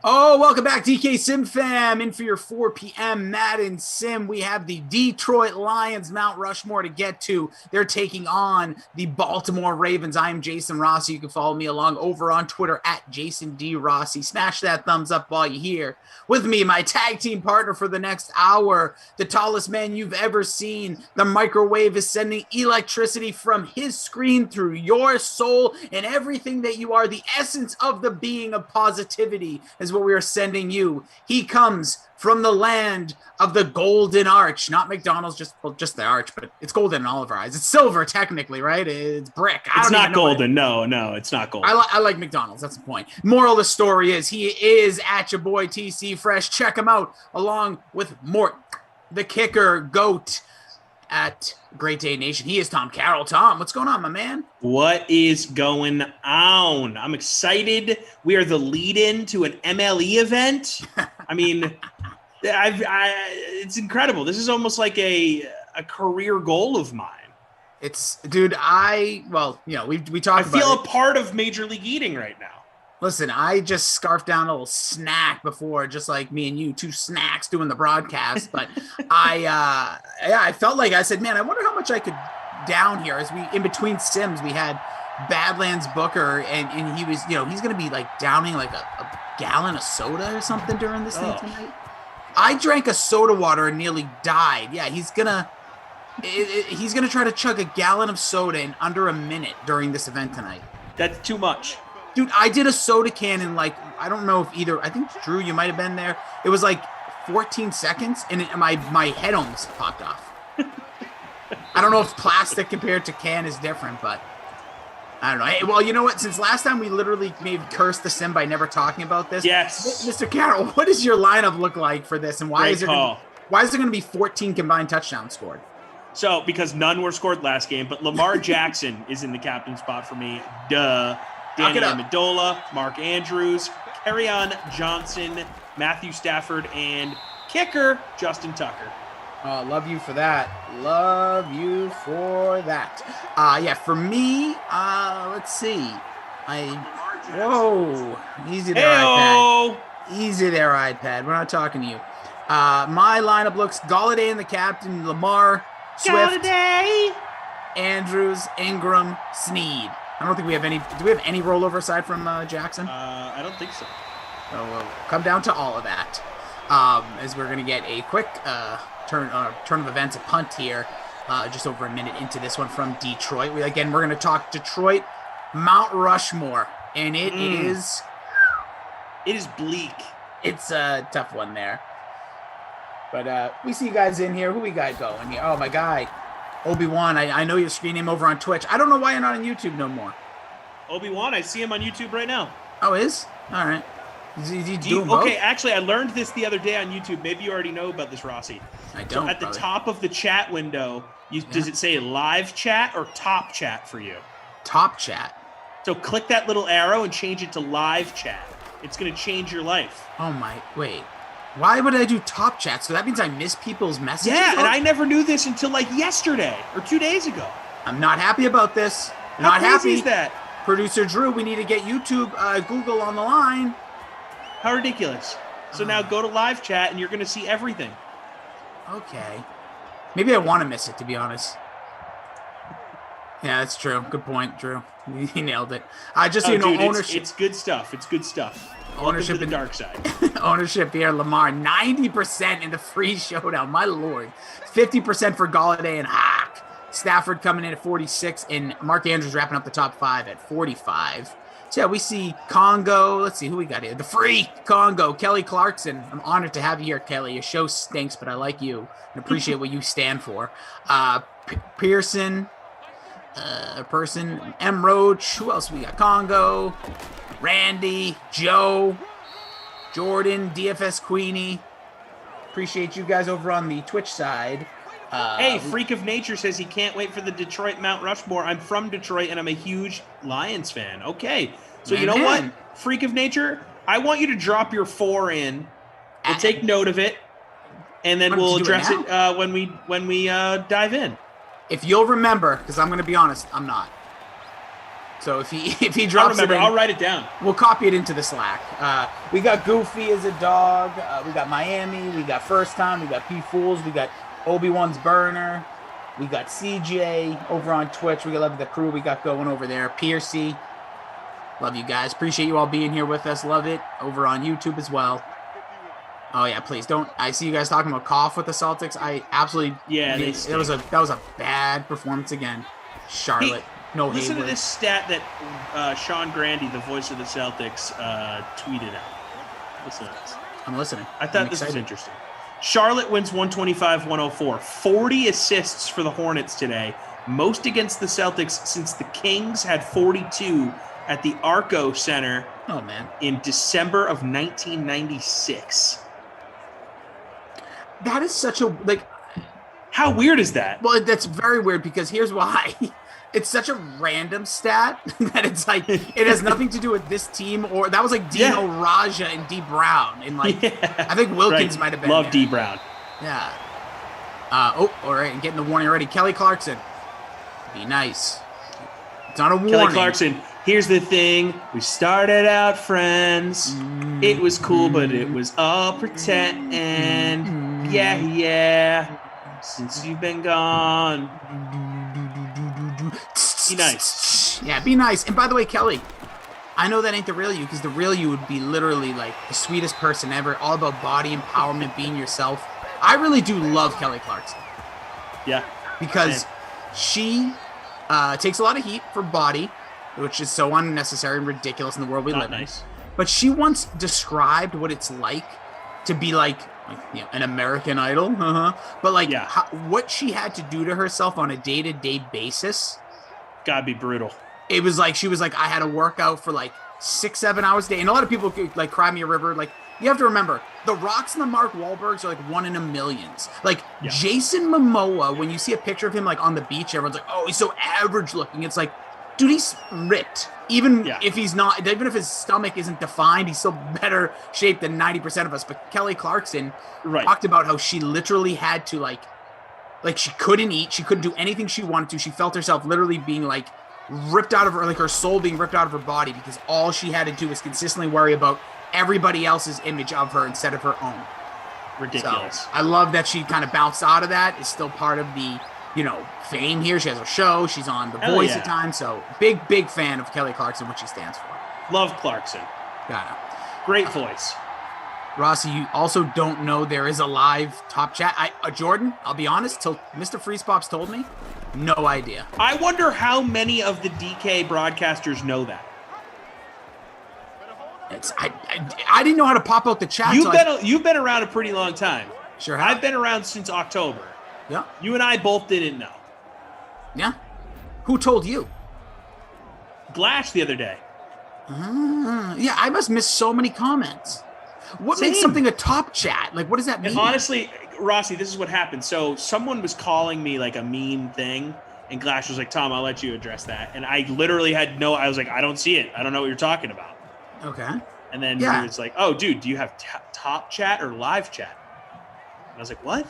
Oh, welcome back, DK Sim Fam. In for your 4 p.m. Madden Sim. We have the Detroit Lions Mount Rushmore to get to. They're taking on the Baltimore Ravens. I'm Jason Rossi. You can follow me along over on Twitter at Jason D. Rossi. Smash that thumbs up while you're here. With me, my tag team partner for the next hour, the tallest man you've ever seen. The microwave is sending electricity from his screen through your soul and everything that you are. The essence of the being of positivity is what we are sending you. He comes from the land of the Golden Arch, not McDonald's, just the arch, but it's golden in all of our eyes. It's silver, technically, right? It's brick. It's not golden. No, it's not golden. I like McDonald's. That's the point. Moral of the story is he is at your boy TC Fresh. Check him out along with Mort, the kicker goat at Great Day Nation. He is Tom Carroll. Tom, what's going on, my man? What is going on? I'm excited. We are the lead-in to an MLE event. I mean, it's incredible. This is almost like a career goal of mine. It's, dude, we talked about it. I feel a part of Major League Eating right now. Listen, I just scarfed down a little snack before, just like me and you, 2 snacks doing the broadcast. But I felt like I said, man, I wonder how much I could down here. As in between sims, we had Badlands Booker, and he was, he's going to be like downing like a gallon of soda or something during this thing tonight. I drank a soda water and nearly died. Yeah, he's gonna try to chug a gallon of soda in under a minute during this event tonight. That's too much. Dude, I did a soda can in I don't know if I think Drew, you might have been there. It was like 14 seconds and my head almost popped off. I don't know if plastic compared to can is different, but I don't know. Hey, well, you know what? Since last time we literally maybe cursed the sim by never talking about this. Yes. Mr. Carroll, what does your lineup look like for this? And why is there going to be 14 combined touchdowns scored? So, because none were scored last game, but Lamar Jackson is in the captain spot for me. Duh. Danny Amendola, Mark Andrews, Kerryon Johnson, Matthew Stafford, and kicker Justin Tucker. Love you for that. Love you for that. For me, let's see. Easy there, iPad. Easy there, iPad. We're not talking to you. My lineup looks Galladay in the captain, Lamar, Swift, Galladay, Andrews, Ingram, Snead. I don't think we have any. Do we have any rollover aside from Jackson? I don't think so. So we'll come down to all of that. As we're going to get a quick turn of events, a punt here, just over a minute into this one from Detroit. We're going to talk Detroit Mount Rushmore, and it is bleak. It's a tough one there. But we see you guys in here. Who we got going here? Oh, my guy. Obi-Wan, I know your screen name over on Twitch. I don't know why you're not on YouTube no more. Obi-Wan, I see him on YouTube right now. Oh, is? All right. Is he doing both? Okay, actually, I learned this the other day on YouTube. Maybe you already know about this, Rossi. I don't. So at the top of the chat window, does it say live chat or top chat for you? Top chat. So click that little arrow and change it to live chat. It's going to change your life. Oh, my. Wait. Why would I do top chat? So that means I miss people's messages? Yeah, and I never knew this until yesterday or 2 days ago. I'm not happy about this. How crazy is that? Producer Drew, we need to get YouTube, Google on the line. How ridiculous. So now go to live chat and you're going to see everything. Okay. Maybe I want to miss it, to be honest. Yeah, that's true. Good point, Drew. He nailed it. Ownership. It's good stuff. It's good stuff. Ownership in the dark side. Ownership here, Lamar, 90% in the free showdown. My lord. 50% for Galladay and Hawk. Stafford coming in at 46, and Mark Andrews wrapping up the top 5 at 45. So, yeah, we see Congo. Let's see who we got here. The free Congo, Kelly Clarkson. I'm honored to have you here, Kelly. Your show stinks, but I like you and appreciate what you stand for. Pearson, M. Roach. Who else we got? Congo, Randy, Joe, Jordan, DFS Queenie. Appreciate you guys over on the Twitch side. Hey, Freak of Nature says he can't wait for the Detroit Mount Rushmore. I'm from Detroit, and I'm a huge Lions fan. Okay. So you know what, Freak of Nature? I want you to drop your 4 in. We'll take note of it, and then we'll address it when we dive in. If you'll remember, because I'm going to be honest, I'm not. So if he drops it in, I'll write it down. We'll copy it into the Slack. We got Goofy as a dog. We got Miami. We got First Time. We got P Fools. We got Obi-Wan's Burner. We got CJ over on Twitch. We love the crew we got going over there. Piercy. Love you guys. Appreciate you all being here with us. Love it. Over on YouTube as well. Oh yeah, please don't. I see you guys talking about cough with the Celtics. I absolutely. Yeah, that was a bad performance again. Charlotte. No Listen Hayward. to this stat that Sean Grandy, the voice of the Celtics, tweeted out. Listen to this. I'm listening. I thought this was interesting. Charlotte wins 125-104. 40 assists for the Hornets today. Most against the Celtics since the Kings had 42 at the Arco Center in December of 1996. That is such a, how weird is that? Well, that's very weird because here's why. It's such a random stat that it's like it has nothing to do with this team or that was like Dino Raja and D Brown and I think Wilkins might have been. Love D Brown. Yeah. All right, and getting the warning already. Kelly Clarkson. Be nice. It's not a warning. Kelly Clarkson. Here's the thing. We started out friends. It was cool, but it was all pretend. Yeah. Since you've been gone. Be nice. Yeah, be nice. And by the way, Kelly, I know that ain't the real you because the real you would be literally like the sweetest person ever, all about body empowerment, being yourself. I really do love Kelly Clarkson. Yeah. Because she takes a lot of heat for body, which is so unnecessary and ridiculous in the world we live in. But she once described what it's like to be like an American Idol. But what she had to do to herself on a day-to-day basis. Gotta be brutal. It was like, she was like, I had to work out for 6-7 hours a day. And a lot of people cry me a river. You have to remember, the Rocks and the Mark Wahlbergs are one in a millions. Jason Momoa, when you see a picture of him on the beach, everyone's like, oh, he's so average looking. It's like, dude, he's ripped. Even if he's not, even if his stomach isn't defined, he's still better shape than 90% of us. But Kelly Clarkson talked about how she literally had to she couldn't eat. She couldn't do anything she wanted to. She felt herself literally being ripped out of her, her soul being ripped out of her body because all she had to do was consistently worry about everybody else's image of her instead of her own. Ridiculous. So, I love that she kind of bounced out of that. Is still part of the, fame here. She has her show. She's on The Voice at times. So big fan of Kelly Clarkson, what she stands for. Love Clarkson. Got it. Great voice. Rossi, you also don't know there is a live top chat. Jordan, I'll be honest, till Mr. Freeze Pops told me, no idea. I wonder how many of the DK broadcasters know that. I didn't know how to pop out the chat. You've been around a pretty long time. Sure have. I've been around since October. Yeah. You and I both didn't know. Yeah. Who told you? Glash the other day. Yeah, I must miss so many comments. What makes something a top chat? What does that mean? And honestly, Rossi, this is what happened. So someone was calling me a mean thing, and Glash was like, Tom, I'll let you address that. And I literally I was like, I don't see it. I don't know what you're talking about. Okay. And then he was like, oh, dude, do you have top chat or live chat? And I was like, what?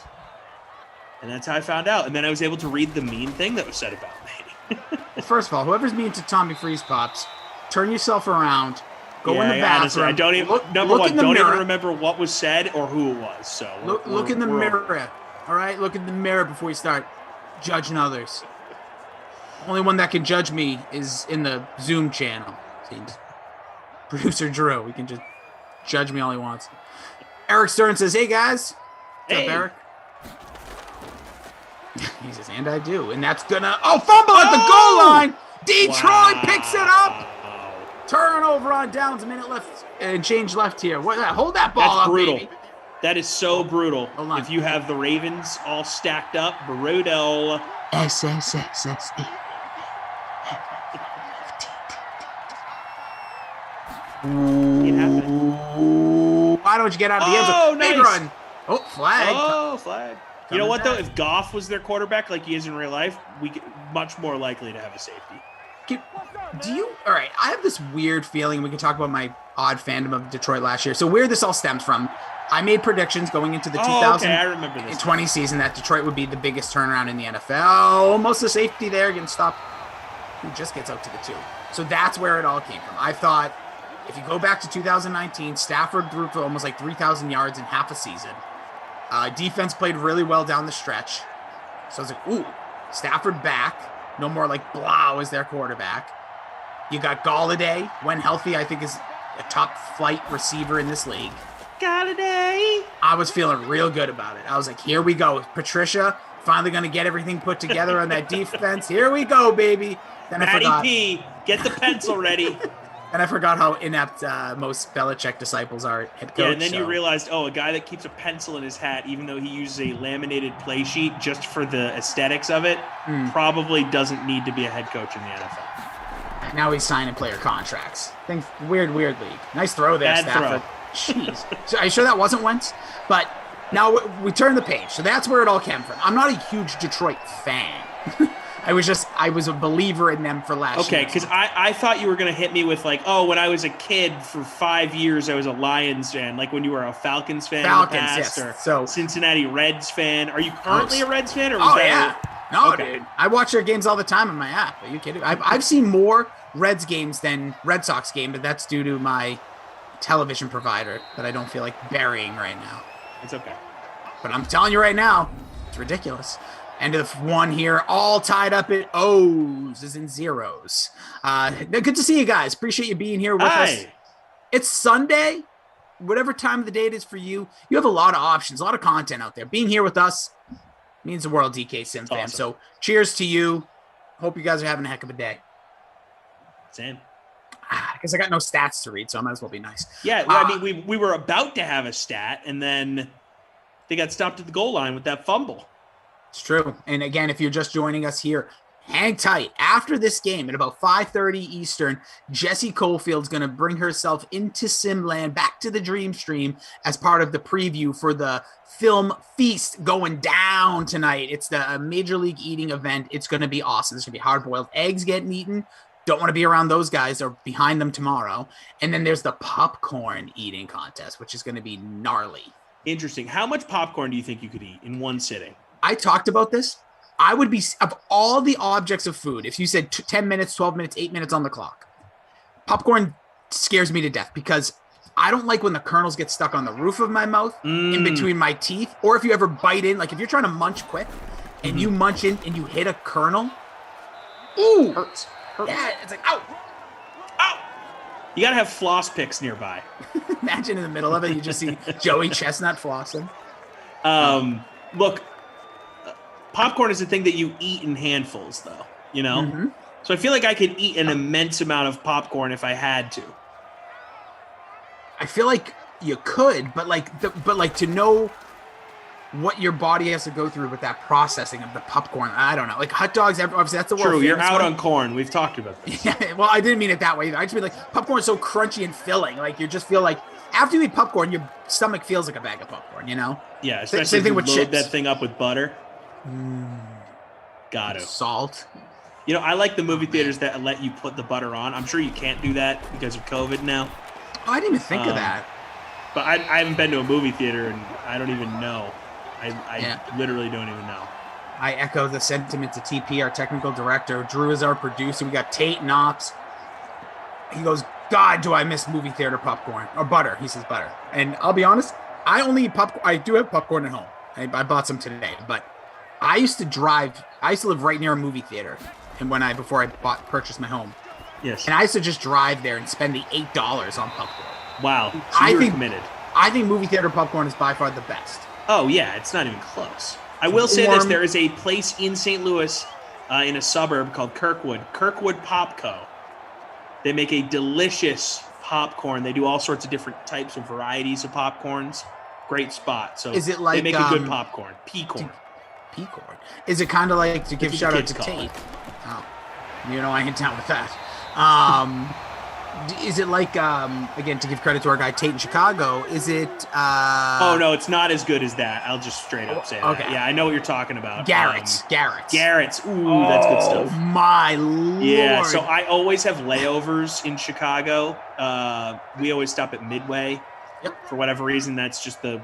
And that's how I found out. And then I was able to read the mean thing that was said about me. Well, first of all, whoever's mean to Tommy Freeze Pops, turn yourself around. Go in the bathroom. Honestly, I don't even even remember what was said or who it was. So look in the mirror. All right, look in the mirror before you start judging others. Only one that can judge me is in the Zoom channel. Producer Drew. He can just judge me all he wants. Eric Stern says, "Hey guys, what's up, Eric?" He says, "And I do," and that's gonna fumble at the goal line. Detroit picks it up. Turnover on downs, a minute left and change left here. Hold that ball up, brutal. baby. That is so brutal. If you have the Ravens all stacked up, brutal. SSSSE. It happened. Why don't you get out of the end zone? Big run. Flag. Flag. You know what, though? If Goff was their quarterback like he is in real life, we get much more likely to have a safety. All right, I have this weird feeling, we can talk about my odd fandom of Detroit last year. So where this all stems from, I made predictions going into the 2020 season that Detroit would be the biggest turnaround in the NFL. Almost a safety there, getting stopped. who just gets out to the 2. So that's where it all came from. I thought if you go back to 2019, Stafford threw for almost like 3,000 yards in half a season. Defense played really well down the stretch. So I was like, ooh, Stafford back. No more like Blau as their quarterback. You got Galladay, when healthy, I think is a top flight receiver in this league. Galladay. I was feeling real good about it. I was like, here we go. Patricia finally going to get everything put together on that defense. Here we go, baby. Then Matty P, get the pencil ready. And I forgot how inept most Belichick disciples are head coach. Yeah, and then you realized, a guy that keeps a pencil in his hat, even though he uses a laminated play sheet just for the aesthetics of it, probably doesn't need to be a head coach in the NFL. Now he's signing player contracts. Weird league. Nice throw there, Stafford. Jeez. So are you sure that wasn't Wentz? But now we turn the page. So that's where it all came from. I'm not a huge Detroit fan. I was a believer in them for last year. Okay, because I thought you were going to hit me with like, when I was a kid for 5 years, I was a Lions fan. Like when you were a Falcons fan in the past, yes. Or Cincinnati Reds fan. Are you currently a Reds fan? Or Dude. I watch their games all the time on my app. Are you kidding? I've seen more Reds games than Red Sox game, but that's due to my television provider that I don't feel like burying right now. It's okay. But I'm telling you right now, it's ridiculous. End of one here, all tied up at O's as in zeros. Good to see you guys. Appreciate you being here with us. It's Sunday. Whatever time of the day it is for you, you have a lot of options, a lot of content out there. Being here with us means the world, DK Sim fam. Awesome. So cheers to you. Hope you guys are having a heck of a day. Same. Because I got no stats to read, so I might as well be nice. Yeah, I mean, we were about to have a stat, and then they got stopped at the goal line with that fumble. It's true. And again, if you're just joining us here, hang tight. After this game at about 5:30 Eastern, Jessie Colefield's going to bring herself into Simland, back to the Dream Stream as part of the preview for the film feast going down tonight. It's the Major League Eating event. It's going to be awesome. There's going to be hard-boiled eggs getting eaten. Don't want to be around those guys or behind them tomorrow. And then there's the popcorn eating contest, which is going to be gnarly. Interesting. How much popcorn do you think you could eat in one sitting? I talked about this. I would be, of all the objects of food, if you said 10 minutes, 12 minutes, 8 minutes on the clock, popcorn scares me to death because I don't like when the kernels get stuck on the roof of my mouth, in between my teeth, or if you ever bite in, like if you're trying to munch quick and you munch in and you hit a kernel, ooh, Hurts. yeah, it's like, ow. You got to have floss picks nearby. Imagine in the middle of it, you just see Joey Chestnut flossing. Look, popcorn is a thing that you eat in handfuls, though, you know? Mm-hmm. So I feel like I could eat an immense amount of popcorn if I had to. I feel like you could, but to know what your body has to go through with that processing of the popcorn, I don't know. Like hot dogs, obviously that's the world. True, you're out one. on corn. We've talked about this. Yeah, well, I didn't mean it that way either. I just mean like popcorn is so crunchy and filling. Like you just feel like after you eat popcorn, your stomach feels like a bag of popcorn, you know? Yeah, especially same thing if with you load chips. that thing up with butter. Got to. Salt. You know, I like the movie theaters that let you put the butter on. I'm sure you can't do that because of COVID now. Oh, I didn't even think of that. But I haven't been to a movie theater, and I don't even know. I literally don't even know. I echo the sentiments of TP, our technical director. Drew is our producer. We got Tate and Ops. He goes, God, do I miss movie theater popcorn. Or butter. He says butter. And I'll be honest, I only eat popcorn. I do have popcorn at home. I bought some today. But I used to live right near a movie theater. And before I purchased my home. Yes. And I used to just drive there and spend the $8 on popcorn. Wow. So you were committed. I think movie theater popcorn is by far the best. Oh, yeah. It's not even close. I will say this. There is a place in St. Louis in a suburb called Kirkwood Popco. They make a delicious popcorn. They do all sorts of different types of varieties of popcorns. Great spot. So is it like, they make a good popcorn. Peacorn. Peacorn. Is it kind of like, to give shout out to Tate? Oh, you know, I ain't down with that. Is it like, again, to give credit to our guy Tate in Chicago, is it... oh, no, it's not as good as that. I'll just straight up say that. Yeah, I know what you're talking about. Garrett's. Ooh, that's good stuff. Oh, my Lord. Yeah, so I always have layovers in Chicago. We always stop at Midway. Yep. For whatever reason, that's just the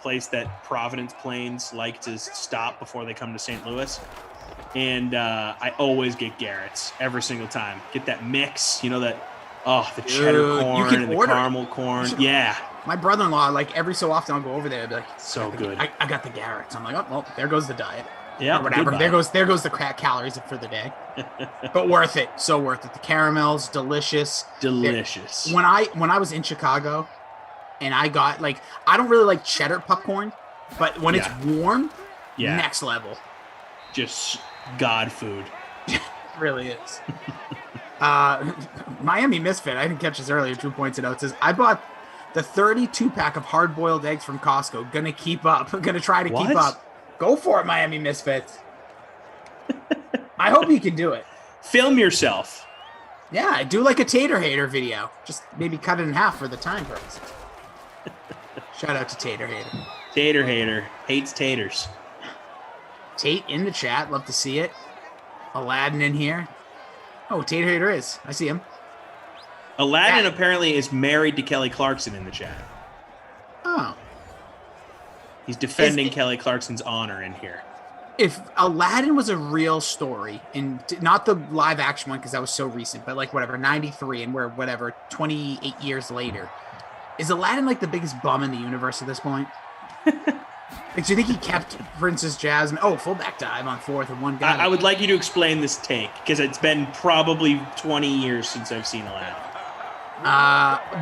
place that Providence planes like to stop before they come to St. Louis. and I always get Garrett's every single time. Get that mix, the cheddar corn and the caramel corn. Yeah. My brother-in-law, like every so often, I'll go over there and be like, so good. I got the Garrett's. I'm like, oh, well, there goes the diet. Yeah, or whatever. There goes the calories for the day. But worth it. So worth it. The caramels, delicious. Delicious. When I was in Chicago, and I got I don't really like cheddar popcorn, but when it's warm, next level. Just God food. It really is. Miami Misfit, I didn't catch this earlier. Drew points it out. Says, I bought the 32-pack of hard-boiled eggs from Costco. Gonna keep up. Gonna try to keep up. Go for it, Miami Misfits. I hope you can do it. Film yourself. Yeah, do like a tater hater video. Just maybe cut it in half for the time purposes. Shout out to Tater Hater. Tater hater. Hates taters. Tate in the chat. Love to see it. Aladdin in here. Oh, Tater Hater is. I see him. Aladdin apparently is married to Kelly Clarkson in the chat. Oh. He's defending Kelly Clarkson's honor in here. If Aladdin was a real story, and not the live action one because that was so recent, but 93, and we're 28 years later, is Aladdin the biggest bum in the universe at this point? Do you think he kept Princess Jasmine? Oh, fullback dive on fourth and one guy. I would like you to explain this take because it's been probably 20 years since I've seen Aladdin.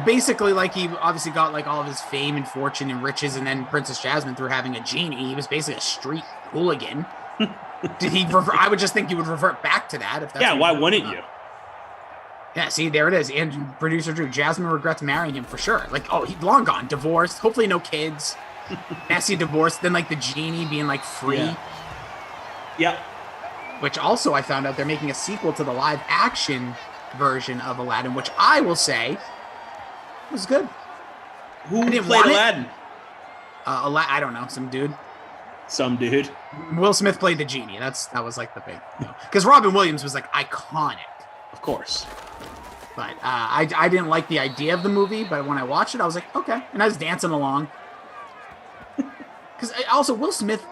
Basically, he obviously got all of his fame and fortune and riches, and then Princess Jasmine through having a genie. He was basically a street hooligan. Did he? I would just think he would revert back to that. If that's why wouldn't you? Yeah, see, there it is. And producer Drew, Jasmine regrets marrying him for sure. He's long gone, divorced, hopefully no kids, messy divorce. Then the genie being free. Yeah. Which also I found out they're making a sequel to the live action version of Aladdin, which I will say was good. Who played Aladdin? I don't know, some dude. Will Smith played the genie. That was the big, because Robin Williams was iconic, of course. But I didn't like the idea of the movie, but when I watched it, I was like, okay, and I was dancing along. Because also Will Smith,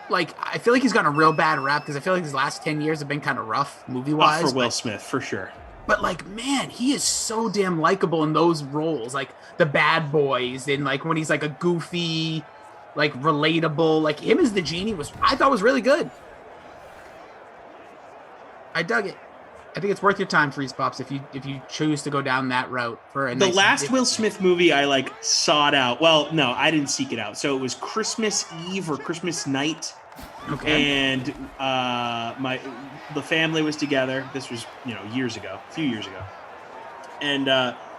I feel like he's gotten a real bad rap because I feel like his last 10 years have been kind of rough movie-wise. For Will Smith, for sure. But, man, he is so damn likable in those roles. The Bad Boys and, when he's, a goofy, relatable. Him as the genie I thought was really good. I dug it. I think it's worth your time, Freeze Pops, if you choose to go down that route for a nice last Will Smith movie I, sought out. Well, no, I didn't seek it out. So it was Christmas Eve or Christmas night. Okay. And the family was together. This was, a few years ago. And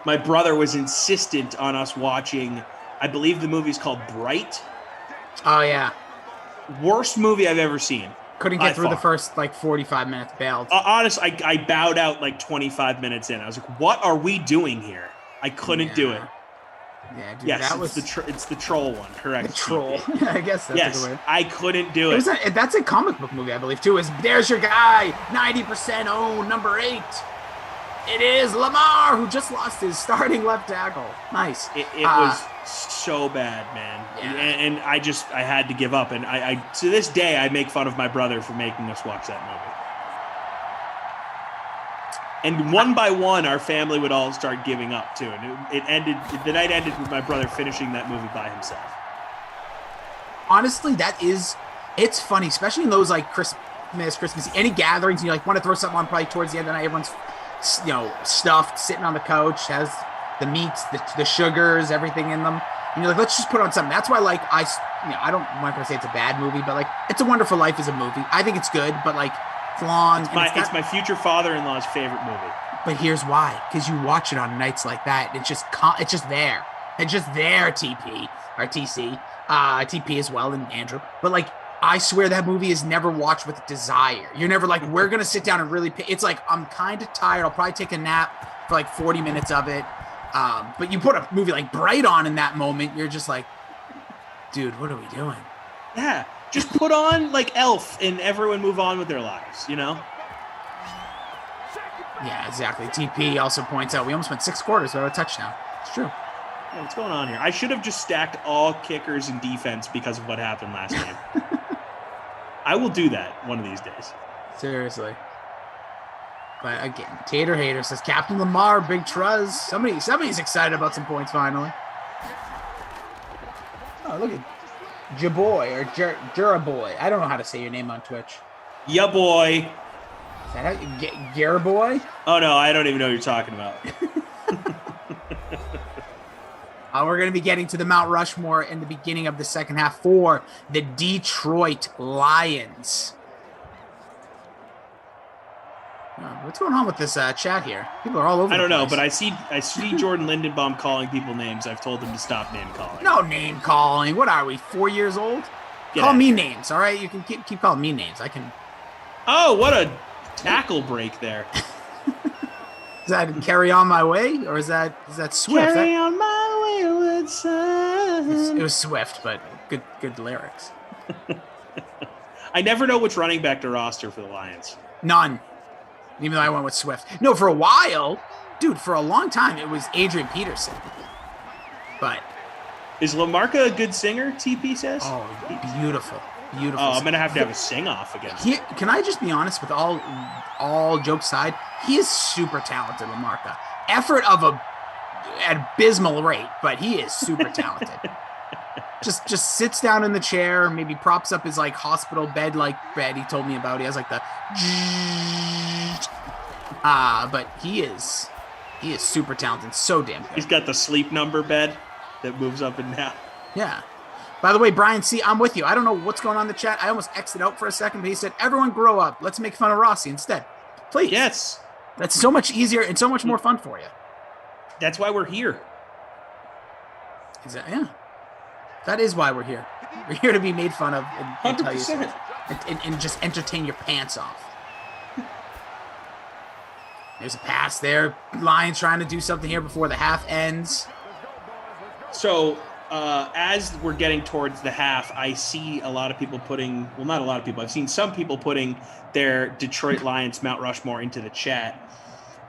my brother was insistent on us watching, I believe the movie's called Bright. Oh, yeah. Worst movie I've ever seen. Couldn't get through the first 45 minutes, bailed. Honestly, I bowed out 25 minutes in. I was like, what are we doing here? I couldn't do it. Yeah, dude, yes, that was it's the troll one, correct? The troll. I guess that's yes, the way. I couldn't do it. That's a comic book movie, I believe, too. There's your guy, 90% owned, number 8. It is Lamar, who just lost his starting left tackle. Nice. It was so bad, man. Yeah. And I had to give up. And I to this day, I make fun of my brother for making us watch that movie. And one by one, our family would all start giving up too. And the night ended with my brother finishing that movie by himself. Honestly, it's funny, especially in those Christmas, any gatherings, you want to throw something on probably towards the end of the night. Everyone's, stuffed, sitting on the couch, has the meats, the sugars, everything in them. And you're let's just put on something. That's why, I'm not going to say it's a bad movie, but It's a Wonderful Life is a movie. I think it's good, but it's long. It's my future father-in-law's favorite movie. But here's why: because you watch it on nights like that, and it's just there. It's just there, TP or TC, TP as well, and Andrew. But I swear that movie is never watched with desire. You're never we're going to sit down and really it's I'm kind of tired. I'll probably take a nap for 40 minutes of it. But you put a movie like Bright on in that moment, you're just dude, what are we doing? Yeah. Just put on Elf and everyone move on with their lives, Yeah, exactly. TP also points out we almost went 6 quarters without a touchdown. It's true. Yeah, what's going on here? I should have just stacked all kickers and defense because of what happened last game. I will do that one of these days. Seriously. But again, Tater Hater says Captain Lamar, Big Truz. Somebody's excited about some points finally. Oh, look at Jaboy or Juraboy. I don't know how to say your name on Twitch. Yeah, boy. Is that Garaboy? Oh no, I don't even know what you're talking about. We're going to be getting to the Mount Rushmore in the beginning of the second half for the Detroit Lions. What's going on with this chat here? People are all over. I don't the know, place. but I see Jordan Lindenbaum calling people names. I've told him to stop name calling. No name calling. What are we, 4 years old? Call me names, all right? You can keep calling me names. I can. Oh, what a tackle break there. Is that Carry On My Way, or is that Swift? Carry on my wayward son. It was Swift, but good lyrics. I never know which running back to roster for the Lions. None. Even though I went with Swift. No, for a while, dude, for a long time, it was Adrian Peterson. But. Is Lamarca a good singer, TP says? Oh, beautiful. Beautiful. Oh, I'm going to have a sing-off against him. Can I just be honest with all jokes aside? He is super talented, Lamarca. Effort of an abysmal rate, but he is super talented. just sits down in the chair, maybe props up his like hospital bed like bed he told me about. He has like the but he is super talented, so damn good. He's got the sleep number bed that moves up and down. Yeah. By the way, Brian C., I'm with you. I don't know what's going on in the chat. I almost exited out for a second, but he said, everyone grow up. Let's make fun of Rossi instead. Please. Yes. That's so much easier and so much more fun for you. That's why we're here. Exactly. Yeah. That is why we're here. We're here to be made fun of and tell you 100%. and just entertain your pants off. There's a pass there. Lions trying to do something here before the half ends. So, as we're getting towards the half, I see a lot of people putting, well, not a lot of people, I've seen some people putting their Detroit Lions Mount Rushmore into the chat,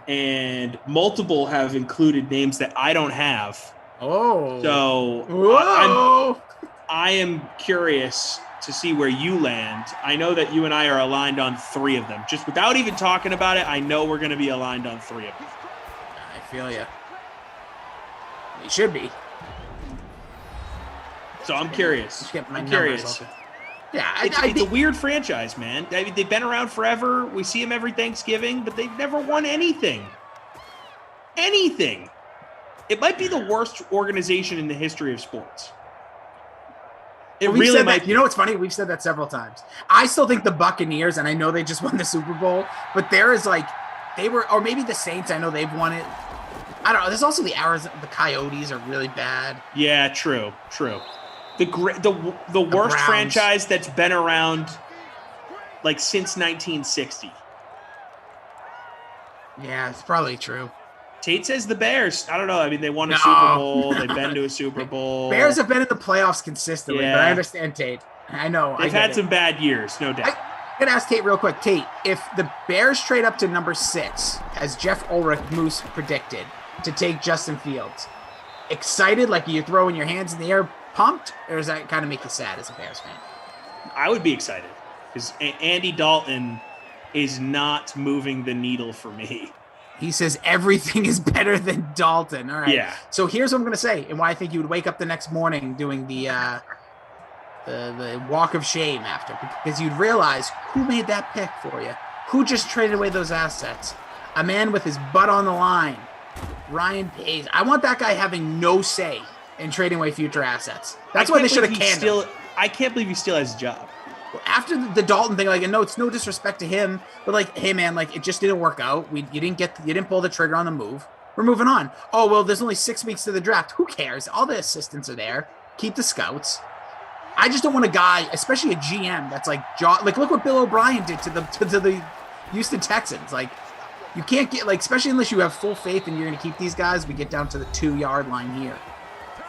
and multiple have included names that I don't have. Oh. So, I am curious to see where you land. I know that you and I are aligned on 3 of them. Just without even talking about it, I know we're going to be aligned on 3 of them. I feel you. You should be. So I'm curious. I'm curious. Yeah, it's a weird franchise, man. I mean, they've been around forever. We see them every Thanksgiving, but they've never won anything. Anything. It might be the worst organization in the history of sports. It really might be. You know what's funny? We've said that several times. I still think the Buccaneers, and I know they just won the Super Bowl, but there is like, or maybe the Saints, I know they've won it. I don't know. There's also the Coyotes are really bad. Yeah, true. The worst Browns. franchise that's been around like since 1960. Yeah, it's probably true. Tate says the Bears. I don't know. I mean, they won a Super Bowl. They've been to a Super Bowl. Bears have been in the playoffs consistently, but I understand Tate. I know. They've had some bad years, no doubt. I'm going to ask Tate real quick. Tate, if the Bears trade up to number 6, as Geoff Ulrich Moose predicted, to take Justin Fields, excited, like you're throwing your hands in the air, pumped, or does that kind of make you sad as a Bears fan? I would be excited because Andy Dalton is not moving the needle for me. He says everything is better than Dalton. All right. Yeah. So here's what I'm going to say, and why I think you would wake up the next morning doing the walk of shame after, because you'd realize who made that pick for you, who just traded away those assets, a man with his butt on the line, Ryan Pace. I want that guy having no say in trading away future assets. That's why they should have canned him. I can't believe he still has a job. After the Dalton thing, like, and no, it's no disrespect to him, but like, hey man, like, it just didn't work out. You didn't pull the trigger on the move. We're moving on. Oh well, there's only 6 weeks to the draft. Who cares? All the assistants are there. Keep the scouts. I just don't want a guy, especially a GM, that's like look what Bill O'Brien did to the Houston Texans. Like, you can't get, like, especially unless you have full faith and you're going to keep these guys. We get down to the 2-yard line here.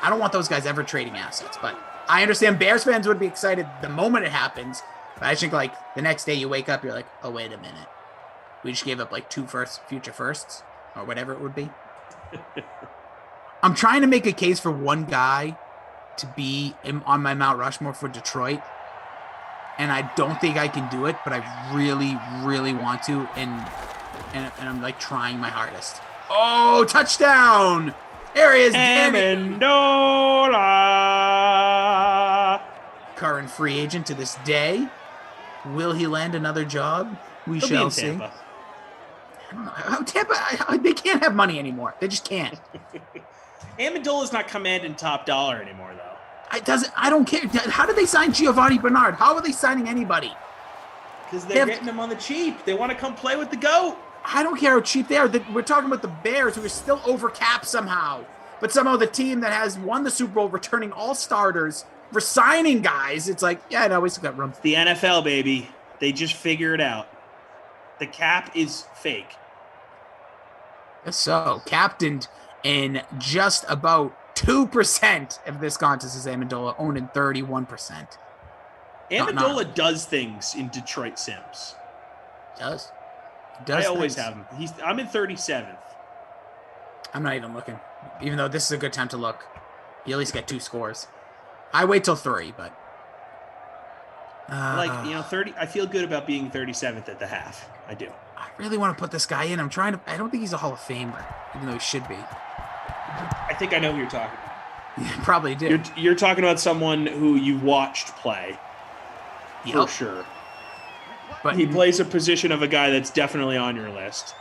I don't want those guys ever trading assets, but I understand Bears fans would be excited the moment it happens. But I think, like, the next day you wake up, you're like, oh, wait a minute. We just gave up, like, 2 future firsts or whatever it would be. I'm trying to make a case for one guy to be on my Mount Rushmore for Detroit. and I don't think I can do it, but I really, really want to, and I'm like trying my hardest. Oh, touchdown! There he is, Amendola. Current free agent to this day. Will he land another job? We He'll shall be see. in Tampa. I don't know. How Tampa, they can't have money anymore. They just can't. Amendola's not commanding top dollar anymore, though. I don't care. How did they sign Giovanni Bernard? How are they signing anybody? Because they're getting them on the cheap. They want to come play with the GOAT. I don't care how cheap they are. We're talking about the Bears, who are still over cap somehow. But somehow the team that has won the Super Bowl, returning all starters, resigning guys, it's like, yeah, no, we still got room. It's the NFL, baby. They just figure it out. The cap is fake. So, captained in just about 2% of this contest is Amendola, owning 31%. Amendola does things in Detroit Sims. Does. I always have him. I'm in 37th. I'm not even looking, even though this is a good time to look. You at least get 2 scores. I wait till 3, but 30. I feel good about being 37th at the half. I do. I really want to put this guy in. I don't think he's a Hall of Famer, even though he should be. I think I know who you're talking about. Yeah, probably do. You're talking about someone who you've watched play. For sure. But he plays a position of a guy that's definitely on your list.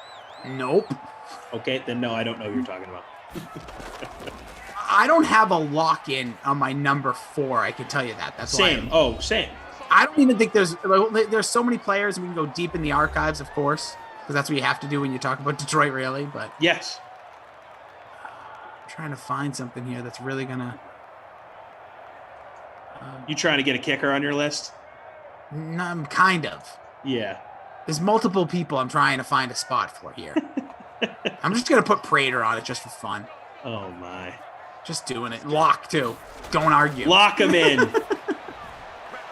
Nope. Okay, then no, I don't know who you're talking about. I don't have a lock-in on my number 4. I can tell you that. That's same. Same. I don't even think there's so many players. We can go deep in the archives, of course, because that's what you have to do when you talk about Detroit, really. But yes, I'm trying to find something here that's really gonna. You trying to get a kicker on your list? No, kind of. Yeah. There's multiple people I'm trying to find a spot for here. I'm just gonna put Prater on it just for fun. Oh my. Just doing it. Lock too. Don't argue. Lock him in.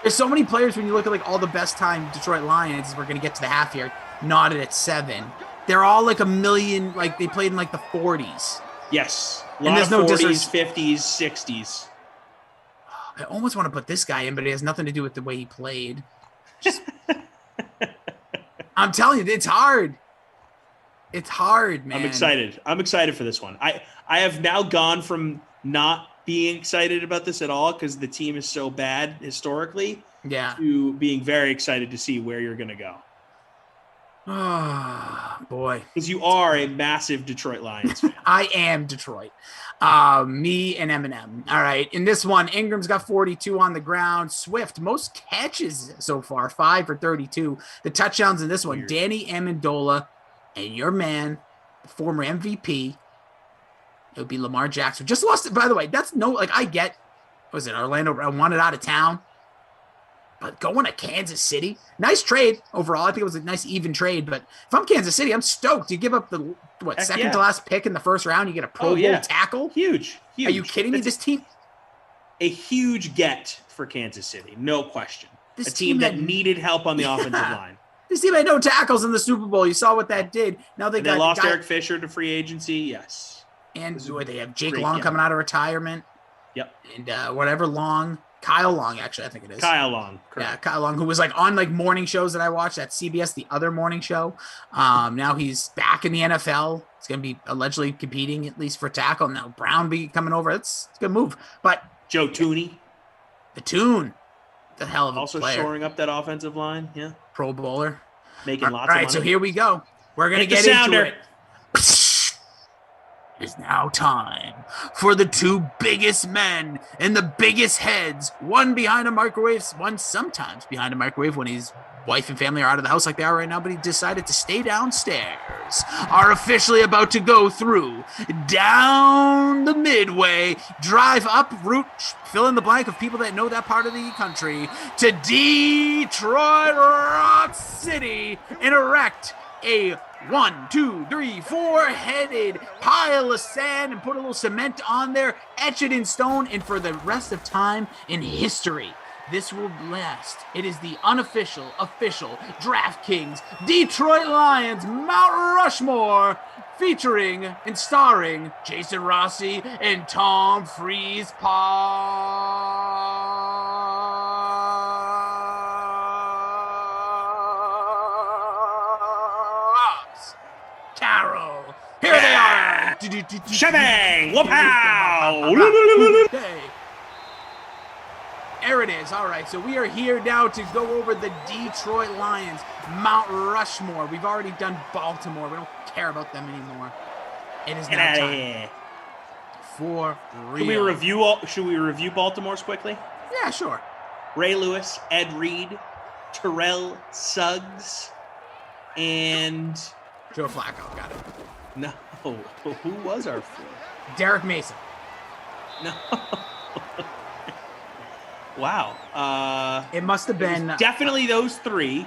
There's so many players when you look at like all the best time Detroit Lions, we're going to get to the half here, knotted at 7. They're all like a million, like they played in like the 40s. Yes. A lot of there's no 40s, 50s, 60s. I almost want to put this guy in, but it has nothing to do with the way he played. I'm telling you, it's hard. It's hard, man. I'm excited for this one. I have now gone from not being excited about this at all because the team is so bad historically, to being very excited to see where you're going to go. Oh, boy. Because you are a massive Detroit Lions fan. I am Detroit. Me and Eminem. All right. In this one, Ingram's got 42 on the ground. Swift, most catches so far, 5 for 32. The touchdowns in this one, Danny Amendola and your man, the former MVP, it would be Lamar Jackson. Just lost it, by the way. That's I get, was it Orlando wanted out of town? But going to Kansas City, nice trade overall. I think it was a nice even trade. But if I'm Kansas City, I'm stoked. You give up the second to last pick in the first round, you get a Pro Bowl tackle. Huge. Are you kidding me? This team, a huge get for Kansas City, no question. A team that needed help on the offensive line. This team had no tackles in the Super Bowl. You saw what that did. Now they lost Eric Fisher to free agency. Yes. And they have Jake Long coming out of retirement. Yep. And Kyle Long, actually, I think it is. Kyle Long. Correct. Yeah, Kyle Long, who was on morning shows that I watched at CBS, the other morning show. Now he's back in the NFL. He's going to be allegedly competing at least for tackle. Now Brown be coming over. It's a good move. But Joe Tooney. The Toon. The hell of a also player. Shoring up that offensive line. Yeah. Pro Bowler. Making lots of money. All right, so here we go. We're going to get into it. It's now time for the 2 biggest men and the biggest heads, one behind a microwave, one sometimes behind a microwave when his wife and family are out of the house like they are right now, but he decided to stay downstairs, are officially about to go through, down the midway, drive up route, fill in the blank of people that know that part of the country, to Detroit Rock City and erect a 1, 2, 3, 4-headed pile of sand and put a little cement on there, etch it in stone, and for the rest of time in history, this will last. It is the official DraftKings Detroit Lions Mount Rushmore, featuring and starring Jason Rossi and Tom Freeze Pod. Shebang! Wapow! Hey. There it is. All right, so we are here now to go over the Detroit Lions, Mount Rushmore. We've already done Baltimore. We don't care about them anymore. It is now time for real. Should we review Baltimore's quickly? Yeah, sure. Ray Lewis, Ed Reed, Terrell Suggs, and Joe Flacco. Got it. no, who was our fourth? Derek Mason. No. Wow. It must have been definitely those three.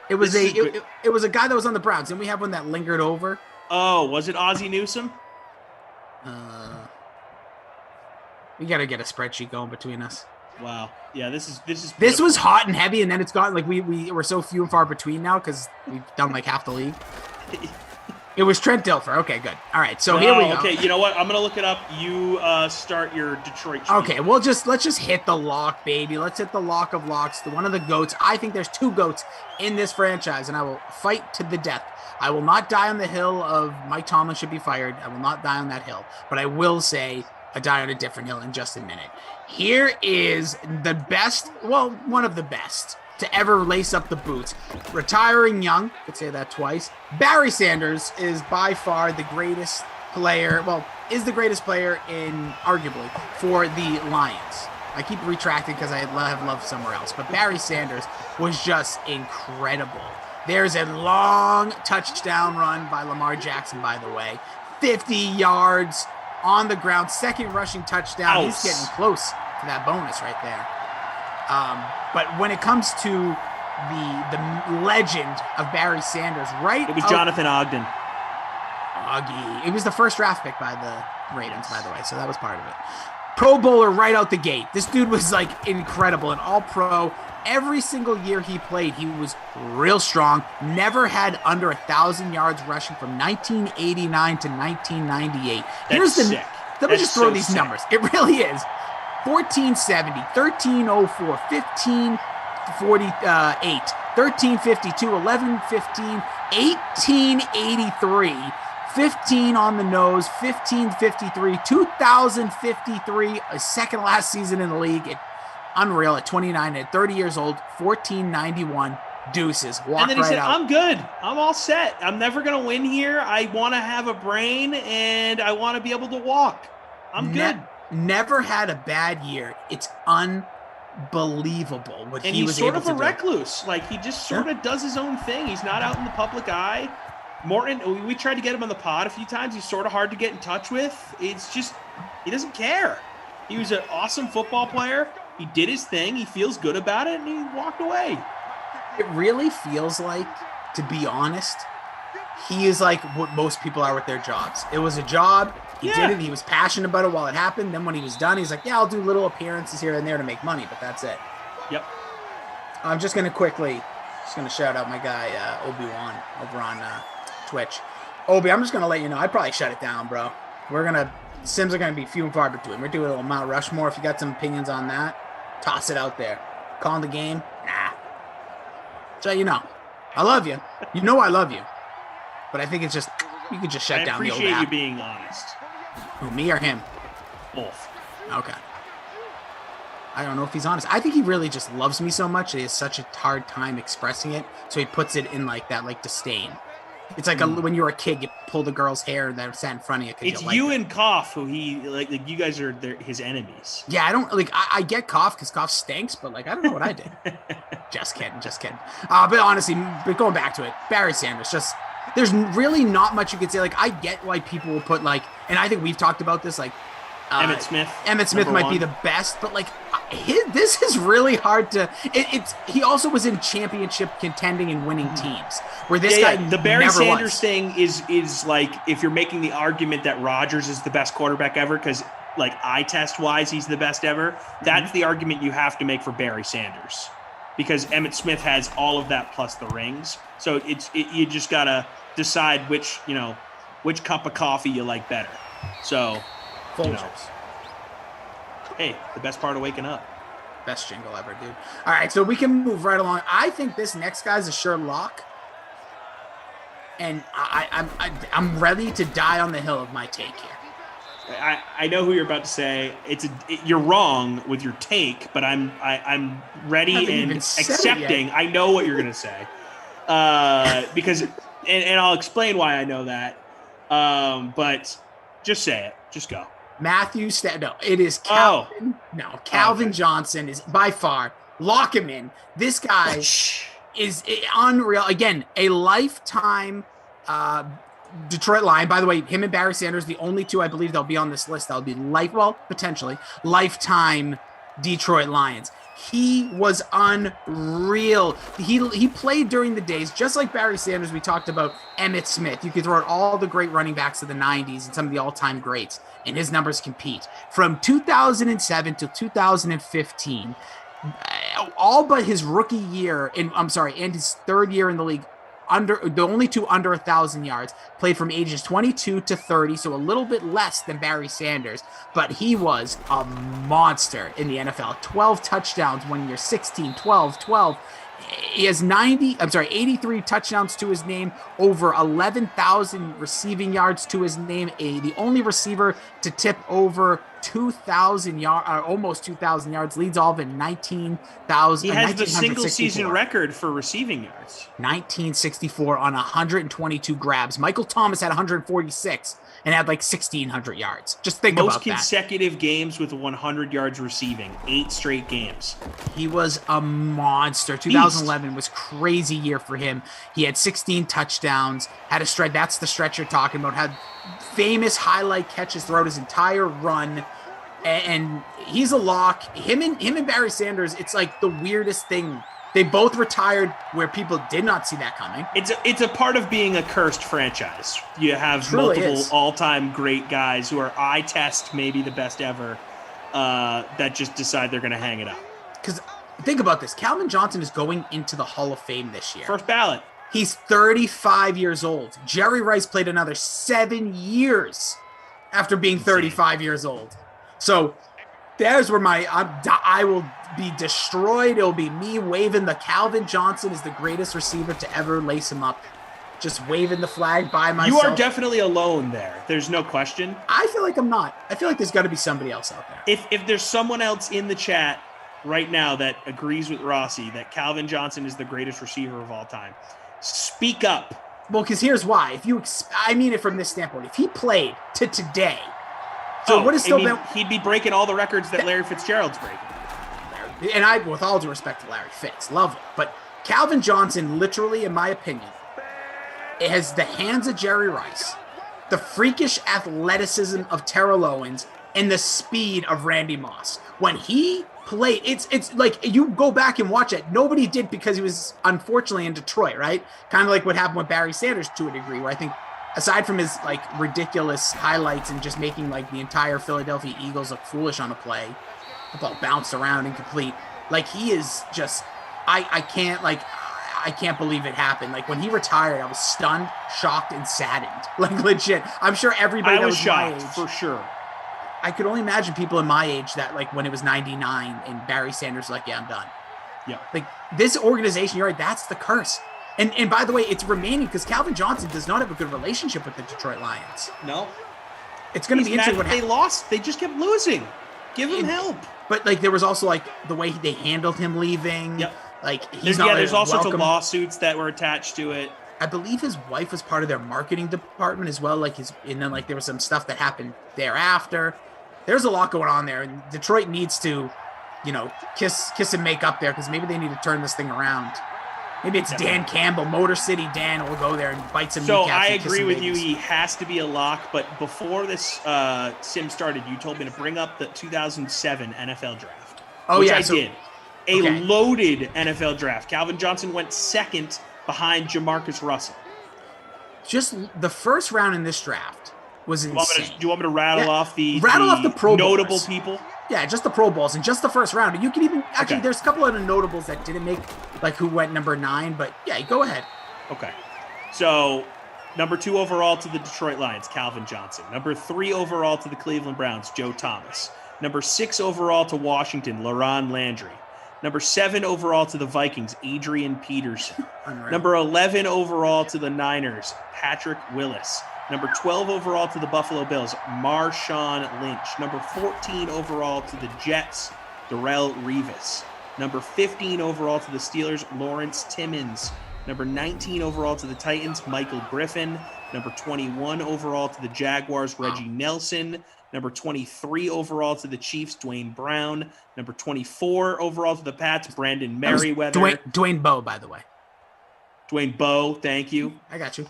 It was it was a guy that was on the Browns. Didn't we have one that lingered over? Oh, was it Ozzie Newsome? We gotta get a spreadsheet going between us. Wow. Yeah, this was hot and heavy, and then it's gotten like we're so few and far between now because we've done like half the league. It was Trent Dilfer. Okay, good. All right, so here we go. Okay, you know what? I'm gonna look it up. You start your Detroit. Okay, let's just hit the lock, baby. Let's hit the lock of locks. One of the goats. I think there's two goats in this franchise, and I will fight to the death. I will not die on the hill of Mike Tomlin should be fired. I will not die on that hill, but I will say I die on a different hill in just a minute. Here is the best, well, one of the best to ever lace up the boots. Retiring young, could say that twice. Barry Sanders is by far the greatest player, is the greatest player arguably, for the Lions. I keep retracting because I have love somewhere else, but Barry Sanders was just incredible. There's a long touchdown run by Lamar Jackson, by the way. 50 yards on the ground, second rushing touchdown. He's getting close to that bonus right there. But when it comes to the legend of Barry Sanders, it was Jonathan Ogden. It was the first draft pick by the Ravens, by the way, so that was part of it. Pro Bowler right out the gate. This dude was like incredible, an all-pro. Every single year he played, he was real strong. Never had under 1,000 yards rushing from 1989 to 1998. Let me just throw these numbers. It really is. 1470, 1304, 1548, 1352, 1115, 1883, 15 on the nose, 1553, 2053, a second last season in the league. Unreal at 29 at 30 years old, 1491 deuces. And then he said, I'm good. I'm all set. I'm never going to win here. I want to have a brain and I want to be able to walk. I'm good. Never had a bad year. It's unbelievable what he was able to do. And he's sort of a recluse. Like, he just sort of does his own thing. He's not out in the public eye. Morton, we tried to get him on the pod a few times. He's sort of hard to get in touch with. It's just, he doesn't care. He was an awesome football player. He did his thing. He feels good about it, and he walked away. It really feels like, to be honest, he is like what most people are with their jobs. It was a job. He did it. He was passionate about it while it happened. Then when he was done, he's like, yeah, I'll do little appearances here and there to make money, but that's it. Yep. I'm just going to shout out my guy, Obi-Wan, over on Twitch. Obi, I'm just going to let you know, I'd probably shut it down, bro. Sims are going to be few and far between. We're doing a little Mount Rushmore. If you got some opinions on that, toss it out there. Calling the game? Nah. So you know, I love you. You know I love you. But I think it's just, you could just shut down the old app. I appreciate you being honest. Who, me or him? Both. Okay. I don't know if he's honest. I think he really just loves me so much that he has such a hard time expressing it. So he puts it in like that, like disdain. It's like when you were a kid, you pull the girl's hair that sat in front of you. It's you and Koff who he like you guys are his enemies. Yeah, I don't like. I get Koff because Koff stinks, but like I don't know what I did. Just kidding. But honestly, going back to it, Barry Sanders. There's really not much you could say. Like I get why people will put like, and I think we've talked about this. Like Emmitt Smith. Emmitt Smith might be the best, but like this is really hard to. He also was in championship contending and winning teams. Where this guy, the Barry Sanders thing is like if you're making the argument that Rodgers is the best quarterback ever because like eye test wise he's the best ever. That's the argument you have to make for Barry Sanders because Emmitt Smith has all of that plus the rings. So you just gotta decide which cup of coffee you like better. So. Folgers. Hey, the best part of waking up. Best jingle ever, dude. All right, so we can move right along. I think this next guy's a sure lock. and I'm ready to die on the hill of my take here. I know who you're about to say. You're wrong with your take, but I'm ready and accepting. I know what you're gonna say, because and I'll explain why I know that. But just say it. Just go. No, it is Calvin. Oh. No, Calvin Johnson is by far. Lock him in. This guy is unreal. Again, a lifetime Detroit Lion. By the way, him and Barry Sanders, the only two I believe they'll be on this list. That'll be potentially lifetime Detroit Lions. He was unreal. He played during the days, just like Barry Sanders. We talked about Emmitt Smith. You could throw out all the great running backs of the 90s and some of the all-time greats, and his numbers compete. From 2007 to 2015, all but his rookie year, and his third year in the league, the only two under 1,000 yards, played from ages 22 to 30, so a little bit less than Barry Sanders, but he was a monster in the NFL. 12 touchdowns 1 year, 16, 12. He has 83 touchdowns to his name, over 11,000 receiving yards to his name. The only receiver to tip over 2,000 yards, almost 2,000 yards, leads all of it 19,000. He has the single season record for receiving yards. 1964 on 122 grabs. Michael Thomas had 146 and had like 1,600 yards. Just think about that. Most consecutive games with 100 yards receiving. 8 straight games. He was a monster. 2011 was crazy year for him. He had 16 touchdowns, had a stretch. That's the stretch you're talking about. Had famous highlight catches throughout his entire run. And he's a lock. Him and Barry Sanders, it's like the weirdest thing. They both retired where people did not see that coming. It's a part of being a cursed franchise. You have multiple all-time great guys who are eye test, maybe the best ever, that just decide they're going to hang it up. Because think about this. Calvin Johnson is going into the Hall of Fame this year. First ballot. He's 35 years old. Jerry Rice played another 7 years after being 35 years old. So there's where I will be destroyed. It'll be me waving the Calvin Johnson is the greatest receiver to ever lace him up. Just waving the flag by myself. You are definitely alone there. There's no question. I feel like I'm not. I feel like there's got to be somebody else out there. If there's someone else in the chat right now that agrees with Rossi that Calvin Johnson is the greatest receiver of all time, speak up. Well, because here's why. I mean it from this standpoint. If he played to today, he'd be breaking all the records that Larry Fitzgerald's breaking. And with all due respect to Larry Fitz, love him. But Calvin Johnson, literally, in my opinion, has the hands of Jerry Rice, the freakish athleticism of Terrell Owens, and the speed of Randy Moss. When he played, it's like you go back and watch it. Nobody did because he was unfortunately in Detroit, right? Kind of like what happened with Barry Sanders to a degree, where I think aside from his like ridiculous highlights and just making like the entire Philadelphia Eagles look foolish on a play, the ball bounced around incomplete. Like he is just, I can't believe it happened. Like when he retired, I was stunned, shocked, and saddened. Like legit. I'm sure everybody that was shocked, my age, for sure. I could only imagine people in my age that like when it was 99 and Barry Sanders like, yeah, I'm done. Yeah. Like this organization, you're right, that's the curse. And by the way, it's remaining because Calvin Johnson does not have a good relationship with the Detroit Lions. No. It's going to be interesting what they lost. They just kept losing. Give him help. But like there was also like the way they handled him leaving. Yep. Like there's all sorts of lawsuits that were attached to it. I believe his wife was part of their marketing department as well. And then like there was some stuff that happened thereafter. There's a lot going on there, and Detroit needs to, kiss and make up there because maybe they need to turn this thing around. Maybe it's Dan Campbell, Motor City Dan will go there and bite some kneecaps. So I agree with you. He has to be a lock. But before this sim started, you told me to bring up the 2007 NFL draft. Which I did. Loaded NFL draft. Calvin Johnson went second behind Jamarcus Russell. Just the first round in this draft was insane. Do you want me to rattle off the Pro notable Bowlers. people? Yeah, just the Pro Bowls and just the first round. You can even there's a couple of notables that didn't make, like who went number 9, but yeah, go ahead. Okay. So, number 2 overall to the Detroit Lions, Calvin Johnson. Number 3 overall to the Cleveland Browns, Joe Thomas. Number 6 overall to Washington, Laron Landry. Number 7 overall to the Vikings, Adrian Peterson. Unreal. Number 11 overall to the Niners, Patrick Willis. Number 12 overall to the Buffalo Bills, Marshawn Lynch. Number 14 overall to the Jets, Darrelle Revis. Number 15 overall to the Steelers, Lawrence Timmons. Number 19 overall to the Titans, Michael Griffin. Number 21 overall to the Jaguars, Reggie Nelson. Number 23 overall to the Chiefs, Dwayne Brown. Number 24 overall to the Pats, Brandon Merriweather. Dwayne Bowe, by the way. Dwayne Bowe, thank you. I got you.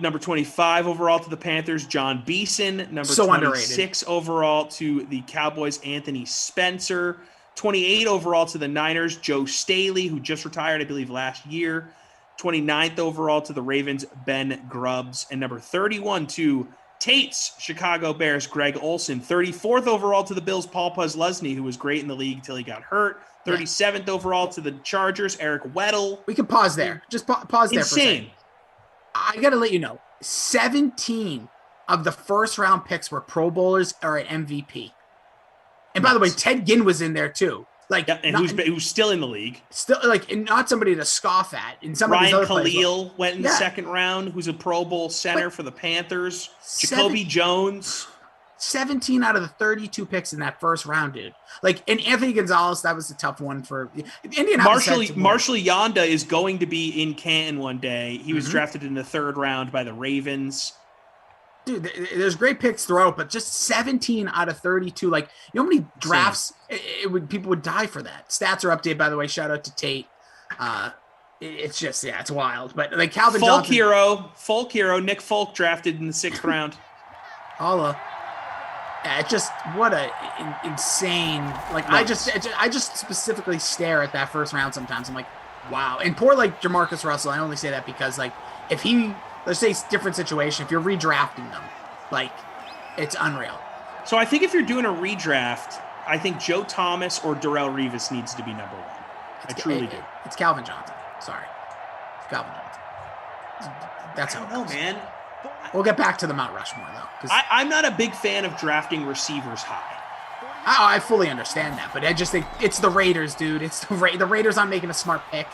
Number 25 overall to the Panthers, John Beeson. Number So 26 overall to the Cowboys, Anthony Spencer. 28 overall to the Niners, Joe Staley, who just retired, I believe, last year. 29th overall to the Ravens, Ben Grubbs. And number 31 to Tate's Chicago Bears, Greg Olson. 34th overall to the Bills, Paul Posluszny, who was great in the league until he got hurt. 37th overall to the Chargers, Eric Weddle. We can pause there. Just pause there for a second. Insane. I got to let you know, 17 of the first-round picks were Pro Bowlers or an MVP. And by the way, Ted Ginn was in there too. Like, yeah, and who's still in the league? Still, like, and not somebody to scoff at. And some of these Ryan other players, Khalil went in the second round, who's a Pro Bowl center for the Panthers. Jacoby Jones. 17 out of the 32 picks in that first round, dude. Like, and Anthony Gonzalez, that was a tough one for Indianapolis. Marshall Yanda is going to be in Canton one day. He was drafted in the 3rd round by the Ravens. Dude, there's great picks throughout, but just 17 out of 32. Like, you know how many drafts people would die for that? Stats are updated, by the way. Shout out to Tate. It's just, it's wild. But like Calvin Johnson, Folk hero, Nick Folk drafted in the 6th round. Holla. Yeah, it's just what a insane. Like, nice. I just specifically stare at that first round sometimes. I'm like, wow. And poor like Jamarcus Russell. I only say that because like if he. Let's say it's a different situation. If you're redrafting them, like, it's unreal. So I think if you're doing a redraft, I think Joe Thomas or Darrelle Revis needs to be number 1. I truly do. It's Calvin Johnson. Sorry. It's Calvin Johnson. That's how it goes. Man. We'll get back to the Mount Rushmore, though. I'm not a big fan of drafting receivers high. I fully understand that, but I just think it's the Raiders, dude. It's the Raiders aren't making a smart pick.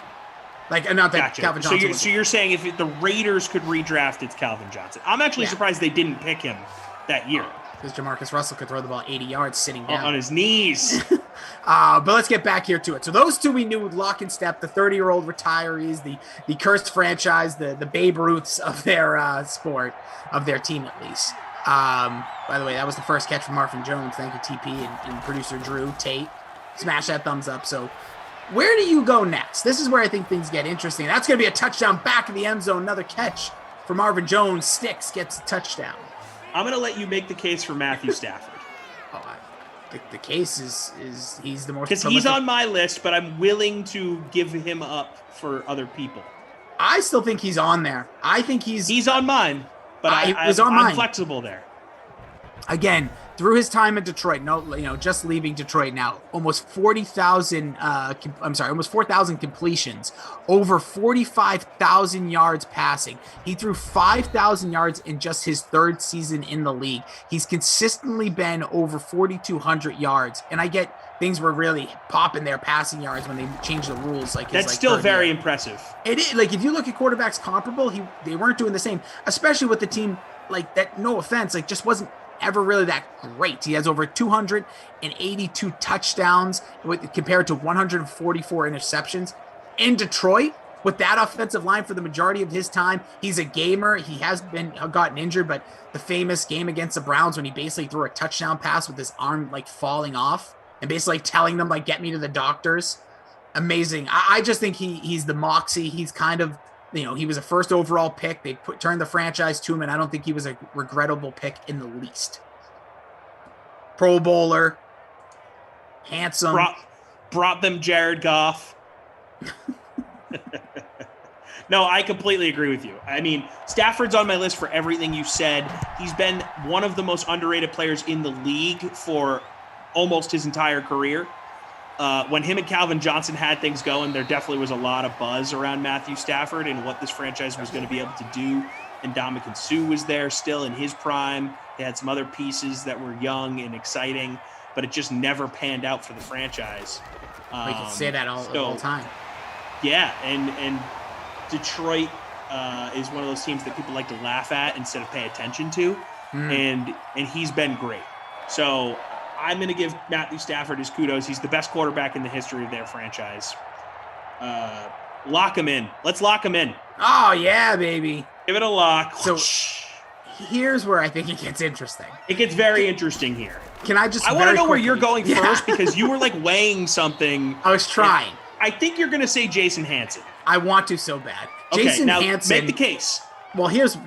Like, not that gotcha. Calvin Johnson. So you're saying if the Raiders could redraft, it's Calvin Johnson. I'm actually surprised they didn't pick him that year. Because Jamarcus Russell could throw the ball 80 yards sitting down. On his knees. But let's get back here to it. So those two we knew would lock in step, the 30-year-old retirees, the cursed franchise, the Babe Ruths of their sport, of their team at least. By the way, that was the first catch from Marvin Jones. Thank you, TP, and producer Drew Tate. Smash that thumbs up. So where do you go next? This is where I think things get interesting. That's going to be a touchdown back of the end zone. Another catch for Marvin Jones. Sticks gets a touchdown. I'm going to let you make the case for Matthew Stafford. The case is he's the most... Because he's on my list, but I'm willing to give him up for other people. I still think he's on there. I think he's on mine, but I'm flexible there. Again, through his time in Detroit, just leaving Detroit now, almost 4,000 completions, over 45,000 yards passing. He threw 5,000 yards in just his 3rd season in the league. He's consistently been over 4,200 yards, and I get things were really popping their passing yards when they changed the rules. That's still very impressive. It is, like, if you look at quarterbacks comparable, they weren't doing the same, especially with the team like that. No offense, like just wasn't ever really that great. He has over 282 touchdowns compared to 144 interceptions. In Detroit, with that offensive line for the majority of his time, he's a gamer. He has gotten injured, but the famous game against the Browns when he basically threw a touchdown pass with his arm like falling off and basically telling them like, get me to the doctors. Amazing. I just think he's the moxie. He's kind of, he was a first overall pick. They turned the franchise to him, and I don't think he was a regrettable pick in the least. Pro Bowler, handsome. Brought them Jared Goff. No, I completely agree with you. I mean, Stafford's on my list for everything you said. He's been one of the most underrated players in the league for almost his entire career. When him and Calvin Johnson had things going, there definitely was a lot of buzz around Matthew Stafford and what this franchise was going to be able to do. And Ndamukong Suh was there still in his prime. They had some other pieces that were young and exciting, but it just never panned out for the franchise. We can say that all the time. Yeah, and Detroit is one of those teams that people like to laugh at instead of pay attention to, and he's been great. So I'm going to give Matthew Stafford his kudos. He's the best quarterback in the history of their franchise. Lock him in. Let's lock him in. Oh, yeah, baby. Give it a lock. So here's where I think it gets interesting. It gets very interesting here. Can I just? I want to know where you're going Yeah. first because you were like weighing something. I was trying. I think you're going to say Jason Hansen. I want to so bad. Okay, Jason now Hansen. make the case. Well, here's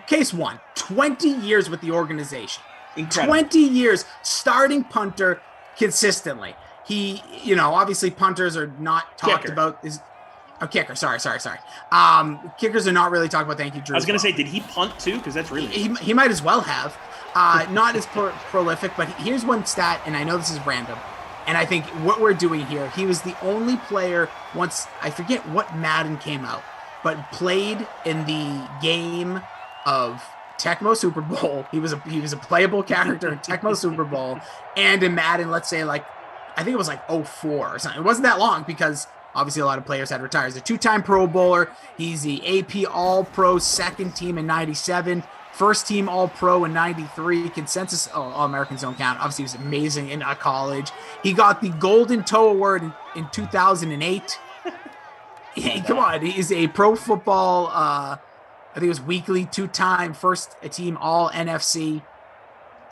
case one. 20 years with the organization. Incredible. 20 years starting punter consistently. He, obviously punters are not talked Kicker. about. Kicker. Sorry. Kickers are not really talked about. Thank you, Drew. I was going to say, did he punt too? Because that's really he might as well have. Not as prolific, but here's one stat, and I know this is random. And I think what we're doing here, he was the only player once, I forget what Madden came out, but played in the game of Tecmo Super Bowl. He was a playable character in Tecmo Super Bowl, and in Madden, let's say I think it was 04 or something. It wasn't that long because obviously a lot of players had retired. He's a 2-time Pro Bowler. He's the AP All-Pro second team in 97. First team All-Pro in 93, consensus All-Americans don't count. Obviously, he was amazing in college. He got the Golden Toe Award in 2008. Come on, he's a pro football, I think it was weekly, 2-time first team All-NFC.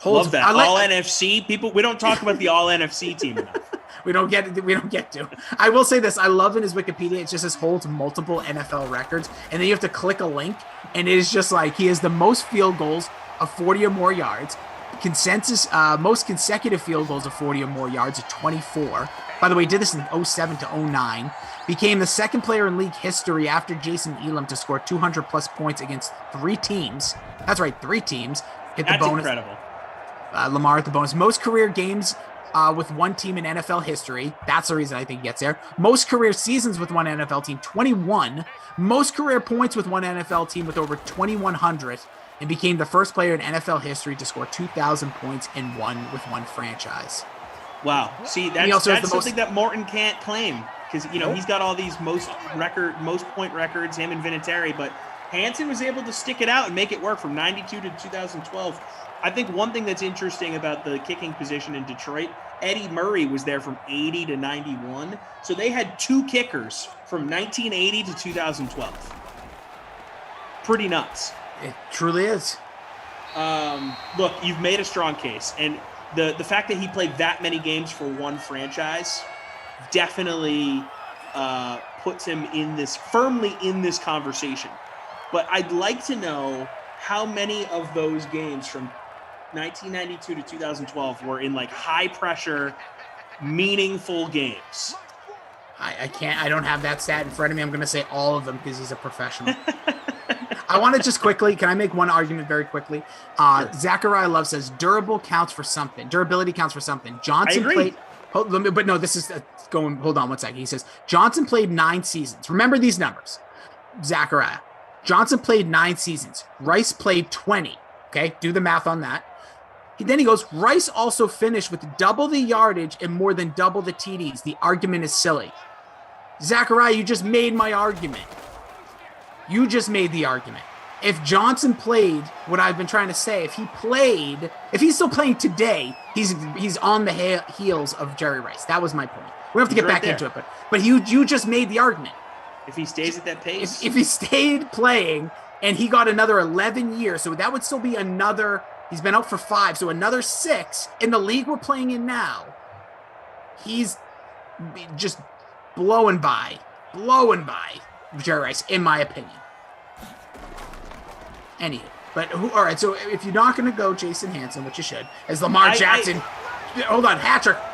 Love that. All-NFC. People, we don't talk about the All-NFC team enough. We don't get to. I will say this. I love in his Wikipedia, it just says holds multiple NFL records. And then you have to click a link. And it is just he has the most field goals of 40 or more yards. Most consecutive field goals of 40 or more yards at 24. By the way, he did this in 07 to 09. Became the second player in league history after Jason Elam to score 200-plus points against 3 teams. That's right, 3 teams. Hit the bonus. That's incredible. Lamar at the bonus. Most career games with one team in NFL history. That's the reason I think he gets there. Most career seasons with one NFL team, 21. Most career points with one NFL team with over 2,100, and became the first player in NFL history to score 2,000 points with one franchise. Wow. See, that's something that Morton can't claim because, he's got all these most point records, him and Vinatieri, but Hansen was able to stick it out and make it work from 92 to 2012. I think one thing that's interesting about the kicking position in Detroit, Eddie Murray was there from 80 to 91. So they had 2 kickers from 1980 to 2012. Pretty nuts. It truly is. Look, you've made a strong case. And the fact that he played that many games for one franchise definitely puts him firmly in this conversation. But I'd like to know how many of those games from 1992 to 2012 were in high pressure, meaningful games. I don't have that stat in front of me. I'm going to say all of them because he's a professional. I want to just quickly, can I make one argument very quickly? Sure. Zachariah Love says durability counts for something. Johnson played, but no, this is going, hold on one second. He says, Johnson played 9 seasons. Remember these numbers, Zachariah. Johnson played 9 seasons. Rice played 20. Okay, do the math on that. Then he goes, Rice also finished with double the yardage and more than double the TDs. The argument is silly. Zachariah, you just made my argument. You just made the argument. If Johnson played what I've been trying to say, if he's still playing today, he's on the heels of Jerry Rice. That was my point. We don't have to get back into it, but you just made the argument. If he stays at that pace? If he stayed playing and he got another 11 years, so that would still be another, he's been out for 5, so another 6 in the league we're playing in now. He's just blowing by Jerry Rice, in my opinion. Anywho, but all right, so if you're not going to go Jason Hansen, which you should, as Lamar Jackson, hold on, hat trick. It's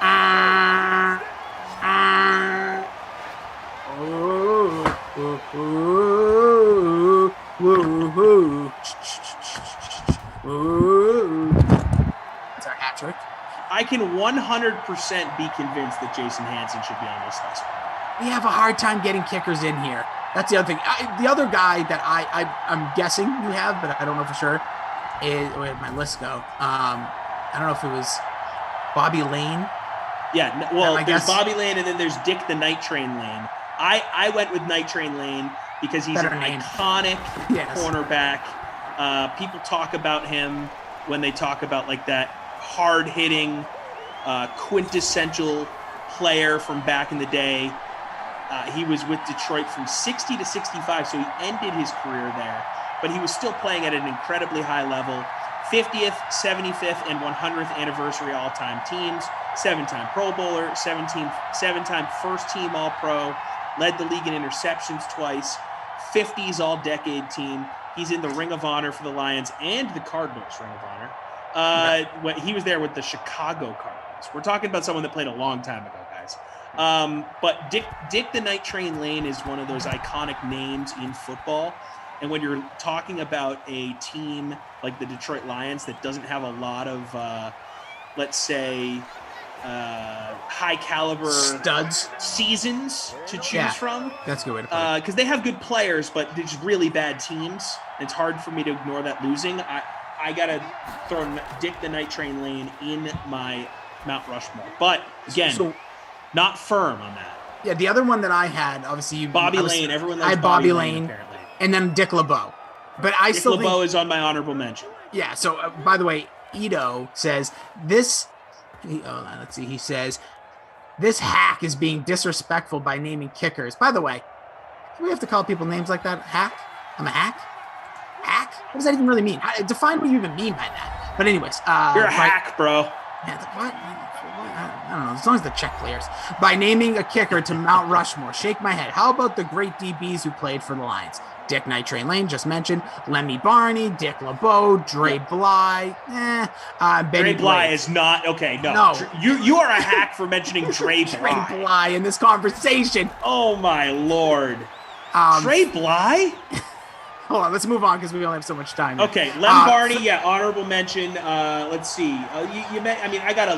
our hat trick. I can 100% be convinced that Jason Hansen should be on this list. We have a hard time getting kickers in here. That's the other thing. The other guy that I'm guessing you have, but I don't know for sure, is, where did my list go? I don't know if it was Bobby Lane Yeah, well, I there's guess. Bobby Lane, and then there's Dick the Night Train Lane. I went with Night Train Lane because he's Better an name. iconic Yes. cornerback. People talk about him when they talk about like that hard-hitting, quintessential player from back in the day. He was with Detroit from 60 to 65, so he ended his career there. But he was still playing at an incredibly high level. 50th, 75th, and 100th anniversary all-time teams. 7-time Pro Bowler, 7-time first-team All-Pro. Led the league in interceptions twice. 50s All-Decade team. He's in the Ring of Honor for the Lions and the Cardinals Ring of Honor. When he was there with the Chicago Cardinals. We're talking about someone that played a long time ago, guys. But Dick the Night Train Lane is one of those iconic names in football. And when you're talking about a team like the Detroit Lions that doesn't have a lot of, let's say, high caliber studs seasons to choose from. That's a good way to put it. Because they have good players, but they're just really bad teams. It's hard for me to ignore that losing. I gotta throw Dick the Night Train Lane in my Mount Rushmore. But again, not firm on that. Yeah, the other one that I had, obviously, Bobby Lane. Everyone loves I had Bobby Lane, Lane, apparently. and then Dick LeBeau. But I Dick still LeBeau think, is on my honorable mention. Yeah. So, by the way, Ito says this. Let's see. He says this hack is being disrespectful by naming kickers. By the way, do we have to call people names like that? Hack? I'm a hack. Hack? What does that even really mean? Define what you even mean by that. But anyways, you're a hack, bro. Yeah, what? I don't know. As long as the check clears. By naming a kicker to Mount Rushmore, shake my head. How about the great DBs who played for the Lions? Dick Night Train Lane, just mentioned. Lemmy Barney, Dick LeBeau, Dre Bly. Benny Dre Bly Blake. is not okay. No. You are a hack for mentioning Dre Bly. Dre Bly in this conversation. Oh my lord. Dre Bly? Hold on, let's move on because we only have so much time. Okay, Lem Barney, honorable mention. Let's see. I got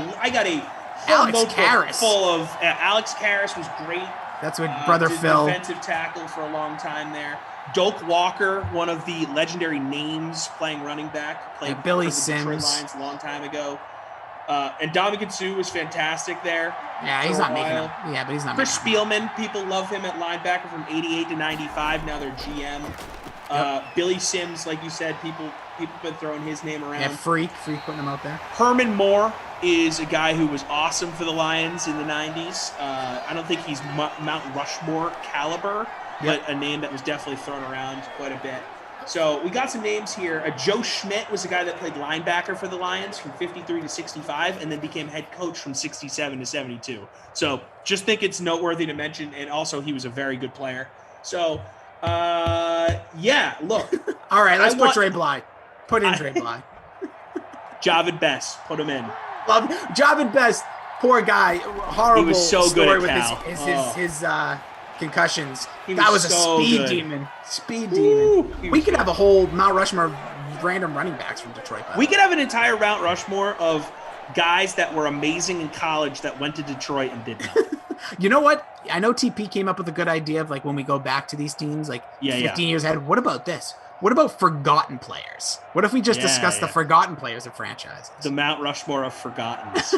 a Alex notebook Karras. full of Alex Karras was great. That's what brother did Phil. Defensive tackle for a long time there. Doak Walker, one of the legendary names playing running back, played Billy for the Detroit Sims. Lions a long time ago. And Dominican Sue was fantastic there. Yeah, he's not making it. Yeah, but he's not Chris making it. Spielman, people love him at linebacker from 88 to 95. Now they're GM. Billy Sims, like you said, people been throwing his name around. Yeah, Freak putting him out there. Herman Moore is a guy who was awesome for the Lions in the 90s. I don't think he's Mount Rushmore caliber, but a name that was definitely thrown around quite a bit. So we got some names here. Joe Schmidt was a guy that played linebacker for the Lions from 53 to 65 and then became head coach from 67 to 72. So just think it's noteworthy to mention, and also he was a very good player. So, yeah, look. All right, let's put Dre Bly. Put in Dre Bly. Javid Best, put him in. Love Javid Best. Poor guy. Horrible He was so good story at with Cal. his concussions. He That was was a so speed good. demon. Speed demon. We could have a whole Mount Rushmore random running backs from Detroit. We could have an entire Mount Rushmore of guys that were amazing in college that went to Detroit and did nothing. You know what? I know TP came up with a good idea of like when we go back to these teams, like 15 years ahead. What about this? What about forgotten players? What if we just discuss the forgotten players of franchises? The Mount Rushmore of forgottens.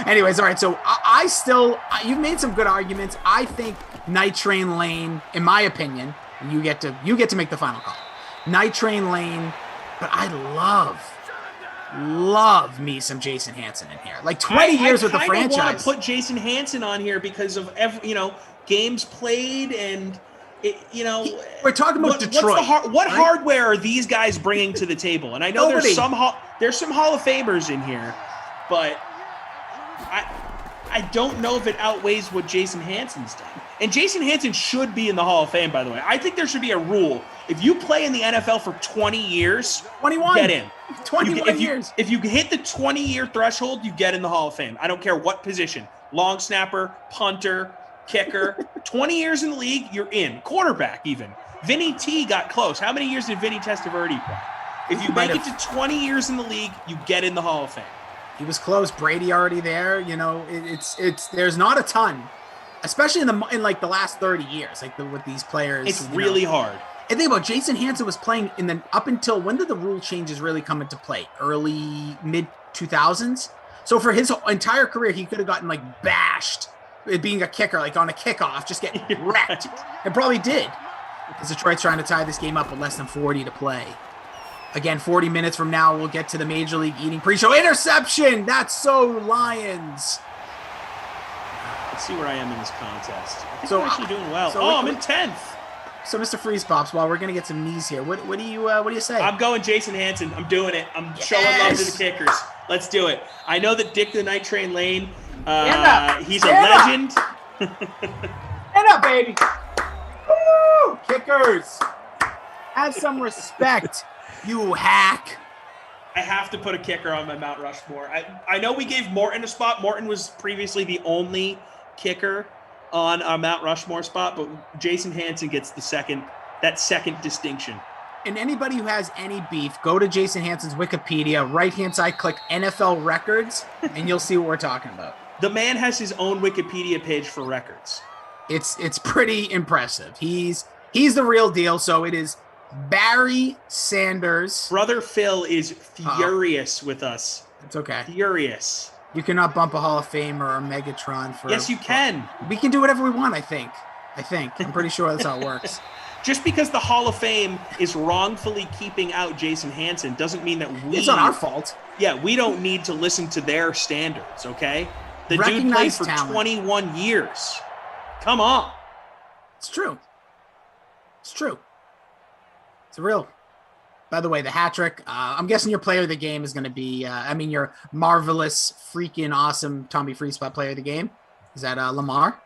Anyways, all right. So I still, you've made some good arguments. I think Night Train Lane, in my opinion, you get to make the final call. Night Train Lane, but I love me some Jason Hansen in here. Like 20 years with the franchise. I want to put Jason Hansen on here because of games played and we're talking about Detroit. What hardware are these guys bringing to the table? And I know there's some Hall of Famers in here, but I don't know if it outweighs what Jason Hansen's done. And Jason Hansen should be in the Hall of Fame, by the way. I think there should be a rule. If you play in the NFL for 20 years, 21. Get in. 21 years. If you hit the 20-year threshold, you get in the Hall of Fame. I don't care what position. Long snapper, punter, kicker. 20 years in the league, you're in. Quarterback, even. Vinny T got close. How many years did Vinny Testaverde play? If you make it to 20 years in the league, you get in the Hall of Fame. He was close. Brady already there. It's there's not a ton, especially in like the last 30 years, like with these players. It's really hard. And think about Jason Hansen was playing up until when did the rule changes really come into play? Early mid 2000s. So for his entire career, he could have gotten like bashed being a kicker, like on a kickoff, just get wrecked, and probably did. Because Detroit's trying to tie this game up with less than 40 to play. Again, 40 minutes from now, we'll get to the Major League Eating pre-show. Interception! That's so Lions. Let's see where I am in this contest. I think So, I'm actually doing well. so I'm in 10th. So, Mr. Freeze Pops, while we're going to get some knees here, what do you say? I'm going Jason Hansen. I'm doing it. I'm showing love to the kickers. Let's do it. I know that Dick the Night Train Lane, he's a legend. Stand up, baby. Woo! Kickers. Have some respect, you hack. I have to put a kicker on my Mount Rushmore. I know we gave Morton a spot. Morton was previously the only kicker on our Mount Rushmore spot, but Jason Hansen gets that second distinction. And anybody who has any beef, go to Jason Hansen's Wikipedia, right-hand side, click NFL records, and you'll see what we're talking about. The man has his own Wikipedia page for records. It's pretty impressive. He's the real deal. So it is Barry Sanders. Brother Phil is furious with us. It's okay. Furious. You cannot bump a Hall of Famer or a Megatron for. Yes, you can. We can do whatever we want. I think. I'm pretty sure that's how it works. Just because the Hall of Fame is wrongfully keeping out Jason Hansen doesn't mean that It's not our fault. Yeah, we don't need to listen to their standards, okay? The dude played Recognize for talent. 21 years. Come on. It's true. It's real. By the way, the hat trick. I'm guessing your player of the game is going to be. Your marvelous, freaking awesome Tommy Freespot player of the game. Is that Lamar?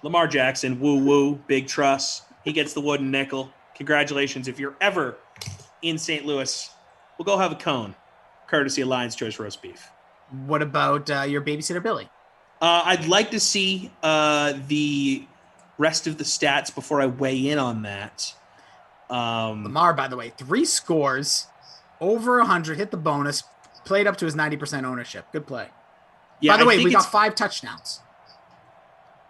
Lamar Jackson, woo, big truss. He gets the wooden nickel. Congratulations. If you're ever in St. Louis, we'll go have a cone, courtesy of Lion's Choice Roast Beef. What about your babysitter, Billy? I'd like to see the rest of the stats before I weigh in on that. Lamar, by the way, 3 scores, over 100, hit the bonus, played up to his 90% ownership. Good play. Yeah, by the way, we got 5 touchdowns.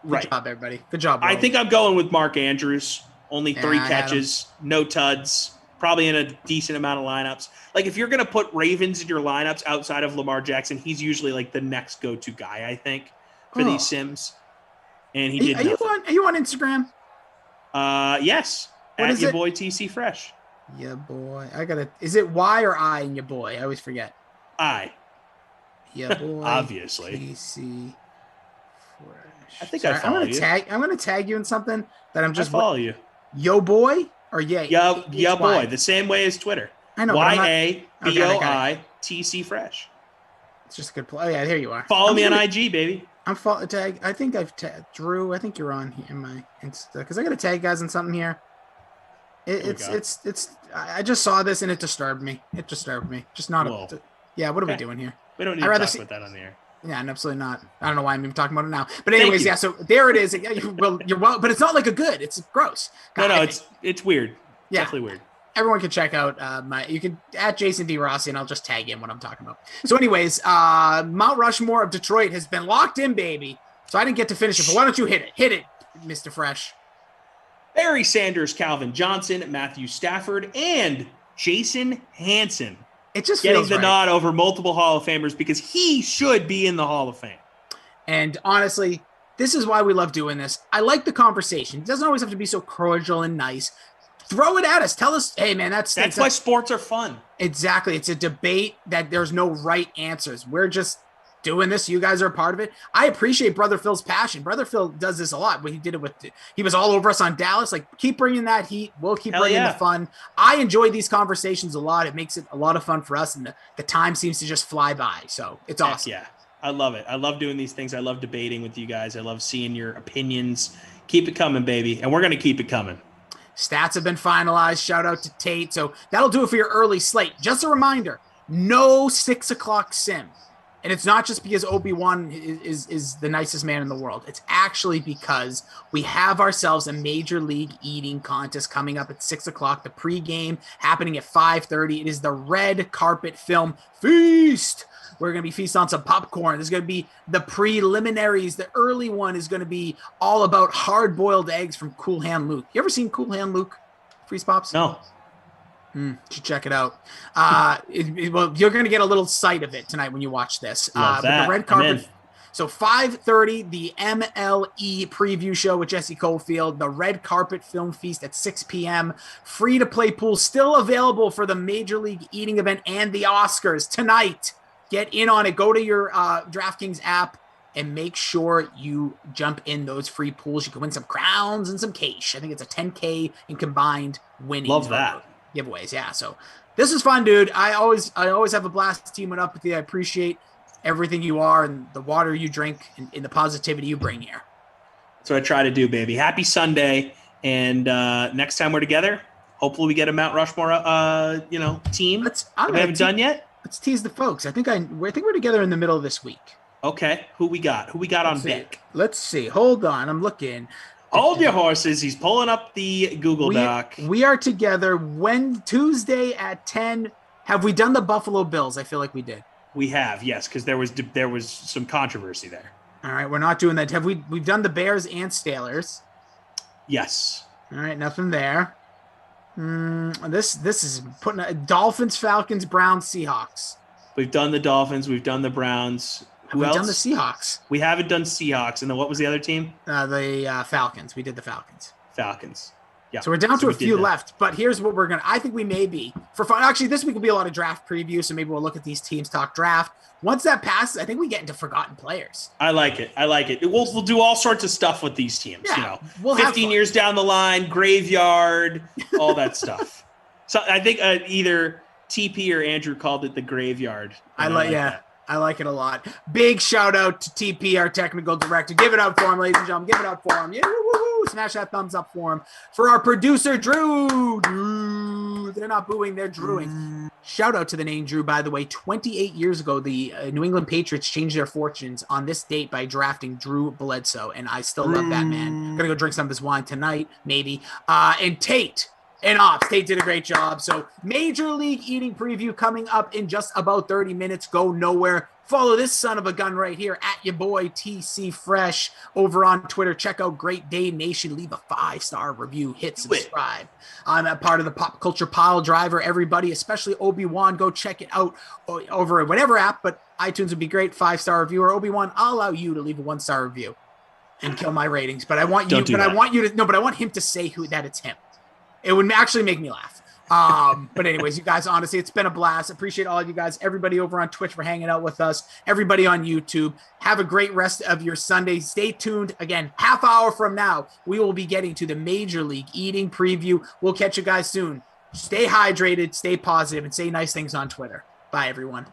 Good job, everybody. Good job, bro. I think I'm going with Mark Andrews. Only 3 I catches, no tuds, probably in a decent amount of lineups. Like, if you're going to put Ravens in your lineups outside of Lamar Jackson, he's usually like the next go-to guy, I think, for these sims. And he did nothing. Are you on Instagram? Yes. What At is your it? boy TC Fresh. Yeah, boy. Is it Y or I in your boy? I always forget. Yeah, boy. Obviously. TC Fresh. I think I follow you. I'm gonna tag you in something that I'm just follow you. Yo boy or Yeah, boy. The same way as Twitter. I know. YABOI TC Fresh. It's just a good play. Oh, yeah, here you are. Follow me on IG, baby. I'm tag. I think I've tagged Drew. I think you're on here in my Insta because I got to tag guys in something here. It's. I just saw this and it disturbed me. Just not. Yeah. What are we doing here? We don't need to talk about that on the air. Yeah, and absolutely not. I don't know why I'm even talking about it now. But anyways, yeah. So there it is. Well, you're well, but it's not like a good. It's gross. No, it's weird. Yeah. Definitely weird. Everyone can check out you can at Jason D. Rossi, and I'll just tag in what I'm talking about. So, anyways, Mount Rushmore of Detroit has been locked in, baby. So I didn't get to finish it, but why don't you hit it? Hit it, Mr. Fresh. Barry Sanders, Calvin Johnson, Matthew Stafford, and Jason Hansen. It just getting feels the right. nod over multiple Hall of Famers because he should be in the Hall of Fame. And honestly, this is why we love doing this. I like the conversation. It doesn't always have to be so cordial and nice. Throw it at us. Tell us, hey, man, that's why sports are fun. Exactly. It's a debate that there's no right answers. We're just doing this. You guys are a part of it. I appreciate Brother Phil's passion. Brother Phil does this a lot. He did it he was all over us on Dallas. Like, keep bringing that heat. We'll keep bringing the fun. I enjoy these conversations a lot. It makes it a lot of fun for us. And the time seems to just fly by. So it's awesome. Yeah. I love it. I love doing these things. I love debating with you guys. I love seeing your opinions. Keep it coming, baby. And we're going to keep it coming. Stats have been finalized. Shout out to Tate. So that'll do it for your early slate. Just a reminder, no 6 o'clock sim. And it's not just because Obi-Wan is the nicest man in the world. It's actually because we have ourselves a Major League Eating contest coming up at 6 o'clock. The pregame happening at 5:30. It is the Red Carpet Film Feast. We're going to be feasting on some popcorn. There's going to be the preliminaries. The early one is going to be all about hard-boiled eggs from Cool Hand Luke. You ever seen Cool Hand Luke, Freeze Pops? No. Should check it out. Well, you're going to get a little sight of it tonight when you watch this. Love that. The red carpet. So 5:30, the MLE preview show with Jesse Cofield, the red carpet film feast at 6 p.m. Free to play pool still available for the Major League Eating event and the Oscars tonight. Get in on it. Go to your DraftKings app and make sure you jump in those free pools. You can win some crowns and some cash. I think it's a 10K in combined winnings. Love that. Giveaways. Yeah. So this is fun, dude. I always have a blast teaming up with you. I appreciate everything you are and the water you drink and the positivity you bring here. That's what I try to do, baby. Happy Sunday. And next time we're together, hopefully we get a Mount Rushmore, team that we haven't done yet. Let's tease the folks. I think we're together in the middle of this week. Okay. Who we got? Who we got on deck? Let's see. Hold on. I'm looking. Hold your horses. He's pulling up the Google Doc. We are together Tuesday at 10. Have we done the Buffalo Bills? I feel like we did. We have, yes, because there was some controversy there. All right, we're not doing that. We've done the Bears and Steelers? Yes. All right, nothing there. This is putting Dolphins, Falcons, Browns, Seahawks. We've done the Dolphins. We've done the Browns. Who else? We've done the Seahawks. We haven't done Seahawks. And then what was the other team? The Falcons. We did the Falcons. Falcons. Yeah. So we're down to a few left, but here's what I think we may be for fun. Actually, this week will be a lot of draft preview, so maybe we'll look at these teams, talk draft. Once that passes, I think we get into forgotten players. I like it. We'll do all sorts of stuff with these teams. Yeah, we'll 15 years down the line, graveyard, all that stuff. So I think either TP or Andrew called it the graveyard. I like it a lot. Big shout out to TP, our technical director. Give it up for him, ladies and gentlemen. Give it up for him. Yeah, woo-woo-woo. Smash that thumbs up for him. For our producer, Drew. They're not booing, they're drewing. Shout out to the name Drew, by the way. 28 years ago, the New England Patriots changed their fortunes on this date by drafting Drew Bledsoe, and I still love that man. Gonna go drink some of his wine tonight, maybe. And Tate. And Ops, Tate did a great job. So Major League Eating preview coming up in just about 30 minutes. Go nowhere. Follow this son of a gun right here at your boy TC Fresh over on Twitter. Check out Great Day Nation. Leave a 5-star review. Hit subscribe. I'm a part of the Pop Culture Pile Driver. Everybody, especially Obi-Wan, go check it out over at whatever app, but iTunes would be great. 5-star review. Or Obi-Wan, I'll allow you to leave a 1-star review and kill my ratings. But I want I want him to say that it's him. It would actually make me laugh. But anyways, you guys, honestly, it's been a blast. Appreciate all of you guys, everybody over on Twitch for hanging out with us, everybody on YouTube. Have a great rest of your Sunday. Stay tuned. Again, half hour from now, we will be getting to the Major League Eating preview. We'll catch you guys soon. Stay hydrated, stay positive, and say nice things on Twitter. Bye, everyone.